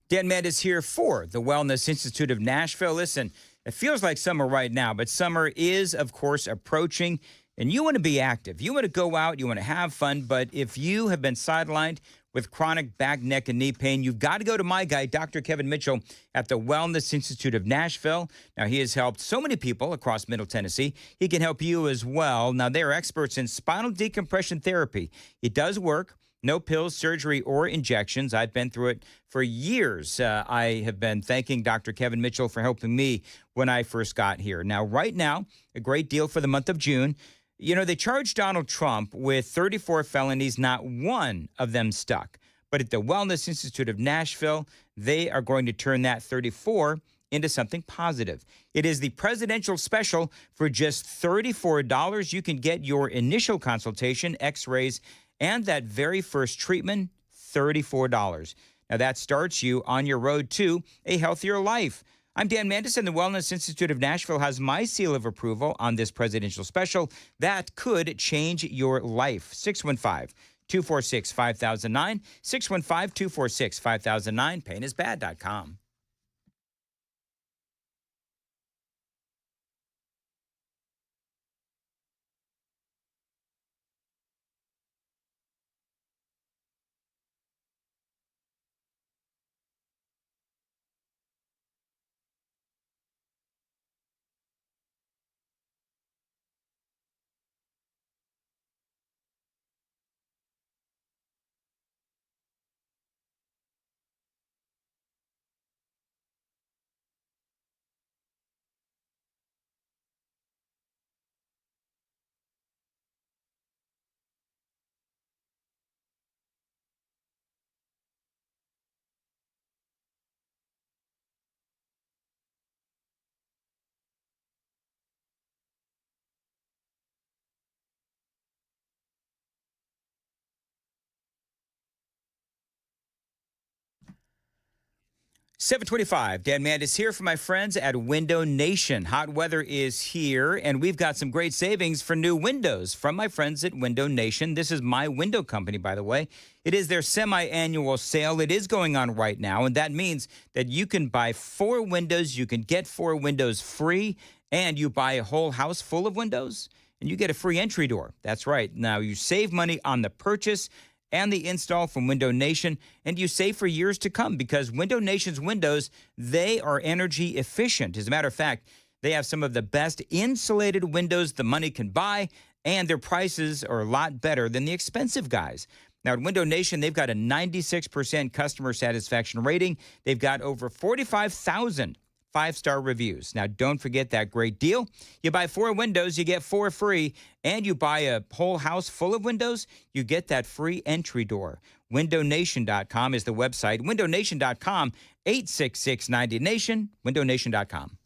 Dan Mendes here for the Wellness Institute of Nashville. Listen, it feels like summer right now, but summer is, of course, approaching, and you want to be active. You want to go out, you want to have fun, but if you have been sidelined with chronic back, neck, and knee pain, you've got to go to my guy, Dr. Kevin Mitchell at the Wellness Institute of Nashville. Now, he has helped so many people across Middle Tennessee. He can help you as well. Now, they are experts in spinal decompression therapy. It does work. No pills, surgery, or injections. I've been through it for years. I have been thanking Dr. Kevin Mitchell for helping me when I first got here. Now, right now, a great deal for the month of June. They charged Donald Trump with 34 felonies, not one of them stuck. But at the Wellness Institute of Nashville, they are going to turn that 34 into something positive. It is the presidential special for just $34. You can get your initial consultation, x-rays, and that very first treatment, $34. Now, that starts you on your road to a healthier life. I'm Dan Mendes, and the Wellness Institute of Nashville has my seal of approval on this presidential special that could change your life. 615-246-5009, 615-246-5009, painisbad.com. 725. Dan Mandis here for my friends at Window Nation. Hot weather is here, and we've got some great savings for new windows from my friends at Window Nation. This is my window company, by the way. It is their semi-annual sale. It is going on right now, and that means that you can buy 4 windows. You can get 4 windows free, and you buy a whole house full of windows, and you get a free entry door. That's right. Now, you save money on the purchase and the install from Window Nation, and you save for years to come because Window Nation's windows, they are energy efficient. As a matter of fact, they have some of the best insulated windows the money can buy, and their prices are a lot better than the expensive guys. Now, at Window Nation, they've got a 96% customer satisfaction rating. They've got over 45,000 5-star reviews. Now, don't forget that great deal. You buy 4 windows, you get 4 free, and you buy a whole house full of windows, you get that free entry door. WindowNation.com is the website. WindowNation.com, 866-90-NATION, WindowNation.com.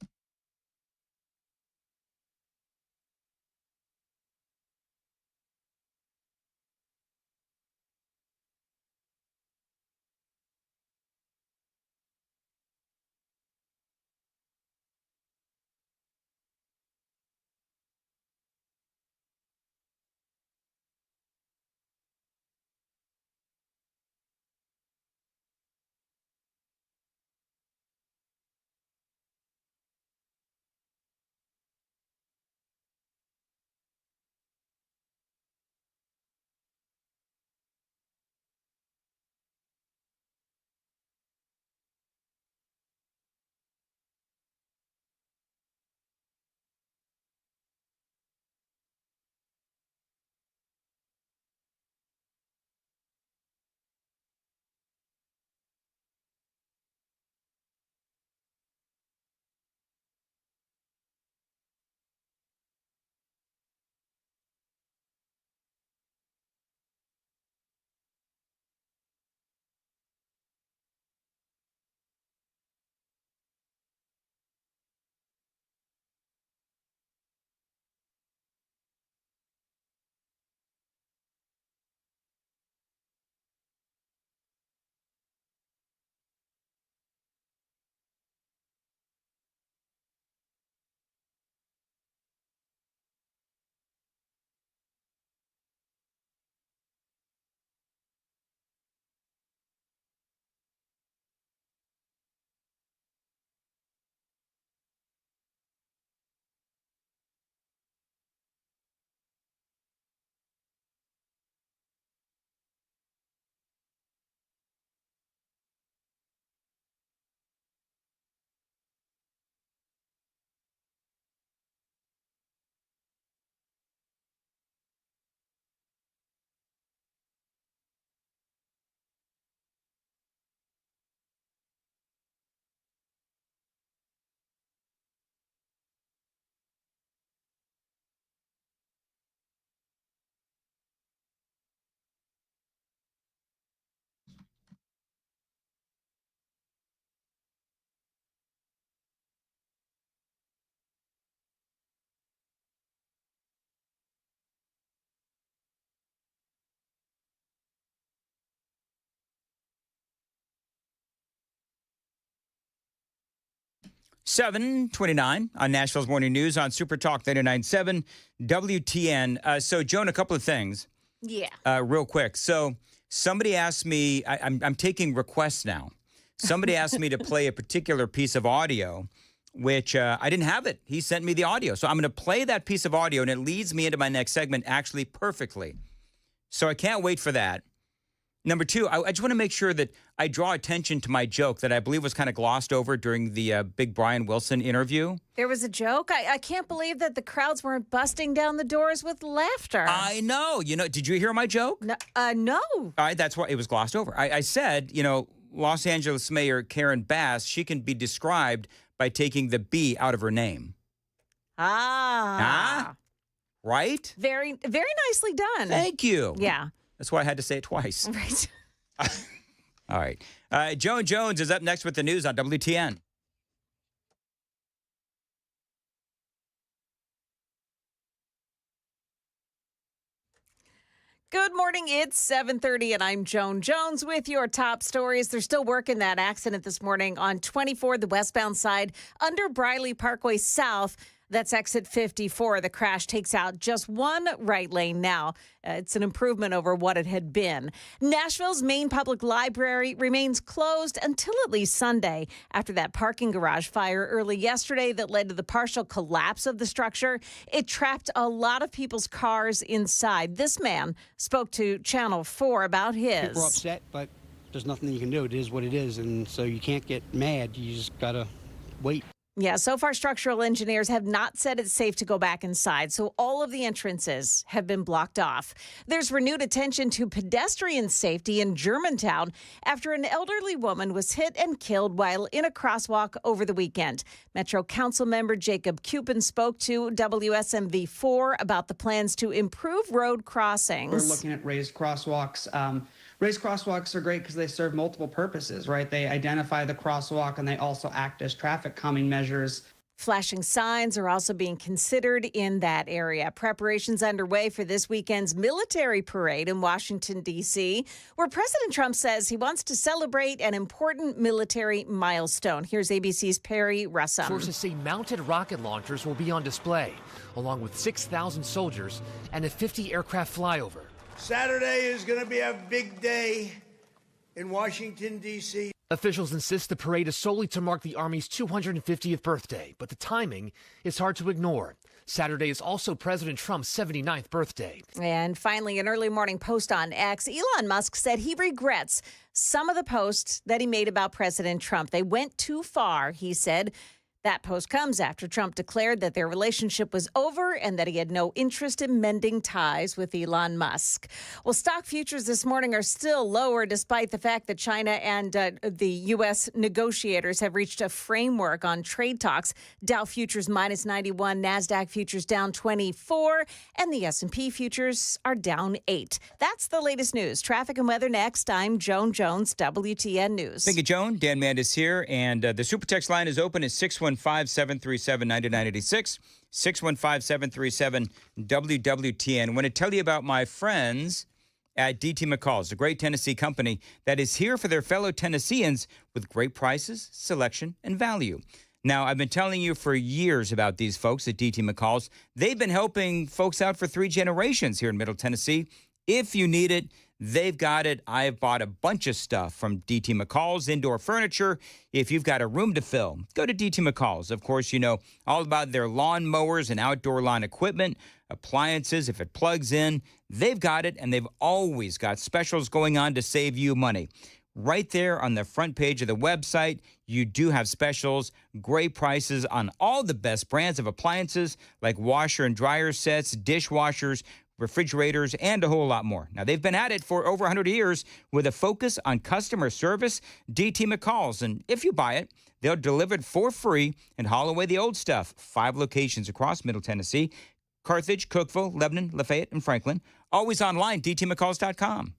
$7:29 on Nashville's Morning News on Super Talk 99.7 WTN. So, Joan, a couple of things. Yeah. Real quick. So, somebody asked me, I'm taking requests now. Somebody asked me to play a particular piece of audio, which I didn't have it. He sent me the audio. So, I'm going to play that piece of audio, and it leads me into my next segment actually perfectly. So, I can't wait for that. Number 2, I just want to make sure that I draw attention to my joke that I believe was kind of glossed over during the big Brian Wilson interview. There was a joke? I can't believe that the crowds weren't busting down the doors with laughter. I know. You know, did you hear my joke? No. No. All right, that's why it was glossed over. I said, you know, Los Angeles Mayor Karen Bass, she can be described by taking the B out of her name. Ah. Right? Very, very nicely done. Thank you. Yeah. That's why I had to say it twice. Right. All right. Joan Jones is up next with the news on WTN. Good morning. It's 7:30 and I'm Joan Jones with your top stories. They're still working that accident this morning on 24, the westbound side under Briley Parkway South. That's exit 54. The crash takes out just one right lane now. It's an improvement over what it had been. Nashville's main public library remains closed until at least Sunday after that parking garage fire early yesterday that led to the partial collapse of the structure. It trapped a lot of people's cars inside. This man spoke to Channel 4 about his. People are upset, but there's nothing you can do. It is what it is, and so you can't get mad. You just got to wait. Yeah, so far structural engineers have not said it's safe to go back inside, so all of the entrances have been blocked off. There's renewed attention to pedestrian safety in Germantown after an elderly woman was hit and killed while in a crosswalk over the weekend. Metro Council member Jacob Cupin spoke to WSMV4 about the plans to improve road crossings. We're looking at raised crosswalks. Raised crosswalks are great because they serve multiple purposes, right? They identify the crosswalk and they also act as traffic calming measures. Flashing signs are also being considered in that area. Preparations underway for this weekend's military parade in Washington, D.C., where President Trump says he wants to celebrate an important military milestone. Here's ABC's Perry Russum. Sources say mounted rocket launchers will be on display, along with 6,000 soldiers and a 50-aircraft flyover. Saturday is going to be a big day in Washington, D.C. Officials insist the parade is solely to mark the Army's 250th birthday, but the timing is hard to ignore. Saturday is also President Trump's 79th birthday. And finally, an early morning post on X, Elon Musk said he regrets some of the posts that he made about President Trump. They went too far, he said. That post comes after Trump declared that their relationship was over and that he had no interest in mending ties with Elon Musk. Well, stock futures this morning are still lower despite the fact that China and the U.S. negotiators have reached a framework on trade talks. Dow futures minus 91, NASDAQ futures down 24, and the S&P futures are down 8. That's the latest news. Traffic and weather next. I'm Joan Jones, WTN News. Thank you, Joan. Dan Mandis here, and the Super Text line is open at 615-737-9986, 615-737-WWTN. I want to tell you about my friends at DT McCall's, a great Tennessee company that is here for their fellow Tennesseans with great prices, selection, and value. Now, I've been telling you for years about these folks at DT McCall's. They've been helping folks out for 3 generations here in Middle Tennessee. If you need it, they've got it. I've bought a bunch of stuff from DT McCall's, indoor furniture. If you've got a room to fill, go to DT McCall's. Of course, you know all about their lawn mowers and outdoor lawn equipment, appliances. If it plugs in, they've got it, and they've always got specials going on to save you money. Right there on the front page of the website, you do have specials, great prices on all the best brands of appliances like washer and dryer sets, dishwashers, refrigerators, and a whole lot more. Now, they've been at it for over 100 years with a focus on customer service. DT McCall's, and if you buy it, they'll deliver it for free and haul away the old stuff. 5 locations across Middle Tennessee: Carthage, Cookeville, Lebanon, Lafayette, and Franklin. Always online, dtmccalls.com.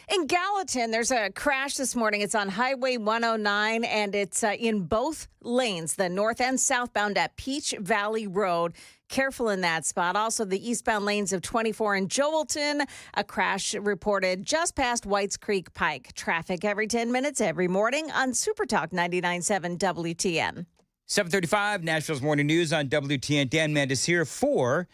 In Gallatin, there's a crash this morning. It's on Highway 109, and it's in both lanes, the north and southbound at Peach Valley Road. Careful in that spot. Also, the eastbound lanes of 24 in Joelton. A crash reported just past Whites Creek Pike. Traffic every 10 minutes every morning on Supertalk 99.7 WTN. 7:35, Nashville's Morning News on WTN. Dan Mendes here for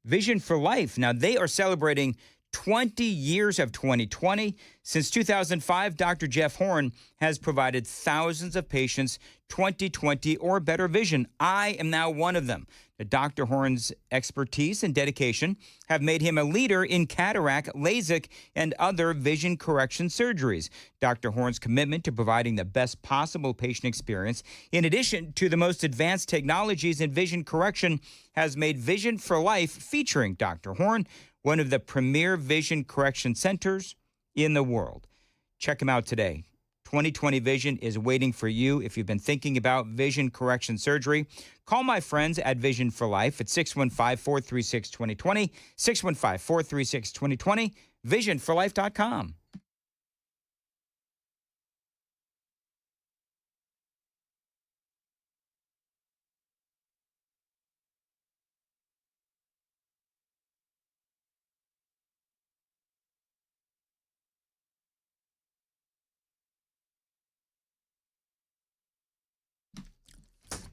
Vision for Life. Now, they are celebrating 20 years of 2020. Since 2005, Dr. Jeff Horn has provided thousands of patients 20/20 or better vision. I am now one of them. Dr. Horn's expertise and dedication have made him a leader in cataract, LASIK, and other vision correction surgeries. Dr. Horn's commitment to providing the best possible patient experience, in addition to the most advanced technologies in vision correction, has made Vision for Life, featuring Dr. Horn, one of the premier vision correction centers in the world. Check him out today. 20/20 Vision is waiting for you. If you've been thinking about vision correction surgery, call my friends at Vision for Life at 615-436-2020, 615-436-2020, visionforlife.com.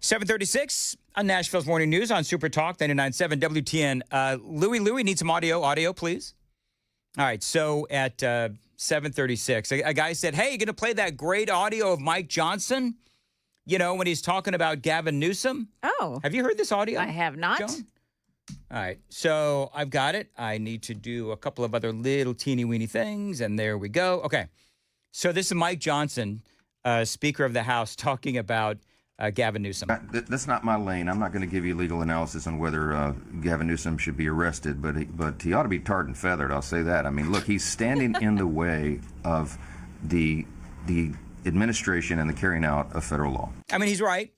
.36 on Nashville's Morning News on Super Talk 99.7 WTN. Louie, need some audio, please. All right, so at 7:36, a guy said, hey, you're going to play that great audio of Mike Johnson, when he's talking about Gavin Newsom? Oh. Have you heard this audio? I have not. Joan? All right, so I've got it. I need to do a couple of other little teeny-weeny things, and there we go. Okay, so this is Mike Johnson, Speaker of the House, talking about Gavin Newsom. That's not my lane. I'm not going to give you legal analysis on whether Gavin Newsom should be arrested, but he ought to be tarred and feathered. I'll say that. I mean, look, he's standing in the way of the administration and the carrying out of federal law. I mean, he's right.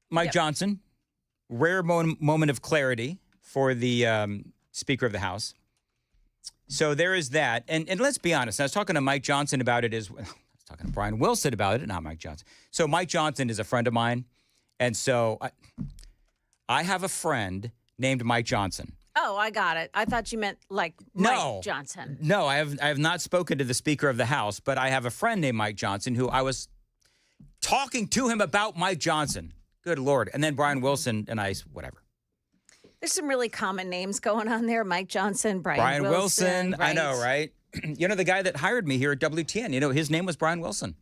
Mike Johnson, rare moment of clarity for the Speaker of the House. So there is that. And let's be honest. I was talking to Mike Johnson about it as well. Talking to Brian Wilson about it, not Mike Johnson. So Mike Johnson is a friend of mine. And so I have a friend named Mike Johnson. Oh, I got it. I thought you meant like Mike Johnson. No, I have not spoken to the Speaker of the House, but I have a friend named Mike Johnson who I was talking to him about Mike Johnson. Good Lord. And then Brian Wilson and I, whatever. There's some really common names going on there. Mike Johnson, Brian Wilson. Right? I know, right? The guy that hired me here at WTN, his name was Brian Wilson.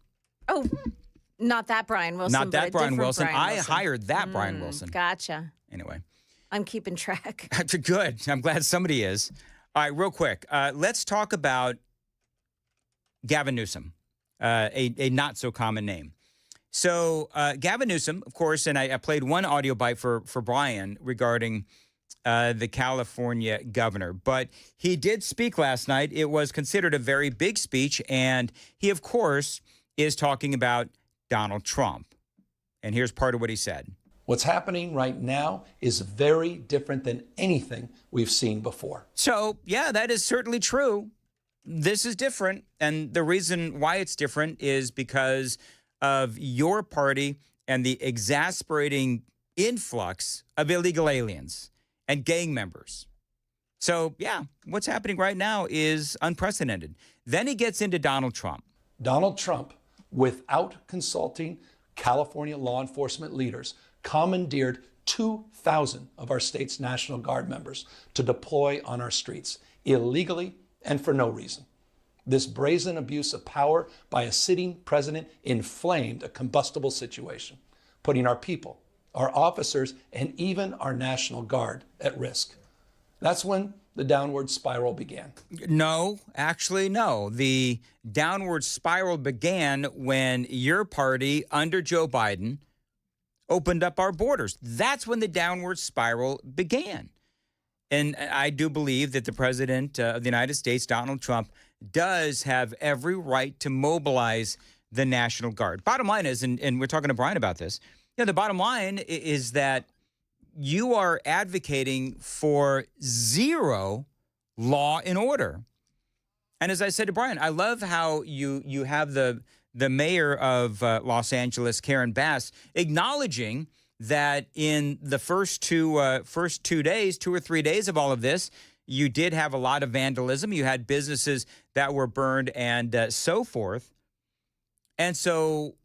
Oh, not that Brian Wilson. Not that Brian Wilson. Brian Wilson. I hired that Brian Wilson. Gotcha. Anyway. I'm keeping track. Good. I'm glad somebody is. All right, real quick. Let's talk about Gavin Newsom, a not so common name. So Gavin Newsom, of course, and I played one audio bite for Brian regarding the California governor. But he did speak last night. It was considered a very big speech. And he, of course, is talking about Donald Trump. And here's part of what he said. What's happening right now is very different than anything we've seen before. So, yeah, that is certainly true. This is different. And the reason why it's different is because of your party and the exasperating influx of illegal aliens and gang members. So, yeah, what's happening right now is unprecedented. Then he gets into Donald Trump. Donald Trump, without consulting California law enforcement leaders, commandeered 2,000 of our state's National Guard members to deploy on our streets illegally and for no reason. This brazen abuse of power by a sitting president inflamed a combustible situation, putting our people, our officers, and even our National Guard at risk. That's when the downward spiral began. No, actually, no. The downward spiral began when your party, under Joe Biden, opened up our borders. That's when the downward spiral began. And I do believe that the president of the United States, Donald Trump, does have every right to mobilize the National Guard. Bottom line is, and we're talking to Brian about this, the bottom line is that you are advocating for zero law and order. And as I said to Brian, I love how you have the mayor of Los Angeles, Karen Bass, acknowledging that in the first 2 or 3 days of all of this, you did have a lot of vandalism. You had businesses that were burned and so forth. And so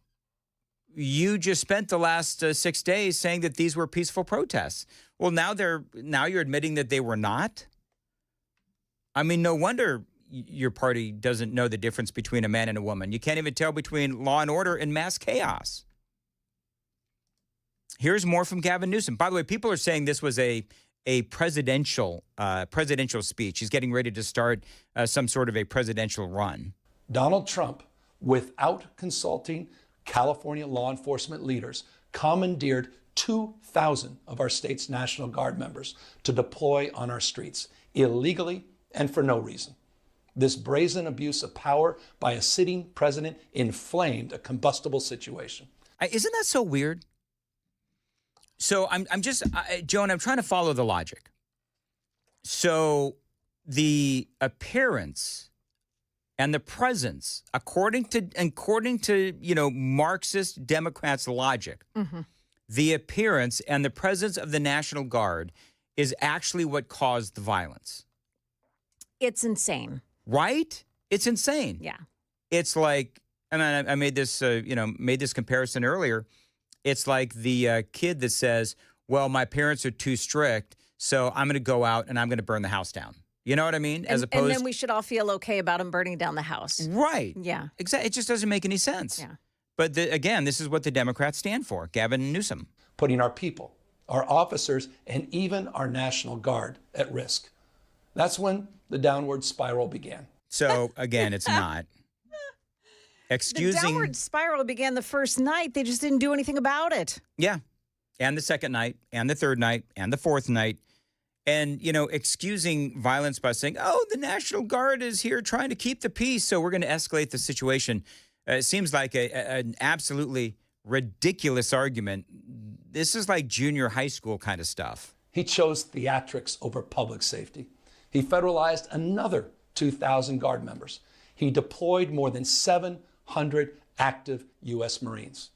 you just spent the last 6 days saying that these were peaceful protests. Well, now you're admitting that they were not. I mean, no wonder your party doesn't know the difference between a man and a woman. You can't even tell between law and order and mass chaos. Here's more from Gavin Newsom. By the way, people are saying this was a presidential speech. He's getting ready to start some sort of a presidential run. Donald Trump, without consulting California law enforcement leaders, commandeered 2,000 of our state's National Guard members to deploy on our streets illegally and for no reason. This brazen abuse of power by a sitting president inflamed a combustible situation. Isn't that so weird? So Joan, I'm trying to follow the logic. So the appearance and the presence, according to Marxist Democrats' logic, the appearance and the presence of the National Guard is actually what caused the violence. It's insane. Right? It's insane. Yeah. It's like, I made this comparison earlier. It's like the kid that says, well, my parents are too strict, so I'm going to go out and I'm going to burn the house down. You know what I mean? And then we should all feel okay about him burning down the house. Right. Yeah. Exactly. It just doesn't make any sense. Yeah. But again, this is what the Democrats stand for. Gavin Newsom. Putting our people, our officers, and even our National Guard at risk. That's when the downward spiral began. So again, it's not. The downward spiral began the first night. They just didn't do anything about it. Yeah. And the second night, and the third night, and the fourth night. And, excusing violence by saying, oh, the National Guard is here trying to keep the peace, so we're going to escalate the situation. It seems like an absolutely ridiculous argument. This is like junior high school kind of stuff. He chose theatrics over public safety. He federalized another 2,000 Guard members. He deployed more than 700 active U.S. Marines.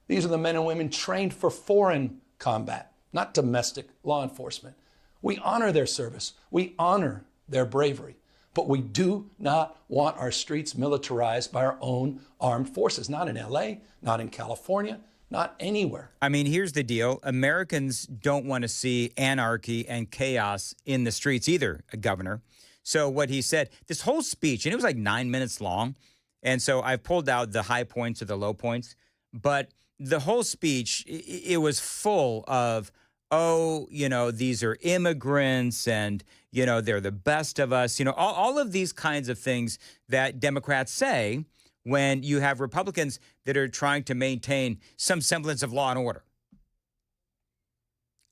These are the men and women trained for foreign combat, not domestic law enforcement. We honor their service. We honor their bravery. But we do not want our streets militarized by our own armed forces, not in L.A., not in California, not anywhere. I mean, here's the deal. Americans don't want to see anarchy and chaos in the streets either, Governor. So what he said, this whole speech, and it was like 9 minutes long, and so I've pulled out the high points or the low points, but the whole speech, it was full of, these are immigrants and, they're the best of us, all of these kinds of things that Democrats say when you have Republicans that are trying to maintain some semblance of law and order.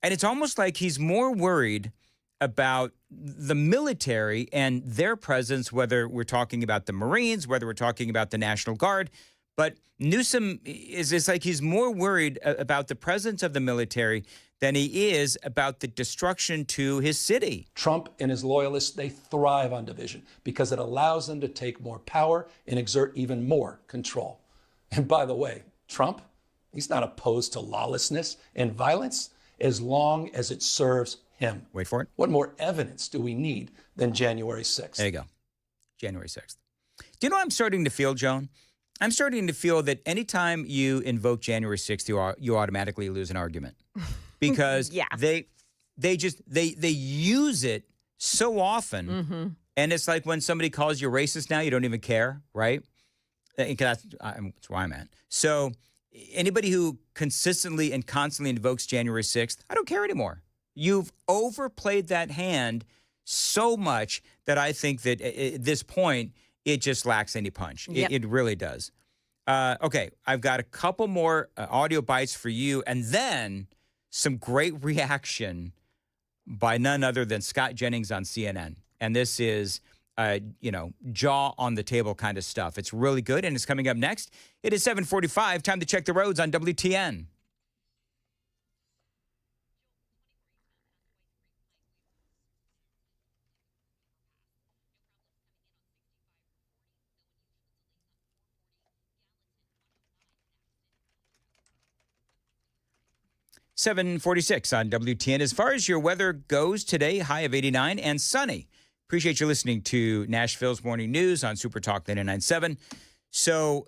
And it's almost like he's more worried about the military and their presence, whether we're talking about the Marines, whether we're talking about the National Guard. But Newsom it's like he's more worried about the presence of the military than he is about the destruction to his city. Trump and his loyalists, they thrive on division because it allows them to take more power and exert even more control. And by the way, Trump, he's not opposed to lawlessness and violence as long as it serves him. Wait for it. What more evidence do we need than January 6th? There you go. January 6th. Do you know what I'm starting to feel, Joan? I'm starting to feel that anytime you invoke January 6th, you automatically lose an argument. Because they use it so often. And it's like when somebody calls you racist now, you don't even care, right? That's where I'm at. So anybody who consistently and constantly invokes January 6th, I don't care anymore. You've overplayed that hand so much that I think that at this point, it just lacks any punch. Yep. It really does. Okay, I've got a couple more audio bites for you, and then some great reaction by none other than Scott Jennings on CNN. And this is, jaw on the table kind of stuff. It's really good, and it's coming up next. It is 7:45. Time to check the roads on WTN. 746 on WTN. As far as your weather goes today, high of 89 and sunny. Appreciate you listening to Nashville's Morning News on Super Talk 99.7. So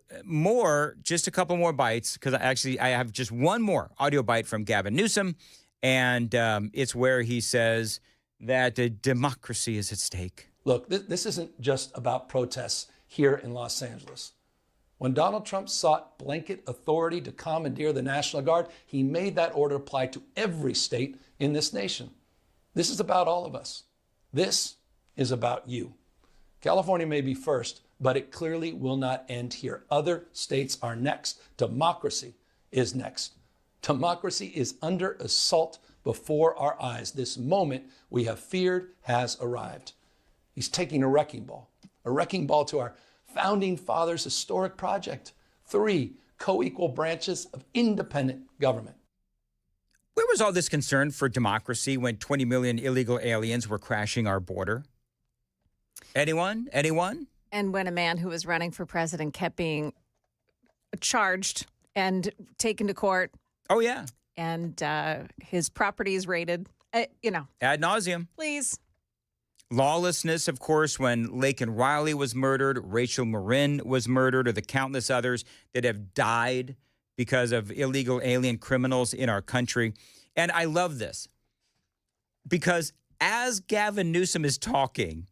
just a couple more bites, because I have just one more audio bite from Gavin Newsom, and it's where he says that democracy is at stake. Look, this isn't just about protests here in Los Angeles. When Donald Trump sought blanket authority to commandeer the National Guard, he made that order apply to every state in this nation. This is about all of us. This is about you. California may be first, but it clearly will not end here. Other states are next. Democracy is next. Democracy is under assault before our eyes. This moment we have feared has arrived. He's taking a wrecking ball to our founding fathers' historic project. 3 co-equal branches of independent government. Where was all this concern for democracy when 20 million illegal aliens were crashing our border? Anyone? And when a man who was running for president kept being charged and taken to court. Oh, yeah. And his properties raided, Ad nauseum. Please. Lawlessness, of course, when Laken Riley was murdered, Rachel Marin was murdered, or the countless others that have died because of illegal alien criminals in our country. And I love this because as Gavin Newsom is talking,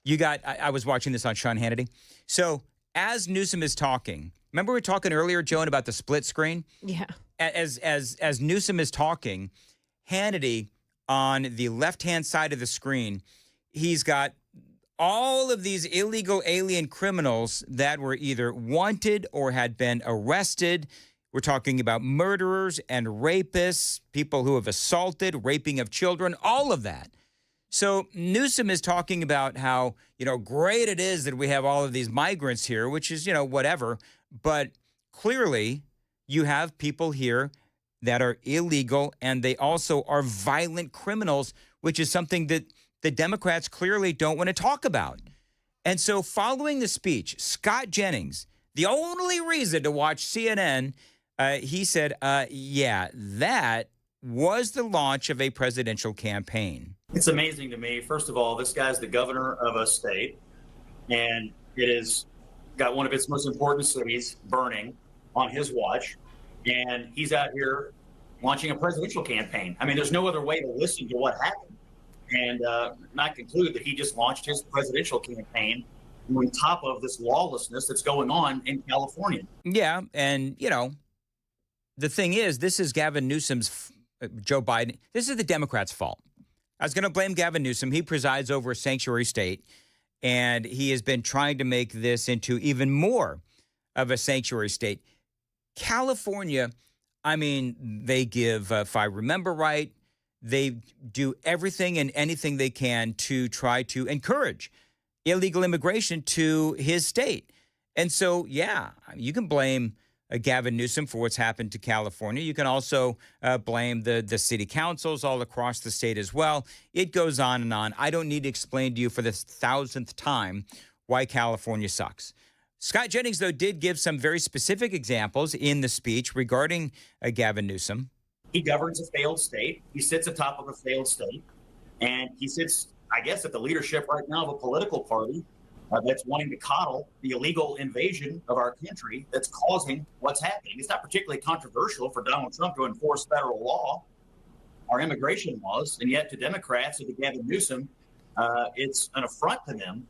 I was watching this on Sean Hannity. So as Newsom is talking, remember we were talking earlier, Joan, about the split screen? Yeah. As Newsom is talking, Hannity on the left-hand side of the screen, he's got all of these illegal alien criminals that were either wanted or had been arrested. We're talking about murderers and rapists, people who have assaulted, raping of children, all of that. So Newsom is talking about how, great it is that we have all of these migrants here, which is, whatever. But clearly you have people here that are illegal and they also are violent criminals, which is something that the Democrats clearly don't want to talk about. And so following the speech, Scott Jennings, the only reason to watch CNN, he said, that was the launch of a presidential campaign. It's amazing to me. First of all, this guy's the governor of a state, and it has got one of its most important cities burning on his watch, and he's out here launching a presidential campaign. I mean, there's no other way to listen to what happened and not conclude that he just launched his presidential campaign on top of this lawlessness that's going on in California. Yeah, and, the thing is, this is Gavin Newsom's, Joe Biden, this is the Democrats' fault. I was going to blame Gavin Newsom. He presides over a sanctuary state, and he has been trying to make this into even more of a sanctuary state. California, they give, if I remember right, they do everything and anything they can to try to encourage illegal immigration to his state. And so, you can blame Gavin Newsom for what's happened to California. You can also blame the city councils all across the state as well. It goes on and on. I don't need to explain to you for the 1,000th time why California sucks. Scott Jennings, though, did give some very specific examples in the speech regarding Gavin Newsom. He governs a failed state. He sits atop of a failed state. And he sits, I guess, at the leadership right now of a political party that's wanting to coddle the illegal invasion of our country that's causing what's happening. It's not particularly controversial for Donald Trump to enforce federal law, our immigration laws, and yet to Democrats and to Gavin Newsom, it's an affront to them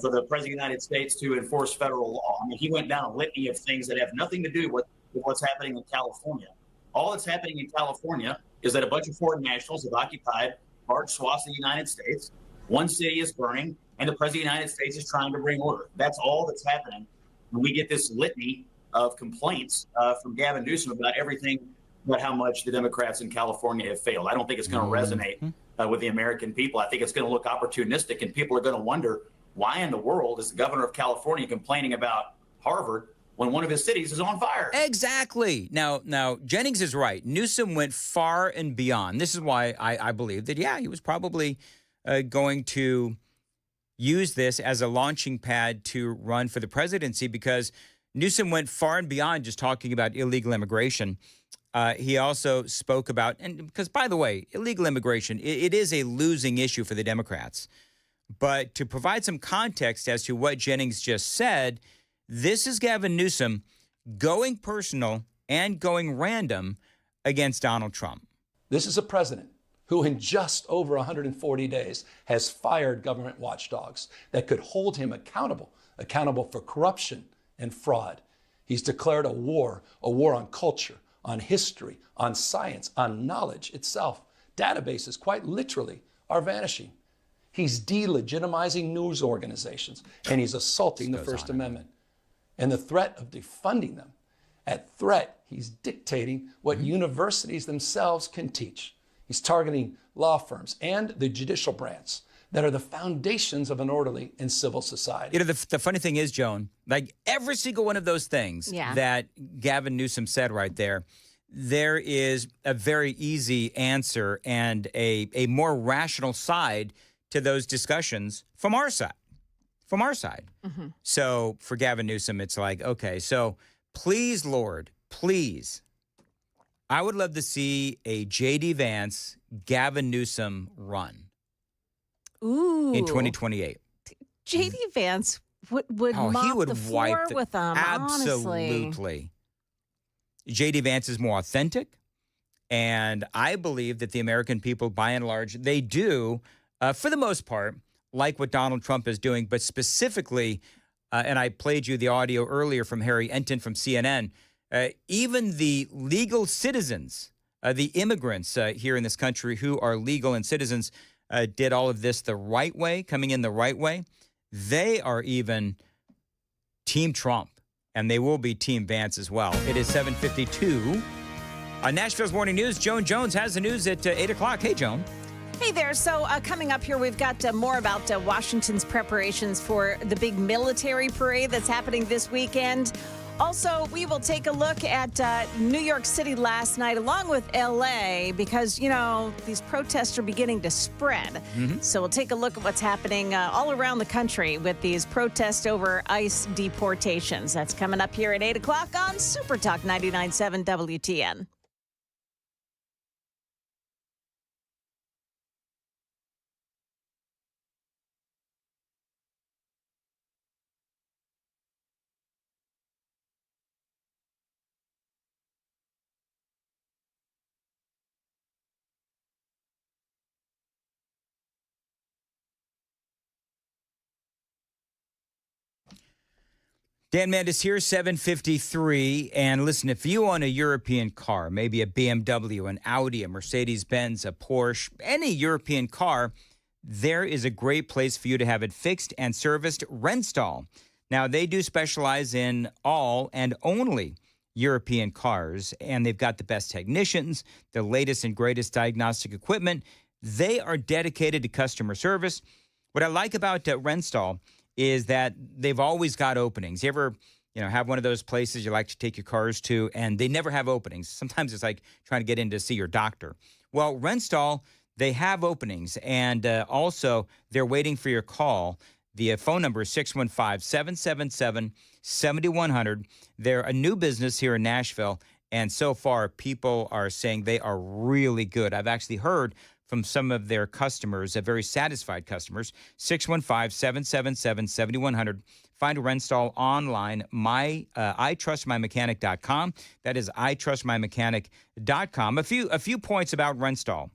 for the President of the United States to enforce federal law. I mean, he went down a litany of things that have nothing to do with what's happening in California. All that's happening in California is that a bunch of foreign nationals have occupied large swaths of the United States. One city is burning, and the President of the United States is trying to bring order. That's all that's happening. And we get this litany of complaints from Gavin Newsom about everything but how much the Democrats in California have failed. I don't think it's going to resonate with the American people. I think it's going to look opportunistic, and people are going to wonder, why in the world is the governor of California complaining about Harvard when one of his cities is on fire? Exactly. Now, Jennings is right. Newsom went far and beyond. This is why I believe that, he was probably going to use this as a launching pad to run for the presidency, because Newsom went far and beyond just talking about illegal immigration. He also spoke about, and because, by the way, illegal immigration, it is a losing issue for the Democrats. But to provide some context as to what Jennings just said, this is Gavin Newsom going personal and going random against Donald Trump. This is a president who in just over 140 days has fired government watchdogs that could hold him accountable for corruption and fraud. He's declared a war on culture, on history, on science, on knowledge itself. Databases, quite literally, are vanishing. He's delegitimizing news organizations, and he's assaulting the First Amendment. And the threat of defunding them, at threat, he's dictating what universities themselves can teach. He's targeting law firms and the judicial branch that are the foundations of an orderly and civil society. You know, the funny thing is, Joan, like every single one of those things that Gavin Newsom said right there, there is a very easy answer and a more rational side to those discussions from our side. So for Gavin Newsom, it's like, okay, so please, Lord, please, I would love to see a J.D. Vance, Gavin Newsom run. Ooh. In 2028. J.D. Vance would mop he would the floor with them, absolutely. honestly. J.D. Vance is more authentic, and I believe that the American people, by and large, they do, for the most part, like what Donald Trump is doing, but specifically, and I played you the audio earlier from Harry Enton from CNN, even the legal citizens, the immigrants here in this country who are legal and citizens, did all of this the right way, coming in the right way. They are even Team Trump, and they will be Team Vance as well. It is 7:52. On Nashville's Morning News, Joan Jones has the news at 8 o'clock. Hey, Joan. Hey there. So coming up here, we've got more about Washington's preparations for the big military parade that's happening this weekend. Also, we will take a look at New York City last night, along with L.A., because, you know, these protests are beginning to spread. So we'll take a look at what's happening all around the country with these protests over ICE deportations. That's coming up here at 8 o'clock on Super Talk 99.7 WTN. Dan Mandis here, 7:53. And listen, if you own a European car, maybe a BMW, an Audi, a Mercedes-Benz, a Porsche, any European car, there is a great place for you to have it fixed and serviced, Renstall. Now, they do specialize in all and only European cars, and they've got the best technicians, the latest and greatest diagnostic equipment. They are dedicated to customer service. What I like about Renstall is that they've always got openings. You ever, have one of those places you like to take your cars to, and they never have openings? Sometimes it's like trying to get in to see your doctor. Well, Renstall, they have openings, and also they're waiting for your call. The phone number is 615-777-7100. They're a new business here in Nashville, and so far people are saying they are really good. I've actually heard from some of their customers, very satisfied customers. 615-777-7100. Find Renstall online, itrustmymechanic.com. That is itrustmymechanic.com. A few points about Renstall.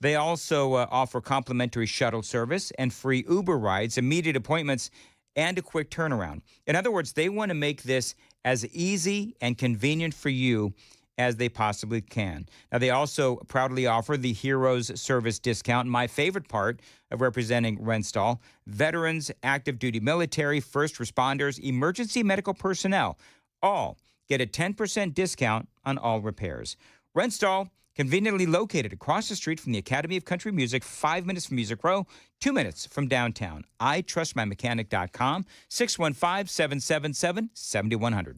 They also offer complimentary shuttle service and free Uber rides, immediate appointments, and a quick turnaround. In other words, they want to make this as easy and convenient for you as they possibly can. Now, they also proudly offer the Heroes Service discount. My favorite part of representing Renstall: veterans, active duty military, first responders, emergency medical personnel, all get a 10% discount on all repairs. Renstall, conveniently located across the street from the Academy of Country Music, 5 minutes from Music Row, 2 minutes from downtown. itrustmymechanic.com, 615-777-7100.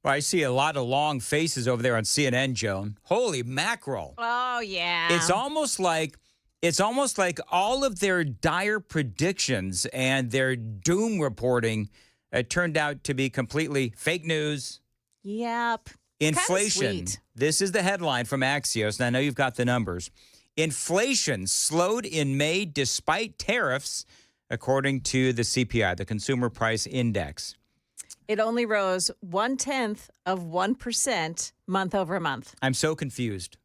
Well, I see a lot of long faces over there on CNN, Joan. Holy mackerel. Oh, yeah. It's almost like all of their dire predictions and their doom reporting turned out to be completely fake news. Yep. Inflation. This is the headline from Axios, and I know you've got the numbers. Inflation slowed in May despite tariffs, according to the CPI, the Consumer Price Index. It only rose 0.1% month over month. I'm so confused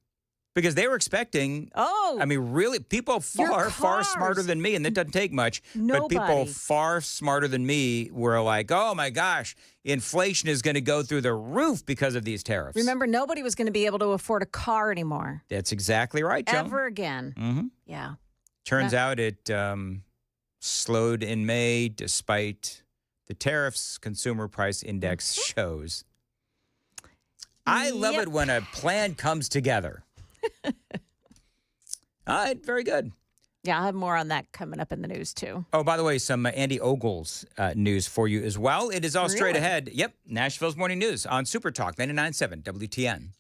because they were expecting. Oh, I mean, really, people far smarter than me, and that doesn't take much. Nobody. But people far smarter than me were like, "Oh my gosh, inflation is going to go through the roof because of these tariffs." Remember, nobody was going to be able to afford a car anymore. That's exactly right, Joan. Ever again. Mm-hmm. Yeah. Turns out it slowed in May despite the tariffs. Consumer Price Index shows. I love it when a plan comes together. All right, very good. Yeah, I'll have more on that coming up in the news, too. Oh, by the way, some Andy Ogles news for you as well. It is all straight ahead. Yep, Nashville's Morning News on Super Talk 99.7 WTN.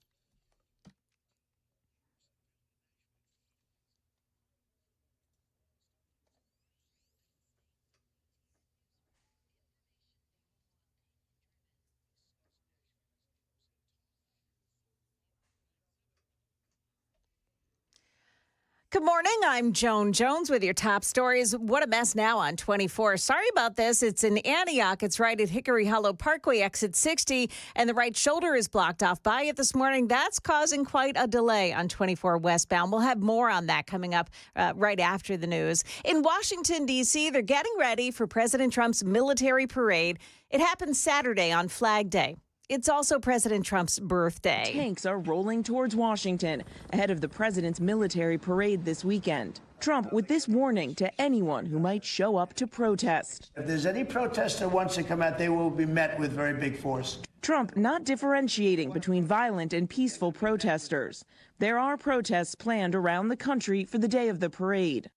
Good morning. I'm Joan Jones with your top stories. What a mess now on 24. Sorry about this. It's in Antioch. It's right at Hickory Hollow Parkway, exit 60, and the right shoulder is blocked off by it this morning. That's causing quite a delay on 24 westbound. We'll have more on that coming up right after the news. In Washington, D.C., they're getting ready for President Trump's military parade. It happens Saturday on Flag Day. It's also President Trump's birthday. Tanks are rolling towards Washington ahead of the president's military parade this weekend. Trump with this warning to anyone who might show up to protest. If there's any protester wants to come out, they will be met with very big force. Trump not differentiating between violent and peaceful protesters. There are protests planned around the country for the day of the parade.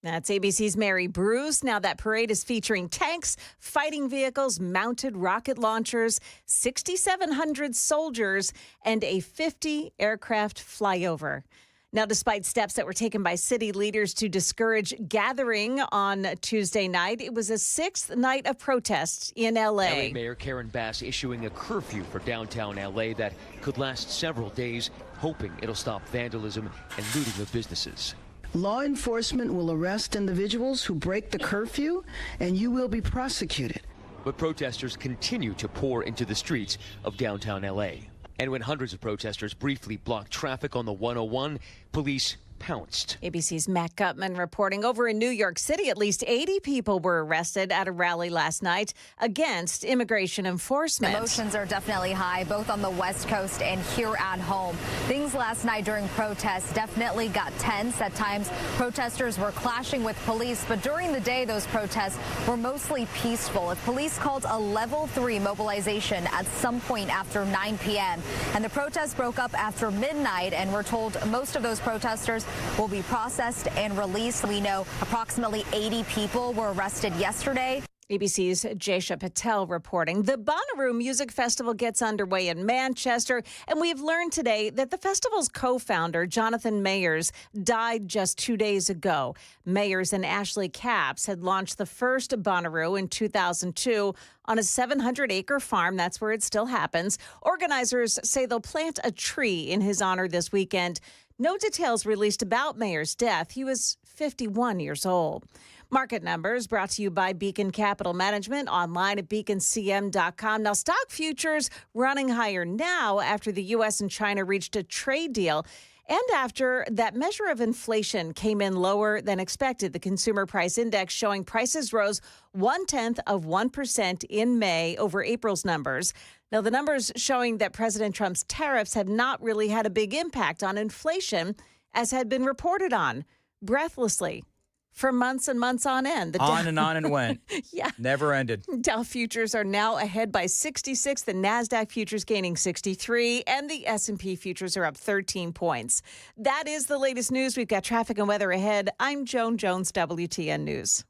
That's ABC's Mary Bruce. Now that parade is featuring tanks, fighting vehicles, mounted rocket launchers, 6,700 soldiers, and a 50 aircraft flyover. Now, despite steps that were taken by city leaders to discourage gathering on Tuesday night, it was a sixth night of protests in L.A. LA Mayor Karen Bass issuing a curfew for downtown L.A. that could last several days, hoping it'll stop vandalism and looting of businesses. Law enforcement will arrest individuals who break the curfew, and you will be prosecuted. But protesters continue to pour into the streets of downtown L.A. And when hundreds of protesters briefly blocked traffic on the 101, police pounced. ABC's Matt Gutman reporting. Over in New York City, at least 80 people were arrested at a rally last night against immigration enforcement. Emotions are definitely high, both on the West Coast and here at home. Things last night during protests definitely got tense. At times, protesters were clashing with police, but during the day, those protests were mostly peaceful. Police called a level 3 mobilization at some point after 9 p.m. And the protests broke up after midnight, and we're told most of those protesters will be processed and released. We know approximately 80 people were arrested yesterday. ABC's Jaysha Patel reporting. The Bonnaroo Music Festival gets underway in Manchester, and we've learned today that the festival's co-founder, Jonathan Mayers, died just 2 days ago. Mayers and Ashley Capps had launched the first Bonnaroo in 2002 on a 700-acre farm. That's where it still happens. Organizers say they'll plant a tree in his honor this weekend. No details released about Mayer's death. He was 51 years old. Market numbers brought to you by Beacon Capital Management, online at beaconcm.com. Now, stock futures running higher now after the U.S. and China reached a trade deal and after that measure of inflation came in lower than expected. The Consumer Price Index showing prices rose 0.1% in May over April's numbers. Now, the numbers showing that President Trump's tariffs have not really had a big impact on inflation, as had been reported on breathlessly for months and months on end. On and on and went. Yeah. Never ended. Dow futures are now ahead by 66. The NASDAQ futures gaining 63, and the S&P futures are up 13 points. That is the latest news. We've got traffic and weather ahead. I'm Joan Jones, WTN News.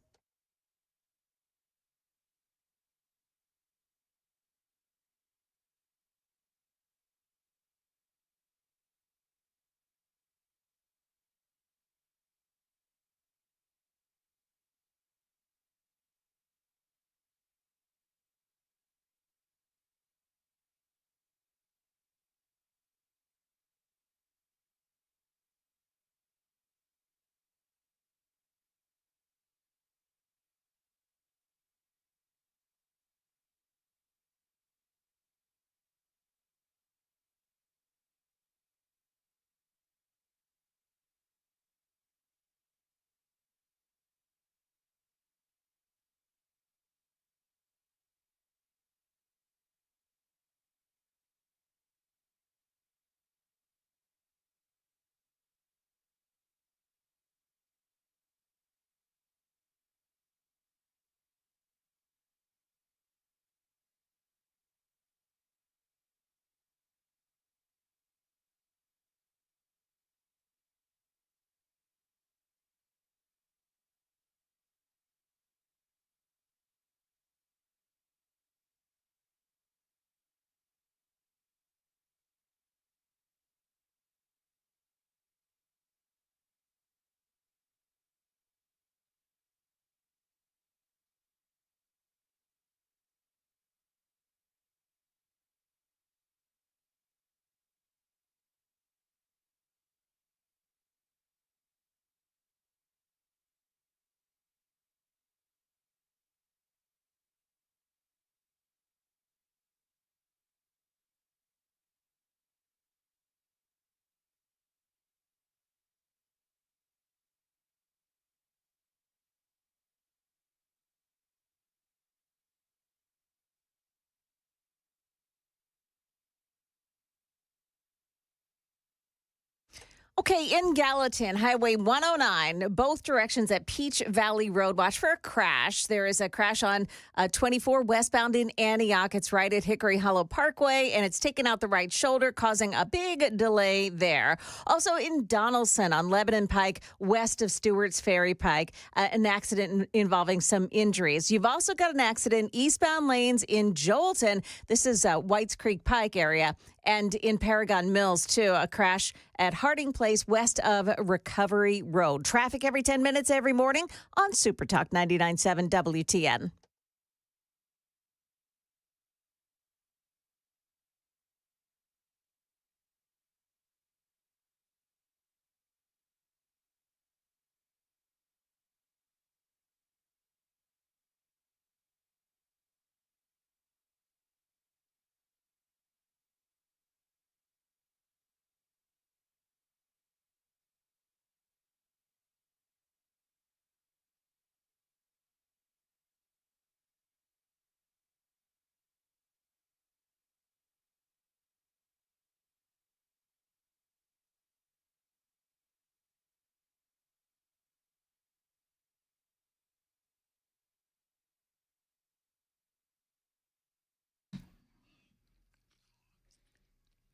Okay, in Gallatin, Highway 109, both directions at Peach Valley Road. Watch for a crash. There is a crash on 24 westbound in Antioch. It's right at Hickory Hollow Parkway, and it's taken out the right shoulder, causing a big delay there. Also in Donaldson on Lebanon Pike, west of Stewart's Ferry Pike, an accident involving some injuries. You've also got an accident eastbound lanes in Joelton. This is Whites Creek Pike area. And in Paragon Mills, too, a crash at Harding Place west of Recovery Road. Traffic every 10 minutes every morning on Super Talk 99.7 WTN.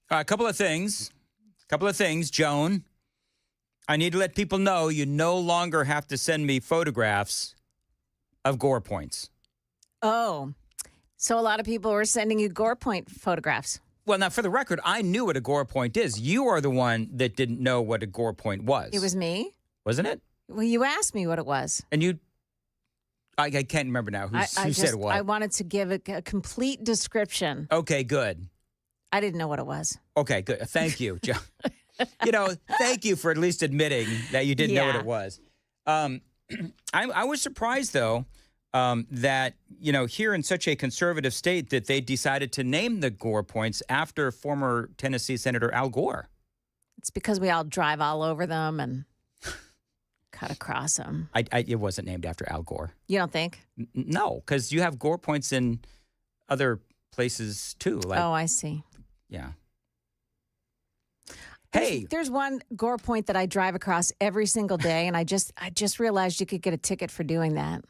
A couple of things, Joan. I need to let people know you no longer have to send me photographs of Gore points. Oh, so a lot of people were sending you Gore point photographs. Well, now, for the record, I knew what a Gore point is. You are the one that didn't know what a Gore point was. It was me. Wasn't it? Well, you asked me what it was. And you, I can't remember now who said what. I wanted to give a complete description. Okay, good. I didn't know what it was. Okay, good. Thank you, Joan. Thank you for at least admitting that you didn't know what it was. I was surprised, though, that, here in such a conservative state that they decided to name the Gore points after former Tennessee Senator Al Gore. It's because we all drive all over them and cut across them. It wasn't named after Al Gore. You don't think? No, because you have Gore points in other places, too. Oh, I see. Yeah. Hey, there's one Gore point that I drive across every single day, and I just realized you could get a ticket for doing that.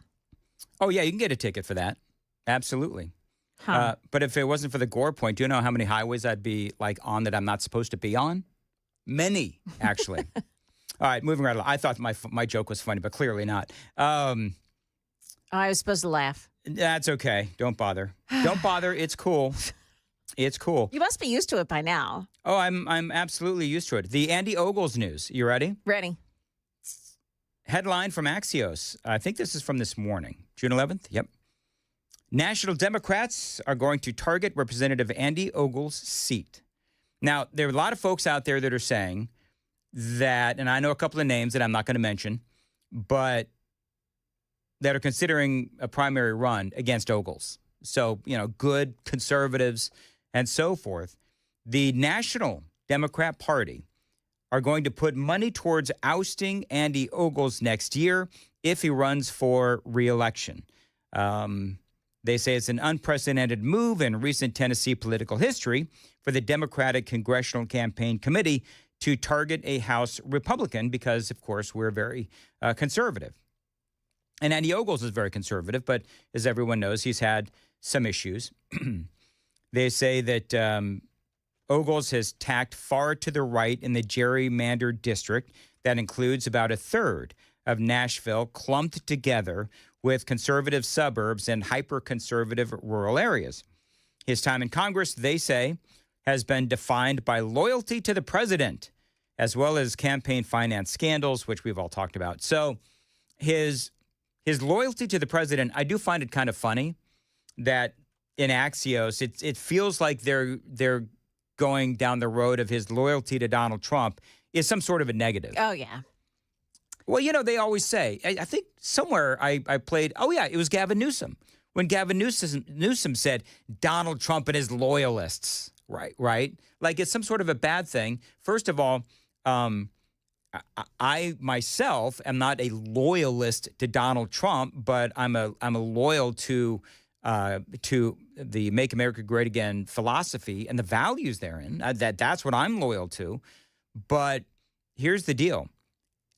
Oh, yeah, you can get a ticket for that. Absolutely. Huh. But if it wasn't for the Gore point, do you know how many highways I'd be on that I'm not supposed to be on? Many, actually. All right, moving right along. I thought my joke was funny, but clearly not. I was supposed to laugh. That's okay. Don't bother. Don't bother. It's cool. It's cool. You must be used to it by now. Oh, I'm absolutely used to it. The Andy Ogles news. You ready? Ready. Headline from Axios. I think this is from this morning, June 11th. Yep. National Democrats are going to target Representative Andy Ogles' seat. Now, there are a lot of folks out there that are saying that, and I know a couple of names that I'm not going to mention, but that are considering a primary run against Ogles. So, good conservatives and so forth. The National Democrat Party are going to put money towards ousting Andy Ogles next year if he runs for re-election. They say it's an unprecedented move in recent Tennessee political history for the Democratic Congressional Campaign Committee to target a House Republican because, of course, we're very conservative. And Andy Ogles is very conservative, but as everyone knows, he's had some issues. They say that Ogles has tacked far to the right in the gerrymandered district that includes about a third of Nashville clumped together with conservative suburbs and hyper-conservative rural areas. His time in Congress, they say, has been defined by loyalty to the president, as well as campaign finance scandals, which we've all talked about. So his loyalty to the president, I do find it kind of funny that in Axios, it feels like they're going down the road of his loyalty to Donald Trump is some sort of a negative. Oh, yeah. Well, they always say, I think somewhere I played, it was Gavin Newsom. When Gavin Newsom said Donald Trump and his loyalists, right? Like it's some sort of a bad thing. First of all, I myself am not a loyalist to Donald Trump, but I'm a loyal to the Make America Great Again philosophy and the values therein. That's what I'm loyal to. But here's the deal.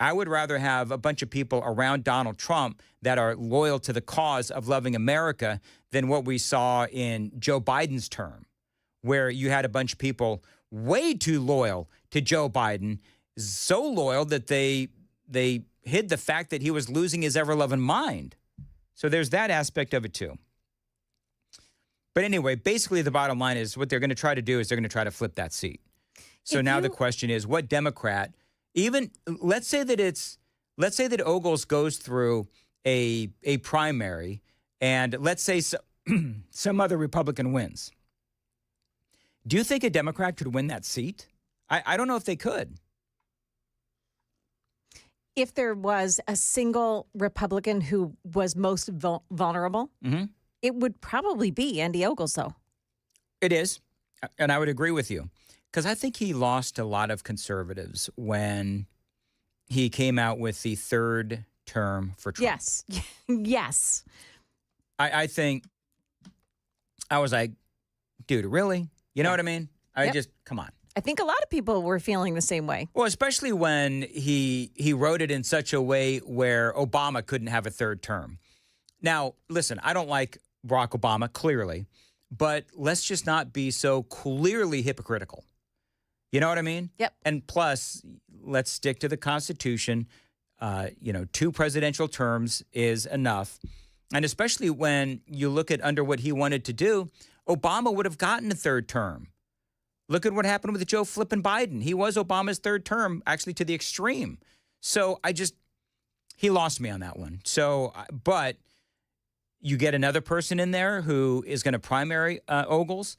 I would rather have a bunch of people around Donald Trump that are loyal to the cause of loving America than what we saw in Joe Biden's term, where you had a bunch of people way too loyal to Joe Biden, so loyal that they hid the fact that he was losing his ever-loving mind. So there's that aspect of it too. But anyway, basically the bottom line is what they're going to try to do is they're going to try to flip that seat. So now the question is, what Democrat, even let's say that Ogles goes through a primary, and let's say some other Republican wins. Do you think a Democrat could win that seat? I don't know if they could. If there was a single Republican who was most vulnerable, it would probably be Andy Ogles, though. It is. And I would agree with you. Because I think he lost a lot of conservatives when he came out with the third term for Trump. Yes. Yes. I think I was like, dude, really? You know what I mean? Come on. I think a lot of people were feeling the same way. Well, especially when he wrote it in such a way where Obama couldn't have a third term. Now, listen, I don't like Barack Obama, clearly, but let's just not be so clearly hypocritical. You know what I mean? Yep. And plus, let's stick to the Constitution. 2 presidential terms is enough. And especially when you look at under what he wanted to do, Obama would have gotten a third term. Look at what happened with Joe flipping Biden. He was Obama's third term, actually to the extreme. So he lost me on that one. So, but you get another person in there who is going to primary Ogles.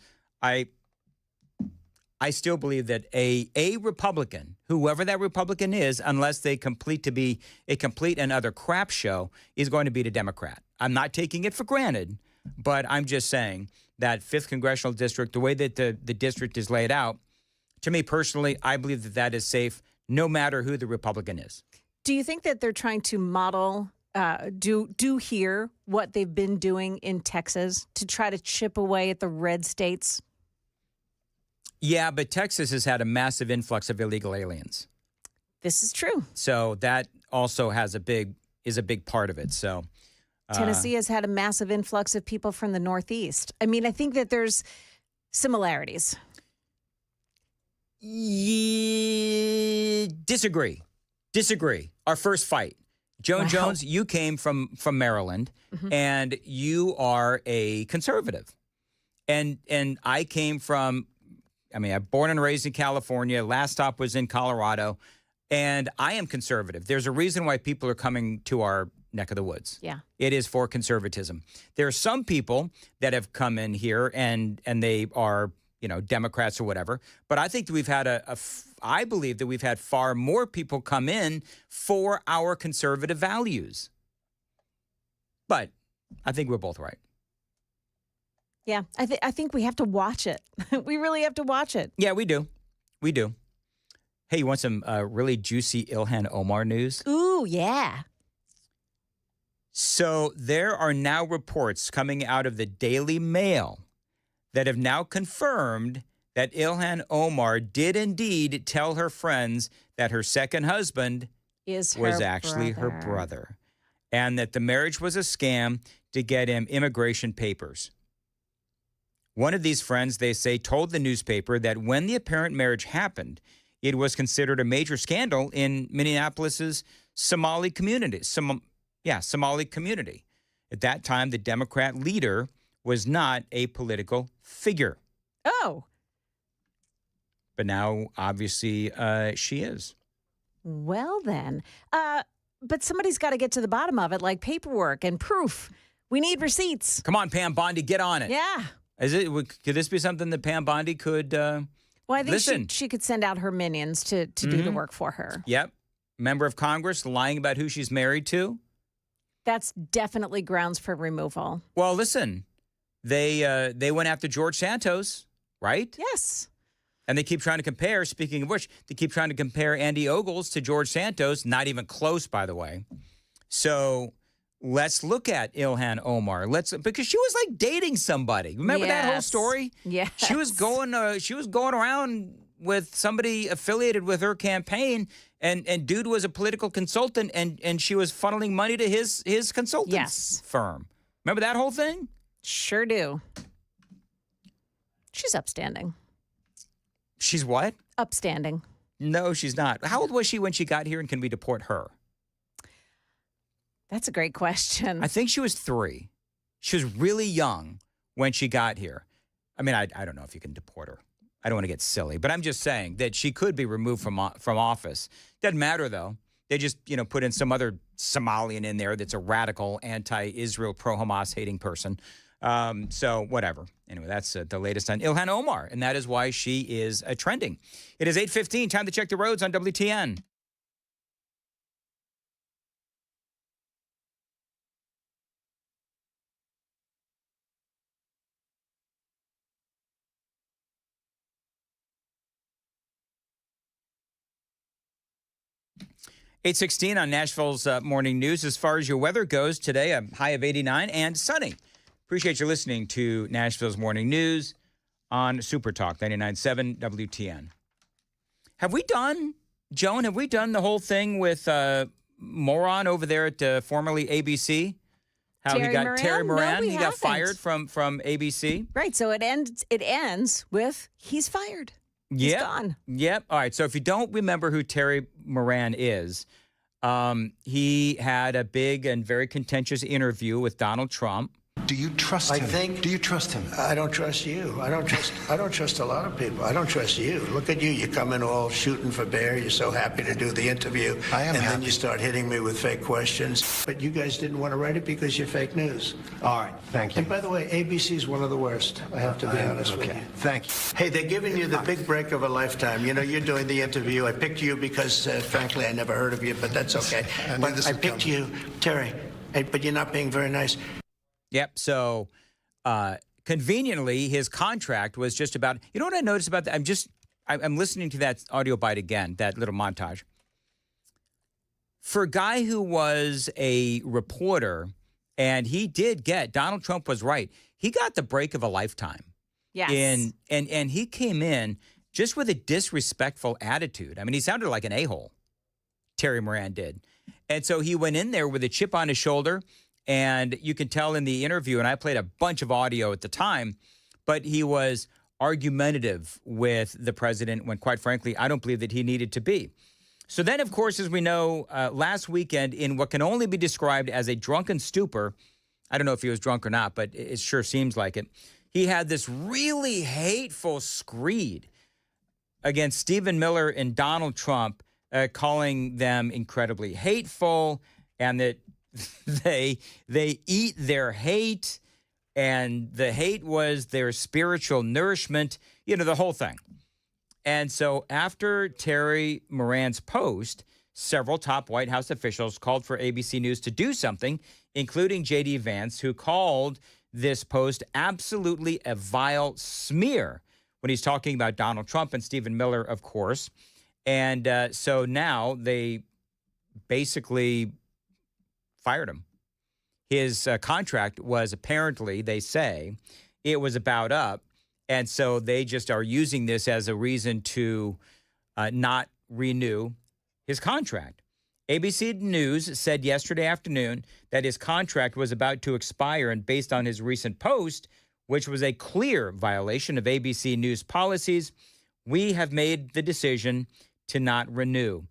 I still believe that a Republican, whoever that Republican is, unless they complete to be a complete and utter crap show, is going to beat a Democrat. I'm not taking it for granted, but I'm just saying that 5th Congressional District, the way that the district is laid out, to me personally, I believe that that is safe no matter who the Republican is. Do you think that they're trying to model, do here what they've been doing in Texas to try to chip away at the red states? Yeah, but Texas has had a massive influx of illegal aliens. This is true. So that also is a big part of it. So Tennessee has had a massive influx of people from the Northeast. I mean, I think that there's similarities. Disagree. Our first fight. Joan Jones, you came from Maryland, and you are a conservative. And I came from, I'm born and raised in California. Last stop was in Colorado. And I am conservative. There's a reason why people are coming to our neck of the woods. Yeah. It is for conservatism. There are some people that have come in here and they are, Democrats or whatever. But I think that we've had I believe that we've had far more people come in for our conservative values. But I think we're both right. Yeah, I think we have to watch it. We really have to watch it. Yeah, we do. We do. Hey, you want some really juicy Ilhan Omar news? Ooh, yeah. So there are now reports coming out of the Daily Mail that have now confirmed that Ilhan Omar did indeed tell her friends that her second husband was actually her brother, and that the marriage was a scam to get him immigration papers. One of these friends, they say, told the newspaper that when the apparent marriage happened, it was considered a major scandal in Minneapolis's Somali community. Somali community. At that time, the Democrat leader was not a political figure. Oh. But now, obviously, she is. Well, then. But somebody's got to get to the bottom of it, like paperwork and proof. We need receipts. Come on, Pam Bondi, get on it. Yeah. Could this be something that Pam Bondi could Well, I think listen? She could send out her minions to do the work for her. Yep. Member of Congress lying about who she's married to. That's definitely grounds for removal. Well, listen, they went after George Santos, right? Yes. And they keep trying to compare, speaking of which, they keep trying to compare Andy Ogles to George Santos. Not even close, by the way. So let's look at Ilhan Omar. Because she was like dating somebody. Remember that whole story? Yeah. She was going around with somebody affiliated with her campaign, and dude was a political consultant, and she was funneling money to his consultants firm. Remember that whole thing? Sure do. She's upstanding. She's what? Upstanding. No, she's not. How old was she when she got here, and can we deport her? That's a great question. I think she was 3. She was really young when she got here. I mean, I don't know if you can deport her. I don't want to get silly, but I'm just saying that she could be removed from office. Doesn't matter, though. They just, put in some other Somalian in there that's a radical, anti-Israel, pro-Hamas hating person. So whatever. Anyway, that's the latest on Ilhan Omar, and that is why she is trending. It is 8:15. Time to check the roads on WTN. (8:16) on Nashville's Morning News. As far as your weather goes today, a high of 89 and sunny. Appreciate you listening to Nashville's Morning News on Super Talk 99.7 WTN. Have we done, Joan, the whole thing with moron over there at formerly ABC? How Terry he got Moran? Terry Moran? No, we he got haven't. fired from ABC? Right. So it ends with he's fired. He's gone. Yep. All right. So if you don't remember who Terry Moran is, he had a big and very contentious interview with Donald Trump. Do you trust him? Do you trust him? I don't trust you. I don't trust a lot of people. I don't trust you. Look at you. You come in all shooting for bear. You're so happy to do the interview. I am. And then you start hitting me with fake questions. But you guys didn't want to write it because you're fake news. All right. Thank you. And by the way, ABC is one of the worst. I have to be honest with you. Thank you. Hey, they're giving you the big break of a lifetime. You're doing the interview. I picked you because, frankly, I never heard of you, but that's okay. But I picked you, Terry. But you're not being very nice. Yep. So conveniently, his contract was just about, you know what I noticed about that? I'm listening to that audio bite again, that little montage. For a guy who was a reporter, and he did get, Donald Trump was right, he got the break of a lifetime. Yes. And he came in just with a disrespectful attitude. I mean, he sounded like an a-hole, Terry Moran did. And so he went in there with a chip on his shoulder. And you can tell in the interview, and I played a bunch of audio at the time, but he was argumentative with the president when, quite frankly, I don't believe that he needed to be. So then, of course, as we know, last weekend, in what can only be described as a drunken stupor, I don't know if he was drunk or not, but it sure seems like it, he had this really hateful screed against Stephen Miller and Donald Trump, calling them incredibly hateful, and that they eat their hate, and the hate was their spiritual nourishment, the whole thing. And so after Terry Moran's post, several top White House officials called for ABC News to do something, including J.D. Vance, who called this post absolutely a vile smear when he's talking about Donald Trump and Stephen Miller, of course. And so now they basically fired him. His contract was apparently, they say, it was about up. And so they just are using this as a reason to not renew his contract. ABC News said yesterday afternoon that his contract was about to expire, and based on his recent post, which was a clear violation of ABC News policies, we have made the decision to not renew.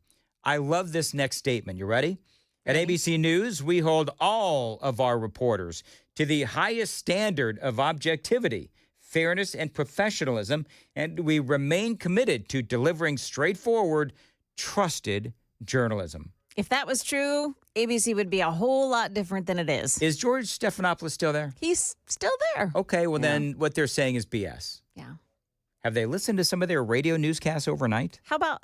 I love this next statement. You ready? At ABC News, we hold all of our reporters to the highest standard of objectivity, fairness, and professionalism, and we remain committed to delivering straightforward, trusted journalism. If that was true, ABC would be a whole lot different than it is. Is George Stephanopoulos still there? He's still there. Okay, well then what they're saying is BS. Yeah. Have they listened to some of their radio newscasts overnight? How about,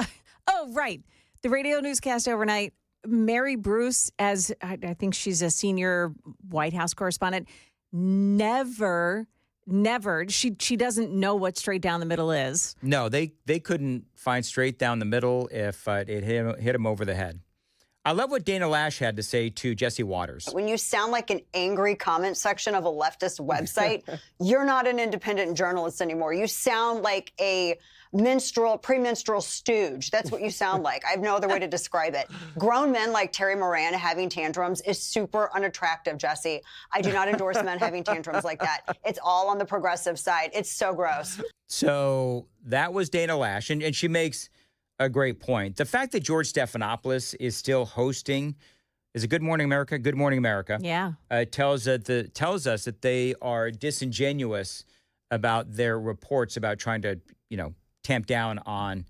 oh, right. The radio newscast overnight, Mary Bruce, as I think she's a senior White House correspondent, never, she doesn't know what straight down the middle is. No, they couldn't find straight down the middle if it hit him over the head. I love what Dana Lash had to say to Jesse Waters. When you sound like an angry comment section of a leftist website, you're not an independent journalist anymore. You sound like a premenstrual stooge. That's what you sound like. I have no other way to describe it. Grown men like Terry Moran having tantrums is super unattractive, Jesse. I do not endorse men having tantrums like that. It's all on the progressive side. It's so gross. So that was Dana Lash, and she makes a great point. The fact that George Stephanopoulos is still hosting is a Good Morning America. Good Morning America. Yeah. Tells us that they are disingenuous about their reports about trying to, tamp down on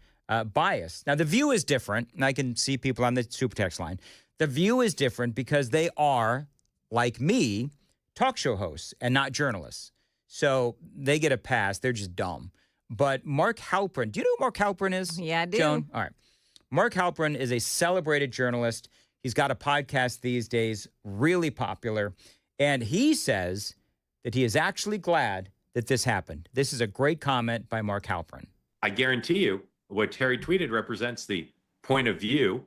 bias. Now, The View is different, and I can see people on the super text line. The View is different because they are, like me, talk show hosts and not journalists. So they get a pass. They're just dumb. But Mark Halperin, do you know who Mark Halperin is? Yeah, I do. Joan? All right. Mark Halperin is a celebrated journalist. He's got a podcast these days, really popular. And he says that he is actually glad that this happened. This is a great comment by Mark Halperin. I guarantee you what Terry tweeted represents the point of view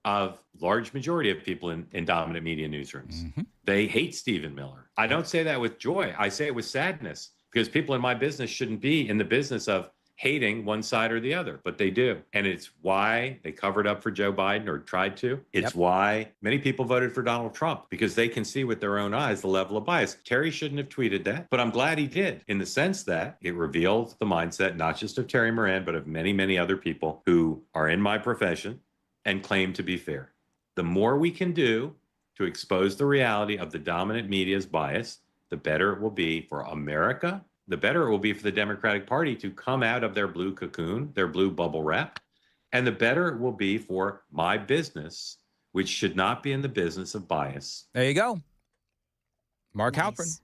of large majority of people in dominant media newsrooms. Mm-hmm. They hate Stephen Miller. I don't say that with joy. I say it with sadness because people in my business shouldn't be in the business of hating one side or the other, but they do. And it's why they covered up for Joe Biden or tried to. It's why many people voted for Donald Trump because they can see with their own eyes the level of bias. Terry shouldn't have tweeted that, but I'm glad he did in the sense that it revealed the mindset, not just of Terry Moran, but of many, many other people who are in my profession and claim to be fair. The more we can do to expose the reality of the dominant media's bias, the better it will be for America, the better it will be for the Democratic Party to come out of their blue cocoon, their blue bubble wrap, and the better it will be for my business, which should not be in the business of bias. There you go. Mark Halperin.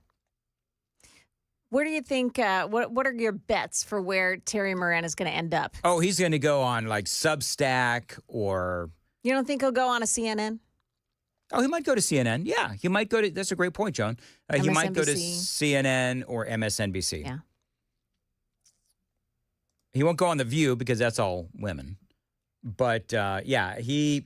Where do you think, what are your bets for where Terry Moran is going to end up? Oh, he's going to go on like Substack or... You don't think he'll go on a CNN? Oh, he might go to CNN. Yeah, he might go to... That's a great point, Joan. He might go to CNN or MSNBC. Yeah. He won't go on The View because that's all women. But, yeah, he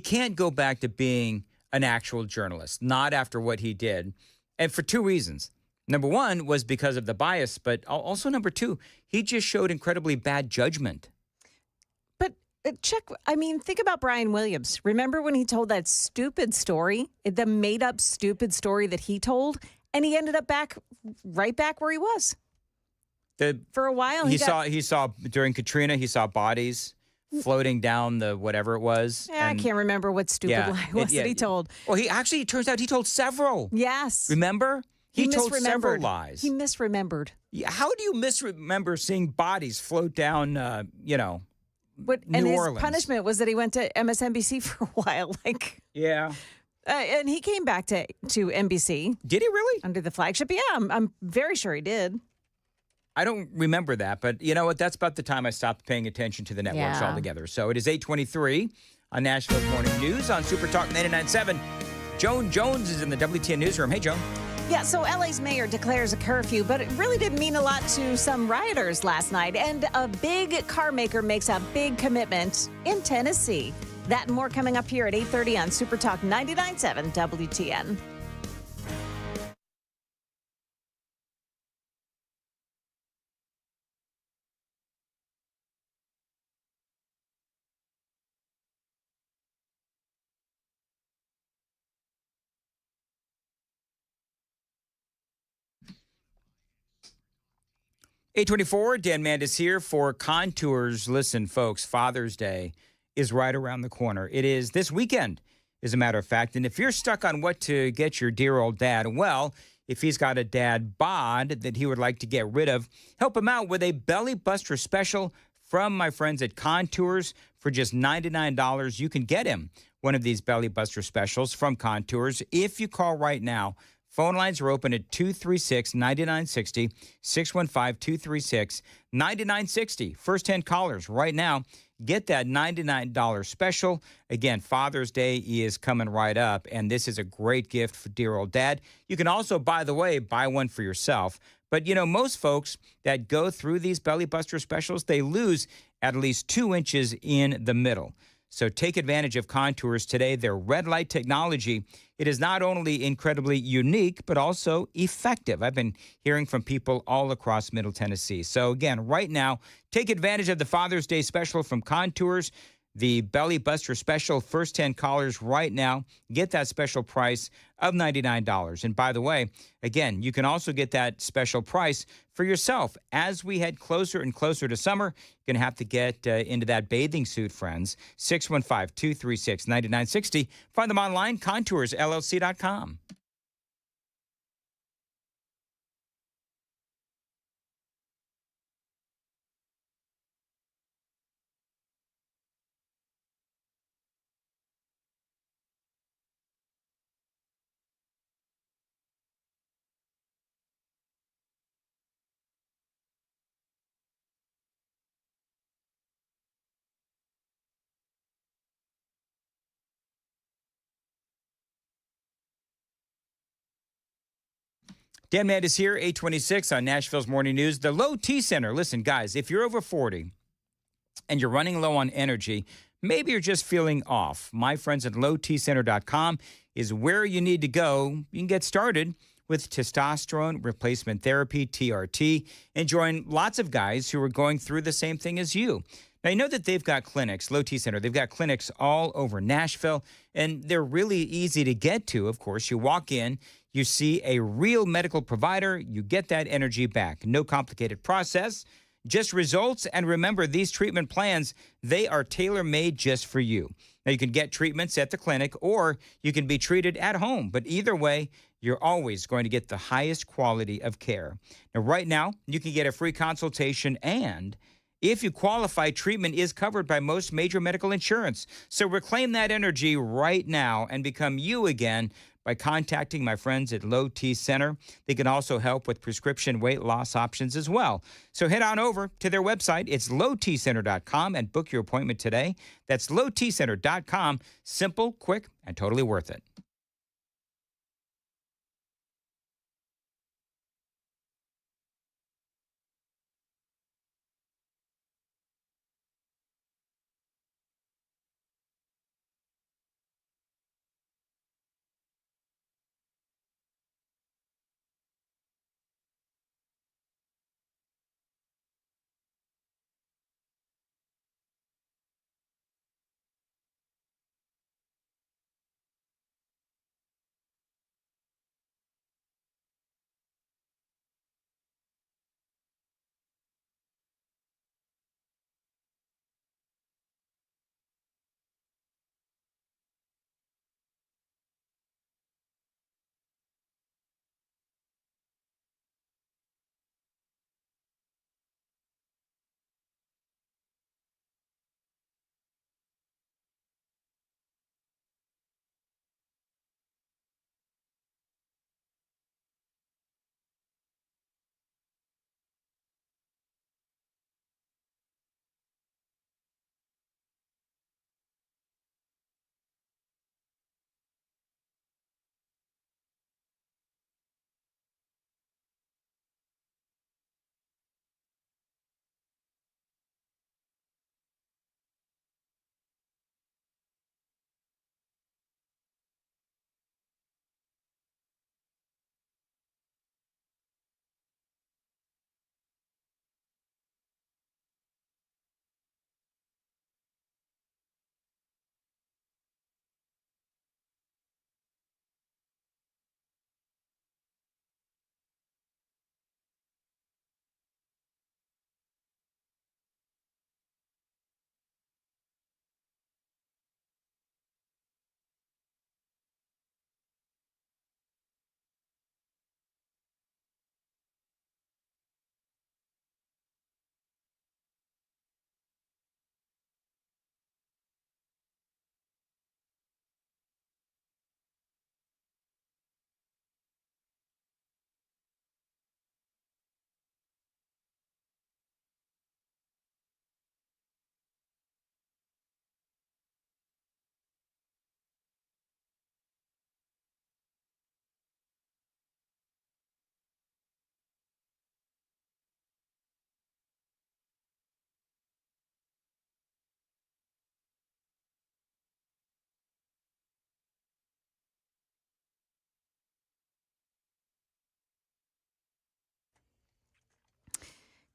can't go back to being an actual journalist, not after what he did. And for two reasons. Number one was because of the bias, but also number two, he just showed incredibly bad judgment. But think about Brian Williams. Remember when he told that stupid story, the made-up stupid story that he told, and he ended up right back where he was. For a while, he saw during Katrina, he saw bodies floating down the whatever it was. Yeah, I can't remember what stupid lie was that he told. Well, it turns out he told several. Yes. Remember? He told several lies. He misremembered. Yeah, how do you misremember seeing bodies float down, New and Orleans? His punishment was that he went to MSNBC for a while. Yeah. And he came back to NBC. Did he really? Under the flagship? Yeah, I'm very sure he did. I don't remember that, but you know what? That's about the time I stopped paying attention to the networks altogether. So it is 8:23 on Nashville Morning News on Super Talk 99.7. Joan Jones is in the WTN newsroom. Hey, Joan. Yeah, so LA's mayor declares a curfew, but it really didn't mean a lot to some rioters last night. And a big car maker makes a big commitment in Tennessee. That and more coming up here at 8:30 on Super Talk 99.7 WTN. $8:24, Dan Mandis here for Contours. Listen, folks, Father's Day is right around the corner. It is this weekend, as a matter of fact. And if you're stuck on what to get your dear old dad, well, if he's got a dad bod that he would like to get rid of, help him out with a belly buster special from my friends at Contours. For just $99, you can get him one of these belly buster specials from Contours if you call right now. Phone lines are open at 236-9960, 615-236-9960. First 10 callers right now, get that $99 special. Again, Father's Day is coming right up, and this is a great gift for dear old dad. You can also, by the way, buy one for yourself. But, most folks that go through these belly buster specials, they lose at least 2 inches in the middle. So take advantage of Contours today. Their red light technology, it is not only incredibly unique, but also effective. I've been hearing from people all across Middle Tennessee. So again, right now, take advantage of the Father's Day special from Contours, the Belly Buster special, first 10 callers right now get that special price of $99. And by the way, again, you can also get that special price for yourself. As we head closer and closer to summer, you're going to have to get into that bathing suit, friends. 615-236-9960. Find them online, contoursllc.com. Dan Matt is here, 826 on Nashville's Morning News. The Low T Center. Listen, guys, if you're over 40 and you're running low on energy, maybe you're just feeling off, my friends at lowtcenter.com is where you need to go. You can get started with testosterone replacement therapy, TRT, and join lots of guys who are going through the same thing as you. Now, you know that they've got clinics, Low T Center, they've got clinics all over Nashville, and they're really easy to get to, of course. You walk in, you see a real medical provider, you get that energy back. No complicated process, just results. And remember, these treatment plans, they are tailor-made just for you. Now, you can get treatments at the clinic or you can be treated at home. But either way, you're always going to get the highest quality of care. Now, right now, you can get a free consultation, and if you qualify, treatment is covered by most major medical insurance. So reclaim that energy right now and become you again by contacting my friends at Low T Center. They can also help with prescription weight loss options as well. So head on over to their website. It's lowtcenter.com and book your appointment today. That's lowtcenter.com. Simple, quick, and totally worth it.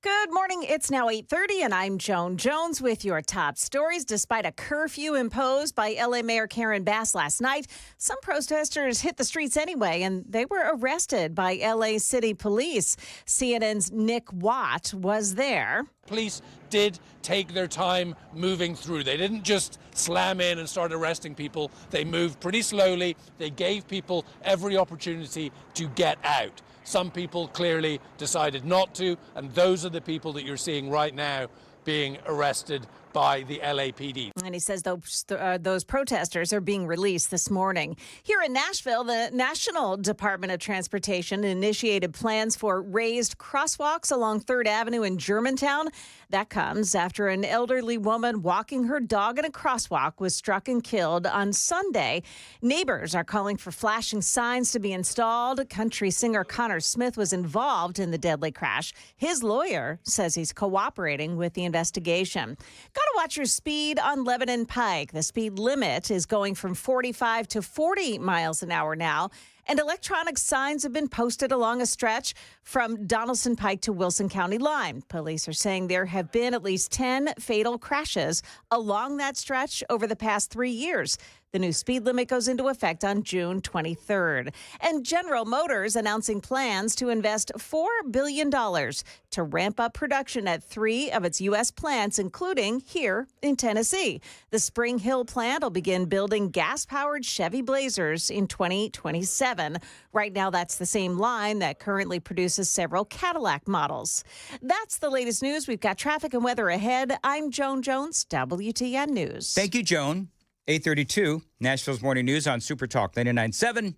Good morning. It's now 8:30, and I'm Joan Jones with your top stories. Despite a curfew imposed by L.A. Mayor Karen Bass last night, some protesters hit the streets anyway, and they were arrested by L.A. City Police. CNN's Nick Watt was there. Police did take their time moving through. They didn't just slam in and start arresting people. They moved pretty slowly. They gave people every opportunity to get out. Some people clearly decided not to, and those are the people that you're seeing right now being arrested by the LAPD. And he says those protesters are being released this morning. Here in Nashville, the National Department of Transportation initiated plans for raised crosswalks along 3rd Avenue in Germantown. That comes after an elderly woman walking her dog in a crosswalk was struck and killed on Sunday. Neighbors are calling for flashing signs to be installed. Country singer Connor Smith was involved in the deadly crash. His lawyer says he's cooperating with the investigation. Got to watch your speed on Lebanon Pike. The speed limit is going from 45 to 40 miles an hour now. And electronic signs have been posted along a stretch from Donaldson Pike to Wilson County line. Police are saying there have been at least 10 fatal crashes along that stretch over the past 3 years. The new speed limit goes into effect on June 23rd. And General Motors announcing plans to invest $4 billion to ramp up production at 3 of its U.S. plants, including here in Tennessee. The Spring Hill plant will begin building gas-powered Chevy Blazers in 2027. Right now, that's the same line that currently produces several Cadillac models. That's the latest news. We've got traffic and weather ahead. I'm Joan Jones, WTN News. Thank you, Joan. 8:32, Nashville's Morning News on Super Talk 99.7.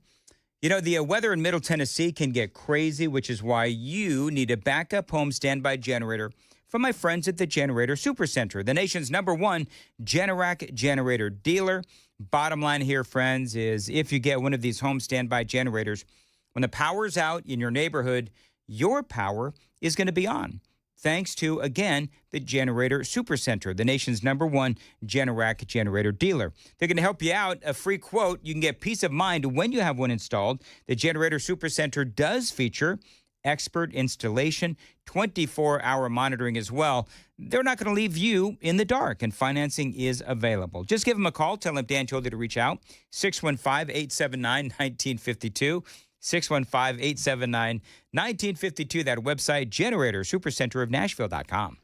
You know, the weather in Middle Tennessee can get crazy, which is why you need a backup home standby generator from my friends at the Generator Supercenter, the nation's #1 Generac generator dealer. Bottom line here, friends, is if you get one of these home standby generators, when the power's out in your neighborhood, your power is going to be on. Thanks to, again, the Generator Supercenter, the nation's #1 Generac generator dealer. They're going to help you out. A free quote. You can get peace of mind when you have one installed. The Generator Supercenter does feature expert installation, 24-hour monitoring as well. They're not going to leave you in the dark, and financing is available. Just give them a call. Tell them Dan told you to reach out. 615-879-1952. 615-879-1952. That website, Generator Supercenter of Nashville.com.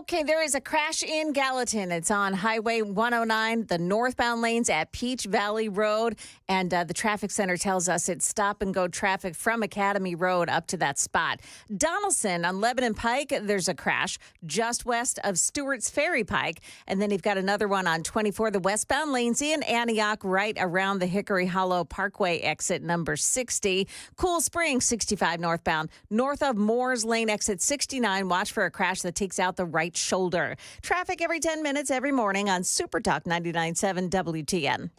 Okay, there is a crash in Gallatin. It's on Highway 109, the northbound lanes at Peach Valley Road. And the traffic center tells us it's stop-and-go traffic from Academy Road up to that spot. Donaldson on Lebanon Pike, there's a crash just west of Stewart's Ferry Pike. And then you've got another one on 24, the westbound lanes in Antioch, right around the Hickory Hollow Parkway exit number 60. Cool Springs, 65 northbound. North of Moores Lane exit 69. Watch for a crash that takes out the right shoulder. Traffic every 10 minutes every morning on Super Talk 99.7 WTN.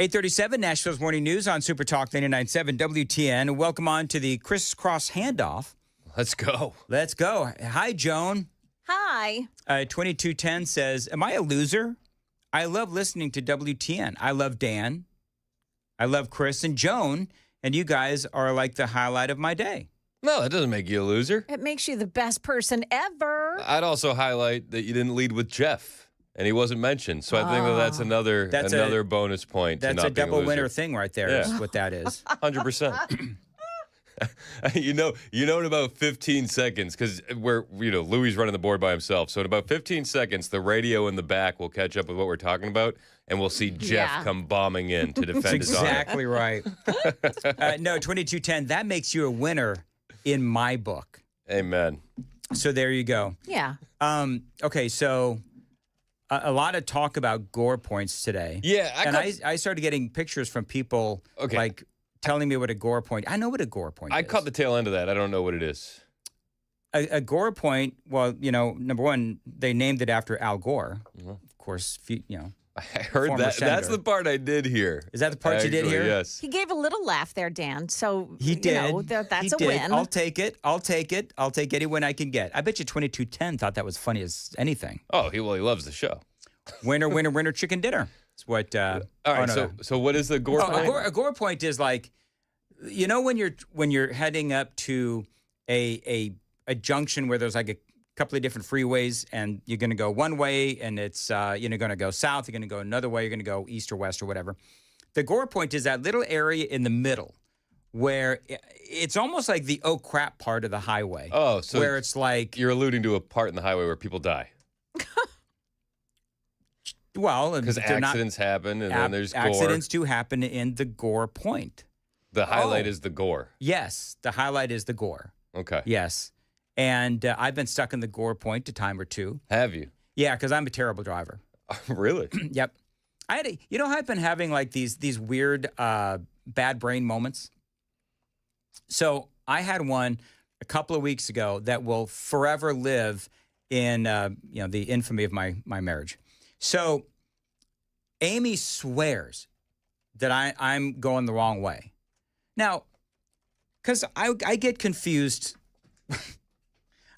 .837 Nashville's Morning News on Super Talk 99.7 WTN. Welcome on to the crisscross handoff. Let's go. Let's go. Hi, Joan. Hi. 2210 says, am I a loser? I love listening to WTN. I love Dan. I love Chris and Joan. And you guys are like the highlight of my day. No, that doesn't make you a loser. It makes you the best person ever. I'd also highlight that you didn't lead with Jeff. And he wasn't mentioned. So I think that's another bonus point. That's to not a double being a winner thing right there. Yeah. Is what that is. 100%. you know in about 15 seconds, because Louis running the board by himself. So in about 15 seconds, the radio in the back will catch up with what we're talking about, and we'll see Jeff come bombing in to defend his honor. Exactly right. No, 2210, that makes you a winner in my book. Amen. So there you go. Yeah. Okay, so a lot of talk about Gore points today. Yeah. I started getting pictures from people like telling me what a Gore point. I know what a Gore point is. I caught the tail end of that. I don't know what it is. A Gore point, well, number one, they named it after Al Gore. Mm-hmm. Of course, I heard that. Senator. That's the part I did hear. Is that the part you did hear? Yes. He gave a little laugh there, Dan. So he did. That's a win. I'll take it. I'll take any win I can get. I bet you 2210 thought that was funny as anything. Oh, he loves the show. Winner, winner, winner, chicken dinner. It's what. All right. So what is the Gore point? A Gore point is like, when you're heading up to a junction where there's like a couple of different freeways, and you're going to go one way, and it's you're going to go south, you're going to go another way, you're going to go east or west or whatever. The Gore point is that little area in the middle where it's almost like the oh crap part of the highway. Oh, so where it's like you're alluding to a part in the highway where people die. Well, because accidents happen, and then there's Gore. Accidents do happen in the Gore point. The highlight is the Gore. Yes, the highlight is the Gore. Okay. Yes, and I've been stuck in the Gore point a time or two. Have you? Yeah, because I'm a terrible driver. Really? Yep. I've been having like these weird bad brain moments. So I had one a couple of weeks ago that will forever live in the infamy of my marriage. So Amy swears that I'm going the wrong way. Now, because I get confused.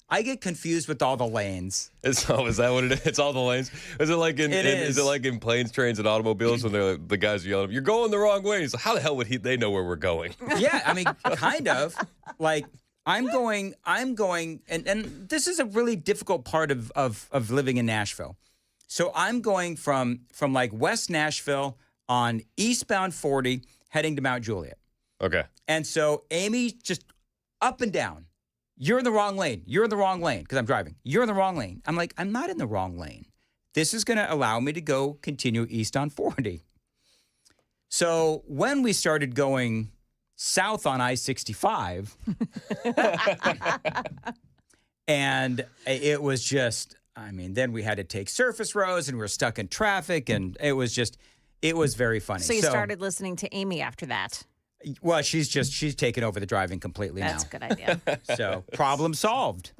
I get confused with all the lanes. Is that what it is? It's all the lanes? Is it like is it like in planes, trains, and automobiles when the guys are yelling, "You're going the wrong way"? He's like, how the hell would they know where we're going? Yeah, I mean, kind of. Like I'm going, and this is a really difficult part of living in Nashville. So I'm going from like West Nashville on eastbound 40 heading to Mount Juliet. Okay. And so Amy just up and down. You're in the wrong lane. You're in the wrong lane because I'm driving. You're in the wrong lane. I'm like, I'm not in the wrong lane. this is going to allow me to go continue east on 40. So when we started going south on I-65, and it was just, I mean, then we had to take surface roads and we're stuck in traffic, and it was very funny. So you started listening to Amy after that. Well, she's taken over the driving completely now. That's a good idea. So problem solved.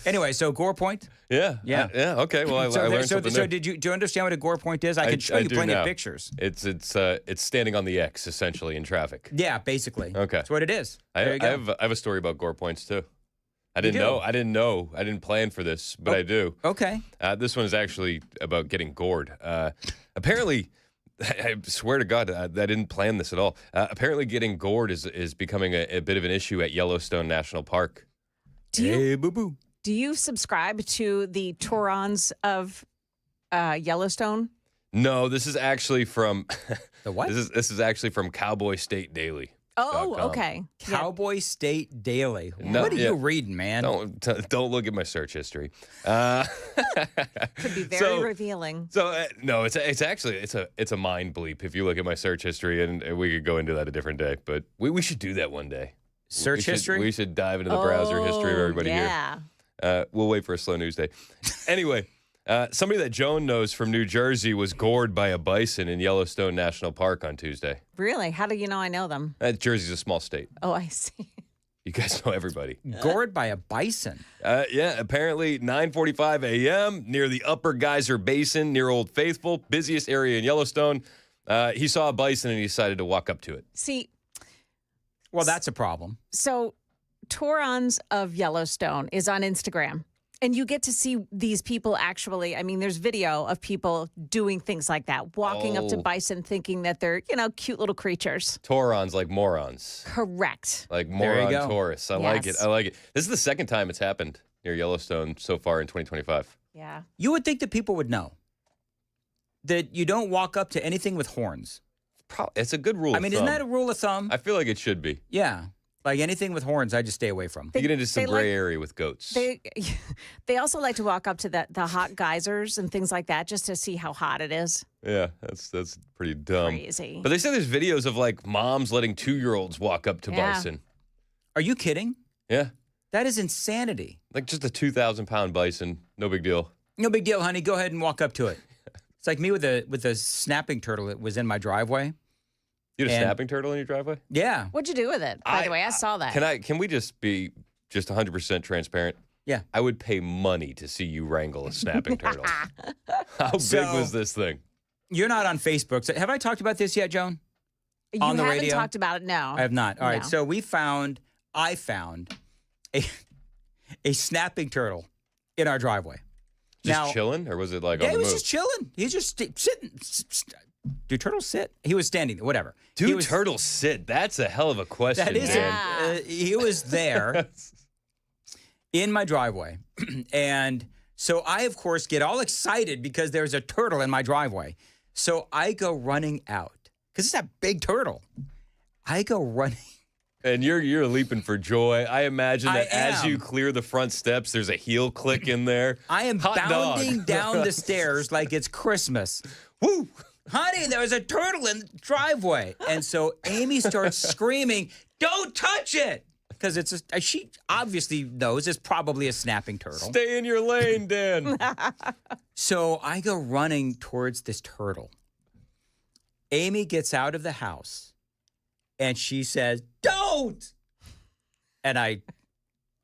Anyway, so Gore Point? Yeah. Yeah. Okay. Well, I learned something So new. do you understand what a Gore Point is? I can show you plenty of pictures. It's standing on the X essentially in traffic. Yeah, basically. Okay. That's what it is. I There you go. have a story about Gore Points too. I didn't know. I didn't plan for this, but I do. Okay. This one is actually about getting gored. Apparently, I swear to God, I didn't plan this at all. Apparently, getting gored is becoming a bit of an issue at Yellowstone National Park. Hey, boo-boo. Do you subscribe to the Torons of Yellowstone? No, this is actually from the what? This is actually from Cowboy State Daily. Oh, okay. Cowboy State Daily. No, What are you reading, man? Don't look at my search history. Could be very revealing. So no, it's actually a mind bleep if you look at my search history, and we could go into that a different day. But we should do that one day. Search history? We should dive into the browser history of everybody here. We'll wait for a slow news day. Anyway, somebody that Joan knows from New Jersey was gored by a bison in Yellowstone National Park on Tuesday. Really? How do you know I know them? Jersey's a small state. Oh, I see. You guys know everybody. Gored by a bison? Yeah, apparently 9:45 a.m. near the Upper Geyser Basin near Old Faithful, busiest area in Yellowstone. He saw a bison and he decided to walk up to it. See. Well, that's a problem. So Torons of Yellowstone is on Instagram. And you get to see these people actually, I mean, there's video of people doing things like that, walking up to bison thinking that they're, cute little creatures. Torons like morons. Correct. Like moron tourists. I like it. Yes. I like it. This is the second time it's happened near Yellowstone so far in 2025. Yeah. You would think that people would know that you don't walk up to anything with horns. It's a good rule of thumb. Isn't that a rule of thumb? I feel like it should be. Yeah. Like anything with horns, I just stay away from. You get into some gray area with goats. They also like to walk up to the hot geysers and things like that just to see how hot it is. Yeah, that's pretty dumb. Crazy. But they say there's videos of like moms letting 2-year-olds walk up to bison. Are you kidding? Yeah. That is insanity. Like just a 2,000-pound bison. No big deal. No big deal, honey. Go ahead and walk up to it. It's like me with a snapping turtle that was in my driveway. You had a snapping turtle in your driveway? Yeah. What'd you do with it? By the way, I saw that. Can we just be 100% transparent? Yeah. I would pay money to see you wrangle a snapping turtle. How big was this thing? You're not on Facebook. So have I talked about this yet, Joan? On the radio? You haven't talked about it, no. I have not. All right. No. So I found a snapping turtle in our driveway. Just chilling? Or was it like on the move? Yeah, he was just chilling. He was just sitting. Do turtles sit? He was standing there, whatever. Do turtles sit? That's a hell of a question, That is Dan. he was there in my driveway. And so I, of course, get all excited because there's a turtle in my driveway. So I go running out because it's that big turtle. I go running. And you're leaping for joy. I imagine that as you am. clear the front steps, there's a heel click in there. I am Hot bounding dog. down the stairs like it's Christmas. Woo! Honey, there was a turtle in the driveway. And so Amy starts screaming, "Don't touch it!" Because she obviously knows it's probably a snapping turtle. Stay in your lane, Dan. So I go running towards this turtle. Amy gets out of the house and she says, "Don't!" And I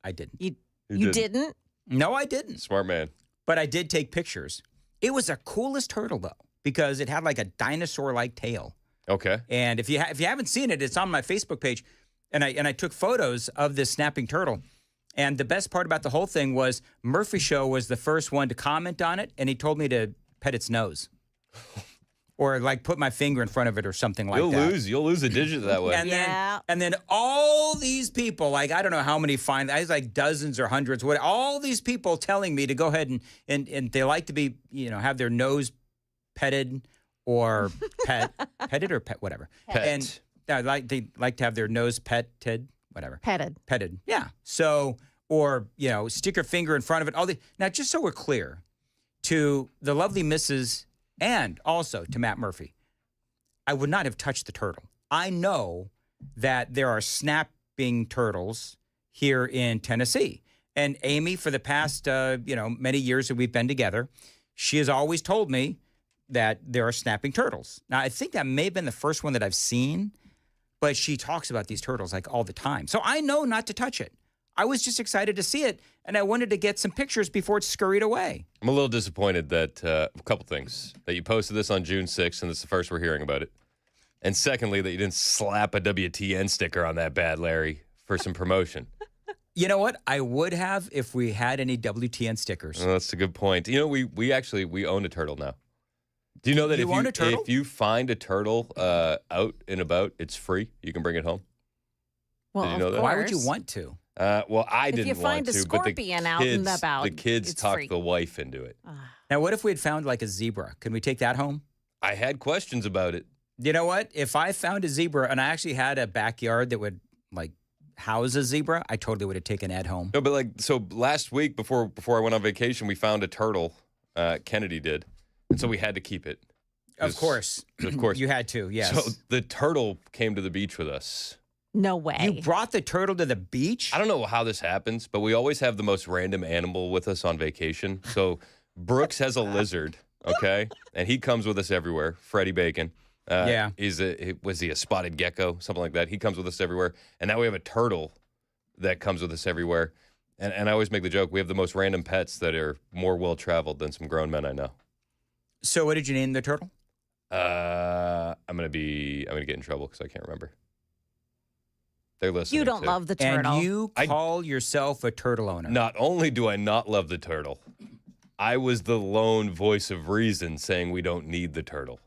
didn't. You didn't? No, I didn't. Smart man. But I did take pictures. It was the coolest turtle, though, because it had like a dinosaur-like tail. Okay. And if you haven't seen it, it's on my Facebook page. And I took photos of this snapping turtle. And the best part about the whole thing was Murphy Show was the first one to comment on it, and he told me to pet its nose. Or like put my finger in front of it or something like that. You'll lose a digit that way. And then all these people, like I don't know how many I was like dozens or hundreds, all these people telling me to go ahead and they like to be, have their nose petted or petted or pet, whatever. Pet. And they like to have their nose petted, whatever. Petted. Yeah. So, or, stick your finger in front of it. Now, just so we're clear, to the lovely Mrs. and also to Matt Murphy, I would not have touched the turtle. I know that there are snapping turtles here in Tennessee. And Amy, for the past, many years that we've been together, she has always told me that there are snapping turtles. Now, I think that may have been the first one that I've seen, but she talks about these turtles like all the time. So I know not to touch it. I was just excited to see it, and I wanted to get some pictures before it scurried away. I'm a little disappointed that a couple things. That you posted this on June 6th, and this is the first we're hearing about it. And secondly, that you didn't slap a WTN sticker on that bad Larry for some promotion. You know what? I would have if we had any WTN stickers. Well, that's a good point. You know, we actually own a turtle now. Do you know that if you find a turtle out and about, it's free? You can bring it home. Well, Did you know that? Why would you want to? Well, I didn't want to. If you find a scorpion out and about, the kids it's talked free. the wife into it. Now, what if we had found like a zebra? Can we take that home? I had questions about it. You know what? If I found a zebra and I actually had a backyard that would like house a zebra, I totally would have taken Ed home. No, but so last week before I went on vacation, we found a turtle. Kennedy did, and so we had to keep it. Of course. You had to, yes. So the turtle came to the beach with us. No way. You brought the turtle to the beach? I don't know how this happens, but we always have the most random animal with us on vacation. So Brooks has a lizard, okay? And he comes with us everywhere, Freddie Bacon. Yeah. Was he a spotted gecko? Something like that. He comes with us everywhere. And now we have a turtle that comes with us everywhere. And I always make the joke, we have the most random pets that are more well-traveled than some grown men I know. So what did you name the turtle? I'm gonna get in trouble because I can't remember. They're listening. You don't love the turtle. And you call yourself a turtle owner. Not only do I not love the turtle, I was the lone voice of reason saying we don't need the turtle.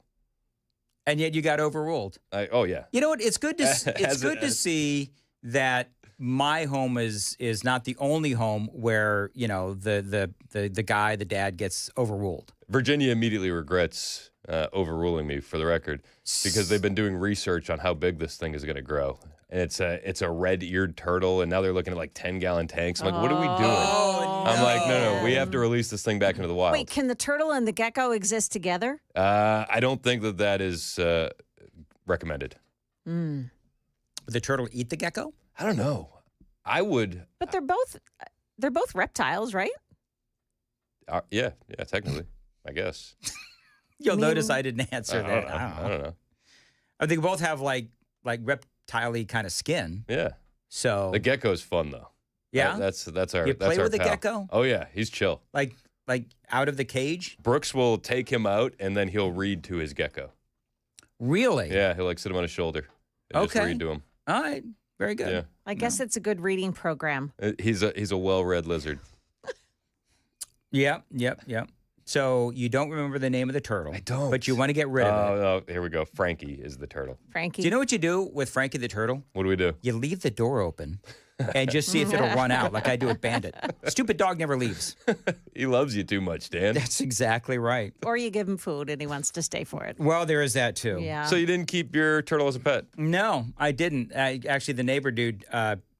And yet you got overruled. Oh yeah. You know what? It's good to see that my home is not the only home where, the guy, the dad gets overruled. Virginia immediately regrets overruling me, for the record, because they've been doing research on how big this thing is going to grow. And it's a red-eared turtle, and now they're looking at like 10-gallon tanks. I'm like, what are we doing? Oh, I'm like, no, we have to release this thing back into the wild. Wait, can the turtle and the gecko exist together? I don't think that is recommended. Would the turtle eat the gecko? I don't know. I would. But they're both reptiles, right? Yeah, technically, I guess. You'll notice I didn't answer that. I don't know. I think both have like reptile-y kind of skin. Yeah. So the gecko's fun though. Yeah. That's our. You play that's our with the pal. gecko? Oh yeah, he's chill. Like out of the cage? Brooks will take him out and then he'll read to his gecko. Really? Yeah, he'll sit him on his shoulder. And just read to him. All right. Very good. Yeah. I guess it's a good reading program. He's a well-read lizard. Yep. So you don't remember the name of the turtle. I don't. But you want to get rid of it. Oh, here we go. Frankie is the turtle. Frankie. Do you know what you do with Frankie the turtle? What do we do? You leave the door open and just see if it'll run out like I do with Bandit. Stupid dog never leaves. He loves you too much, Dan. That's exactly right. Or you give him food and he wants to stay for it. Well, there is that too. Yeah. So you didn't keep your turtle as a pet? No, I didn't. Actually, the neighbor dude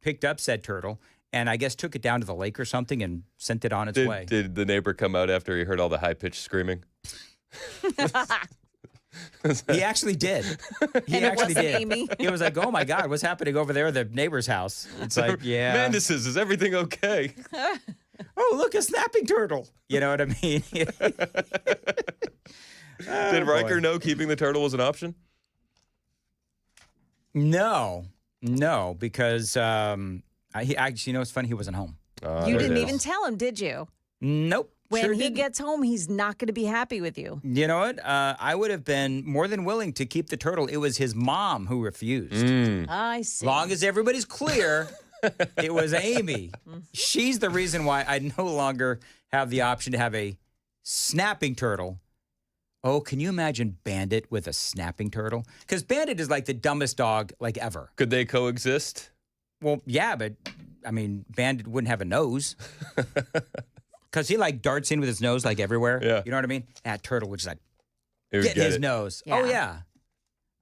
picked up said turtle and I guess took it down to the lake or something and sent it on its way. Did the neighbor come out after he heard all the high-pitched screaming? He actually did. He actually did. Amy. He was like, "Oh my God, what's happening over there at the neighbor's house?" It's like, yeah. Mandises, is everything okay? Oh, look, a snapping turtle. You know what I mean? Did Riker know keeping the turtle was an option? No, because he actually, it's funny, he wasn't home. You didn't even tell him, did you? Nope. When he gets home, he's not going to be happy with you. You know what? I would have been more than willing to keep the turtle. It was his mom who refused. I see. Long as everybody's clear, it was Amy. She's the reason why I no longer have the option to have a snapping turtle. Oh, can you imagine Bandit with a snapping turtle? Because Bandit is like the dumbest dog like ever. Could they coexist? Well, yeah, but I mean, Bandit wouldn't have a nose. Because he like darts in with his nose like everywhere. Yeah. You know what I mean? That turtle would just like He would get his it. nose. Yeah. Oh, yeah.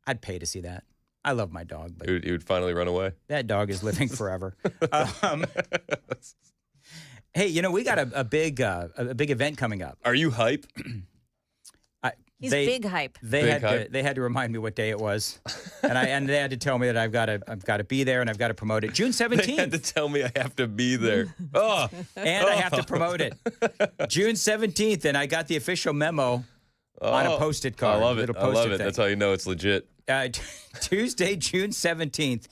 I'd pay to see that. I love my dog, but He would finally run away. that dog is living forever. Hey, we got a big event coming up. Are you hype? He's big hype. They had to remind me what day it was, and they had to tell me that I've got to be there and I've got to promote it. June 17th. They had to tell me I have to be there. Oh, and I have to promote it. June 17th, and I got the official memo on a Post-it card. I love it. I love it. Thing. That's how you know it's legit. Tuesday, June 17th,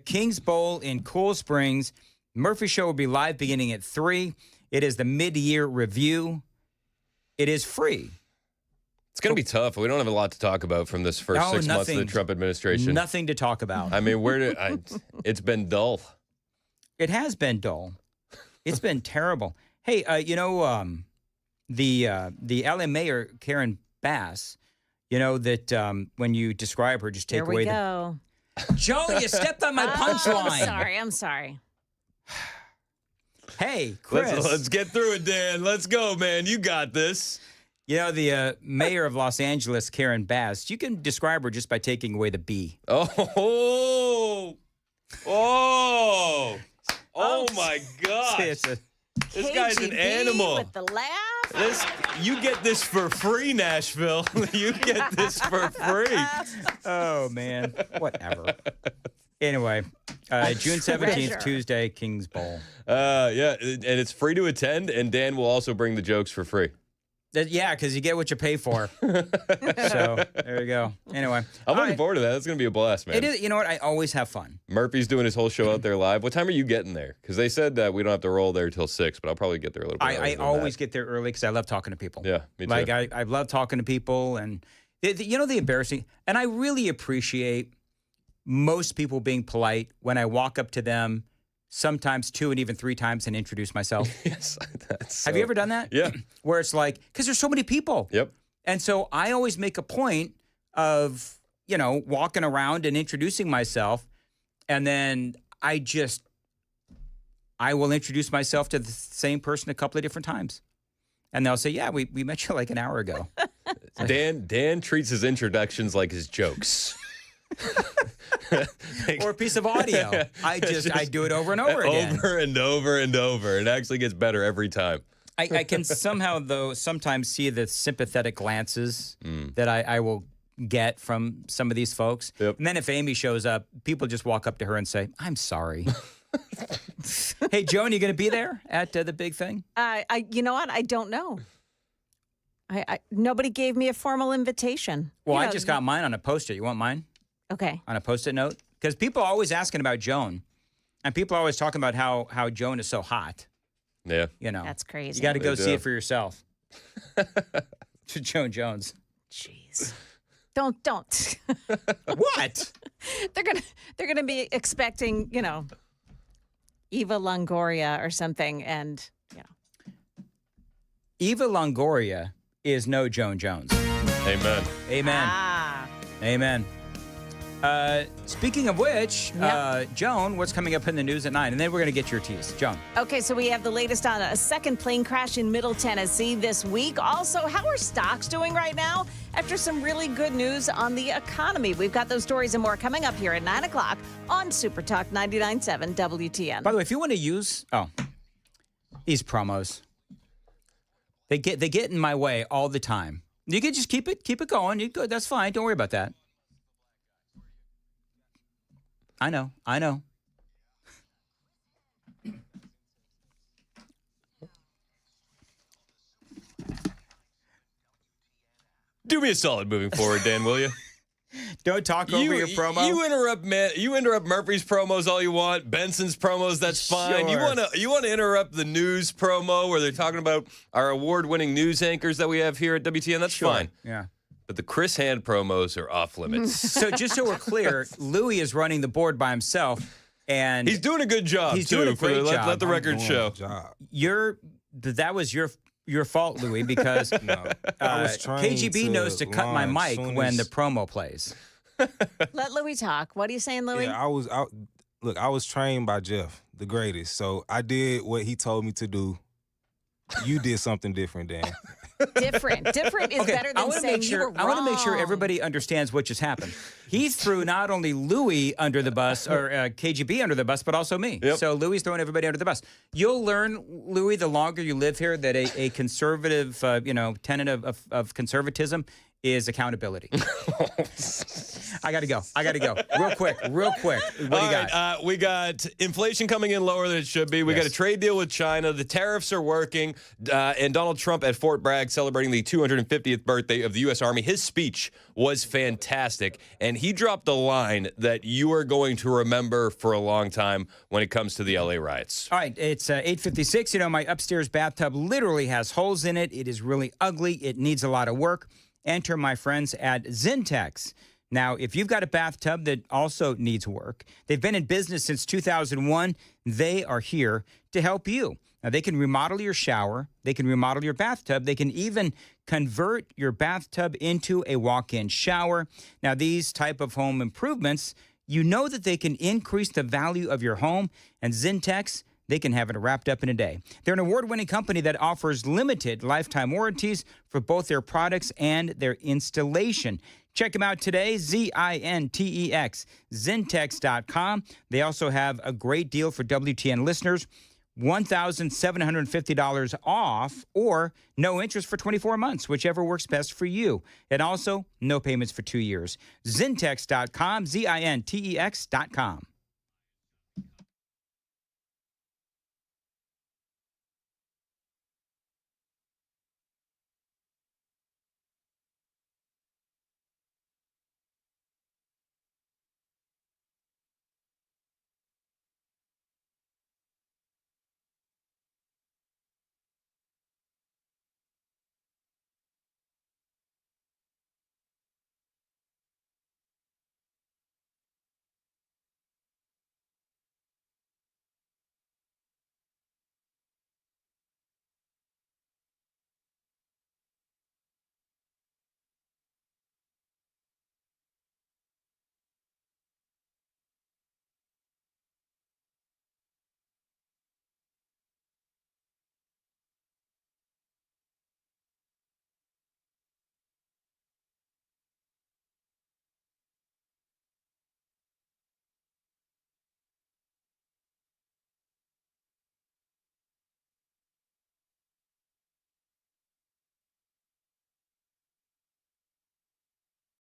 Kings Bowl in Cool Springs. Murphy Show will be live beginning at 3. It is the mid-year review. It is free. It's going to be tough. We don't have a lot to talk about from this first 6 months of the Trump administration. Nothing to talk about. I mean, it's been dull. It has been dull. It's been terrible. Hey, the LA mayor, Karen Bass, that when you describe her, just take away the... Joe, you stepped on my punchline. I'm sorry. Hey, Chris. Let's get through it, Dan. Let's go, man. You got this. The mayor of Los Angeles, Karen Bass, you can describe her just by taking away the B. Oh my God. This guy's an animal. With the laugh. You get this for free, Nashville. You get this for free. Oh, man. Whatever. Anyway, June 17th, Tuesday, Kings Bowl. Yeah, and it's free to attend, and Dan will also bring the jokes for free. Yeah, because you get what you pay for. So there you go. Anyway, I'm looking forward to that. That's going to be a blast, man. It is. You know what? I always have fun. Murphy's doing his whole show out there live. What time are you getting there? Because they said that we don't have to roll there till 6, but I'll probably get there a little bit earlier. I always get there early because I love talking to people. Yeah, me too. I love talking to people, and the embarrassing. And I really appreciate most people being polite when I walk up to them. Sometimes 2 and even 3 times and introduce myself. Yes. Have you ever done that? Yeah. Where it's like, because there's so many people. Yep. And so I always make a point of, walking around and introducing myself. And then I will introduce myself to the same person a couple of different times. And they'll say, yeah, we met you like an hour ago. Dan treats his introductions like his jokes. Or a piece of audio. I do it over and over again. Over and over and over. It actually gets better every time. I can somehow, though, sometimes see the sympathetic glances that I will get from some of these folks. Yep. And then if Amy shows up, people just walk up to her and say, I'm sorry. Hey, Joan, you going to be there at the big thing? You know what? I don't know. Nobody gave me a formal invitation. Well, I just got mine on a Post-it. You want mine? Okay. On a Post-it note? Because people are always asking about Joan. And people are always talking about how Joan is so hot. Yeah. That's crazy. You got to go see it for yourself. To Joan Jones. Jeez. Don't. What? They're gonna be expecting, Eva Longoria or something, and Eva Longoria is no Joan Jones. Amen. Amen. Speaking of which, Joan, what's coming up in the news at 9? And then we're going to get your tease. Joan. Okay, so we have the latest on a second plane crash in Middle Tennessee this week. Also, how are stocks doing right now after some really good news on the economy? We've got those stories and more coming up here at 9 o'clock on Super Talk 99.7 WTN. By the way, if you want to use these promos, they get in my way all the time. You can just keep it going. That's fine. Don't worry about that. I know. Do me a solid moving forward, Dan, will you? Don't talk over your promo. You interrupt Murphy's promos all you want. Benson's promos, that's fine. Sure. You want to interrupt the news promo where they're talking about our award-winning news anchors that we have here at WTN. That's fine. Yeah. But the Chris Hand promos are off limits. So just so we're clear, Louis is running the board by himself, and he's doing a good job. He's doing a great job. Let the record show. That was your fault, Louis, because KGB knows to cut my mic when the promo plays. Let Louis talk. What are you saying, Louis? Yeah, I was trained by Jeff, the greatest. So I did what he told me to do You did something different, Dan. Different is better than saying you were wrong. I want to make sure everybody understands what just happened. He threw not only Louis under the bus, or KGB under the bus, but also me. Yep. So Louis throwing everybody under the bus. You'll learn, Louis, the longer you live here, that a conservative, tenet of conservatism is accountability. I got to go. Real quick. What do you got? We got inflation coming in lower than it should be. We got a trade deal with China. The tariffs are working. And Donald Trump at Fort Bragg celebrating the 250th birthday of the U.S. Army. His speech was fantastic. And he dropped a line that you are going to remember for a long time when it comes to the L.A. riots. All right, it's 8:56. My upstairs bathtub literally has holes in it. It is really ugly. It needs a lot of work. Enter my friends at Zintex. Now, if you've got a bathtub that also needs work, they've been in business since 2001. They are here to help you. Now, they can remodel your shower. They can remodel your bathtub. They can even convert your bathtub into a walk-in shower. Now, these type of home improvements, you know that they can increase the value of your home. And Zintex, they can have it wrapped up in a day. They're an award-winning company that offers limited lifetime warranties for both their products and their installation. Check them out today, Zintex, Zintex.com. They also have a great deal for WTN listeners, $1,750 off or no interest for 24 months, whichever works best for you. And also, no payments for 2 years. Zintex.com, Zintex.com.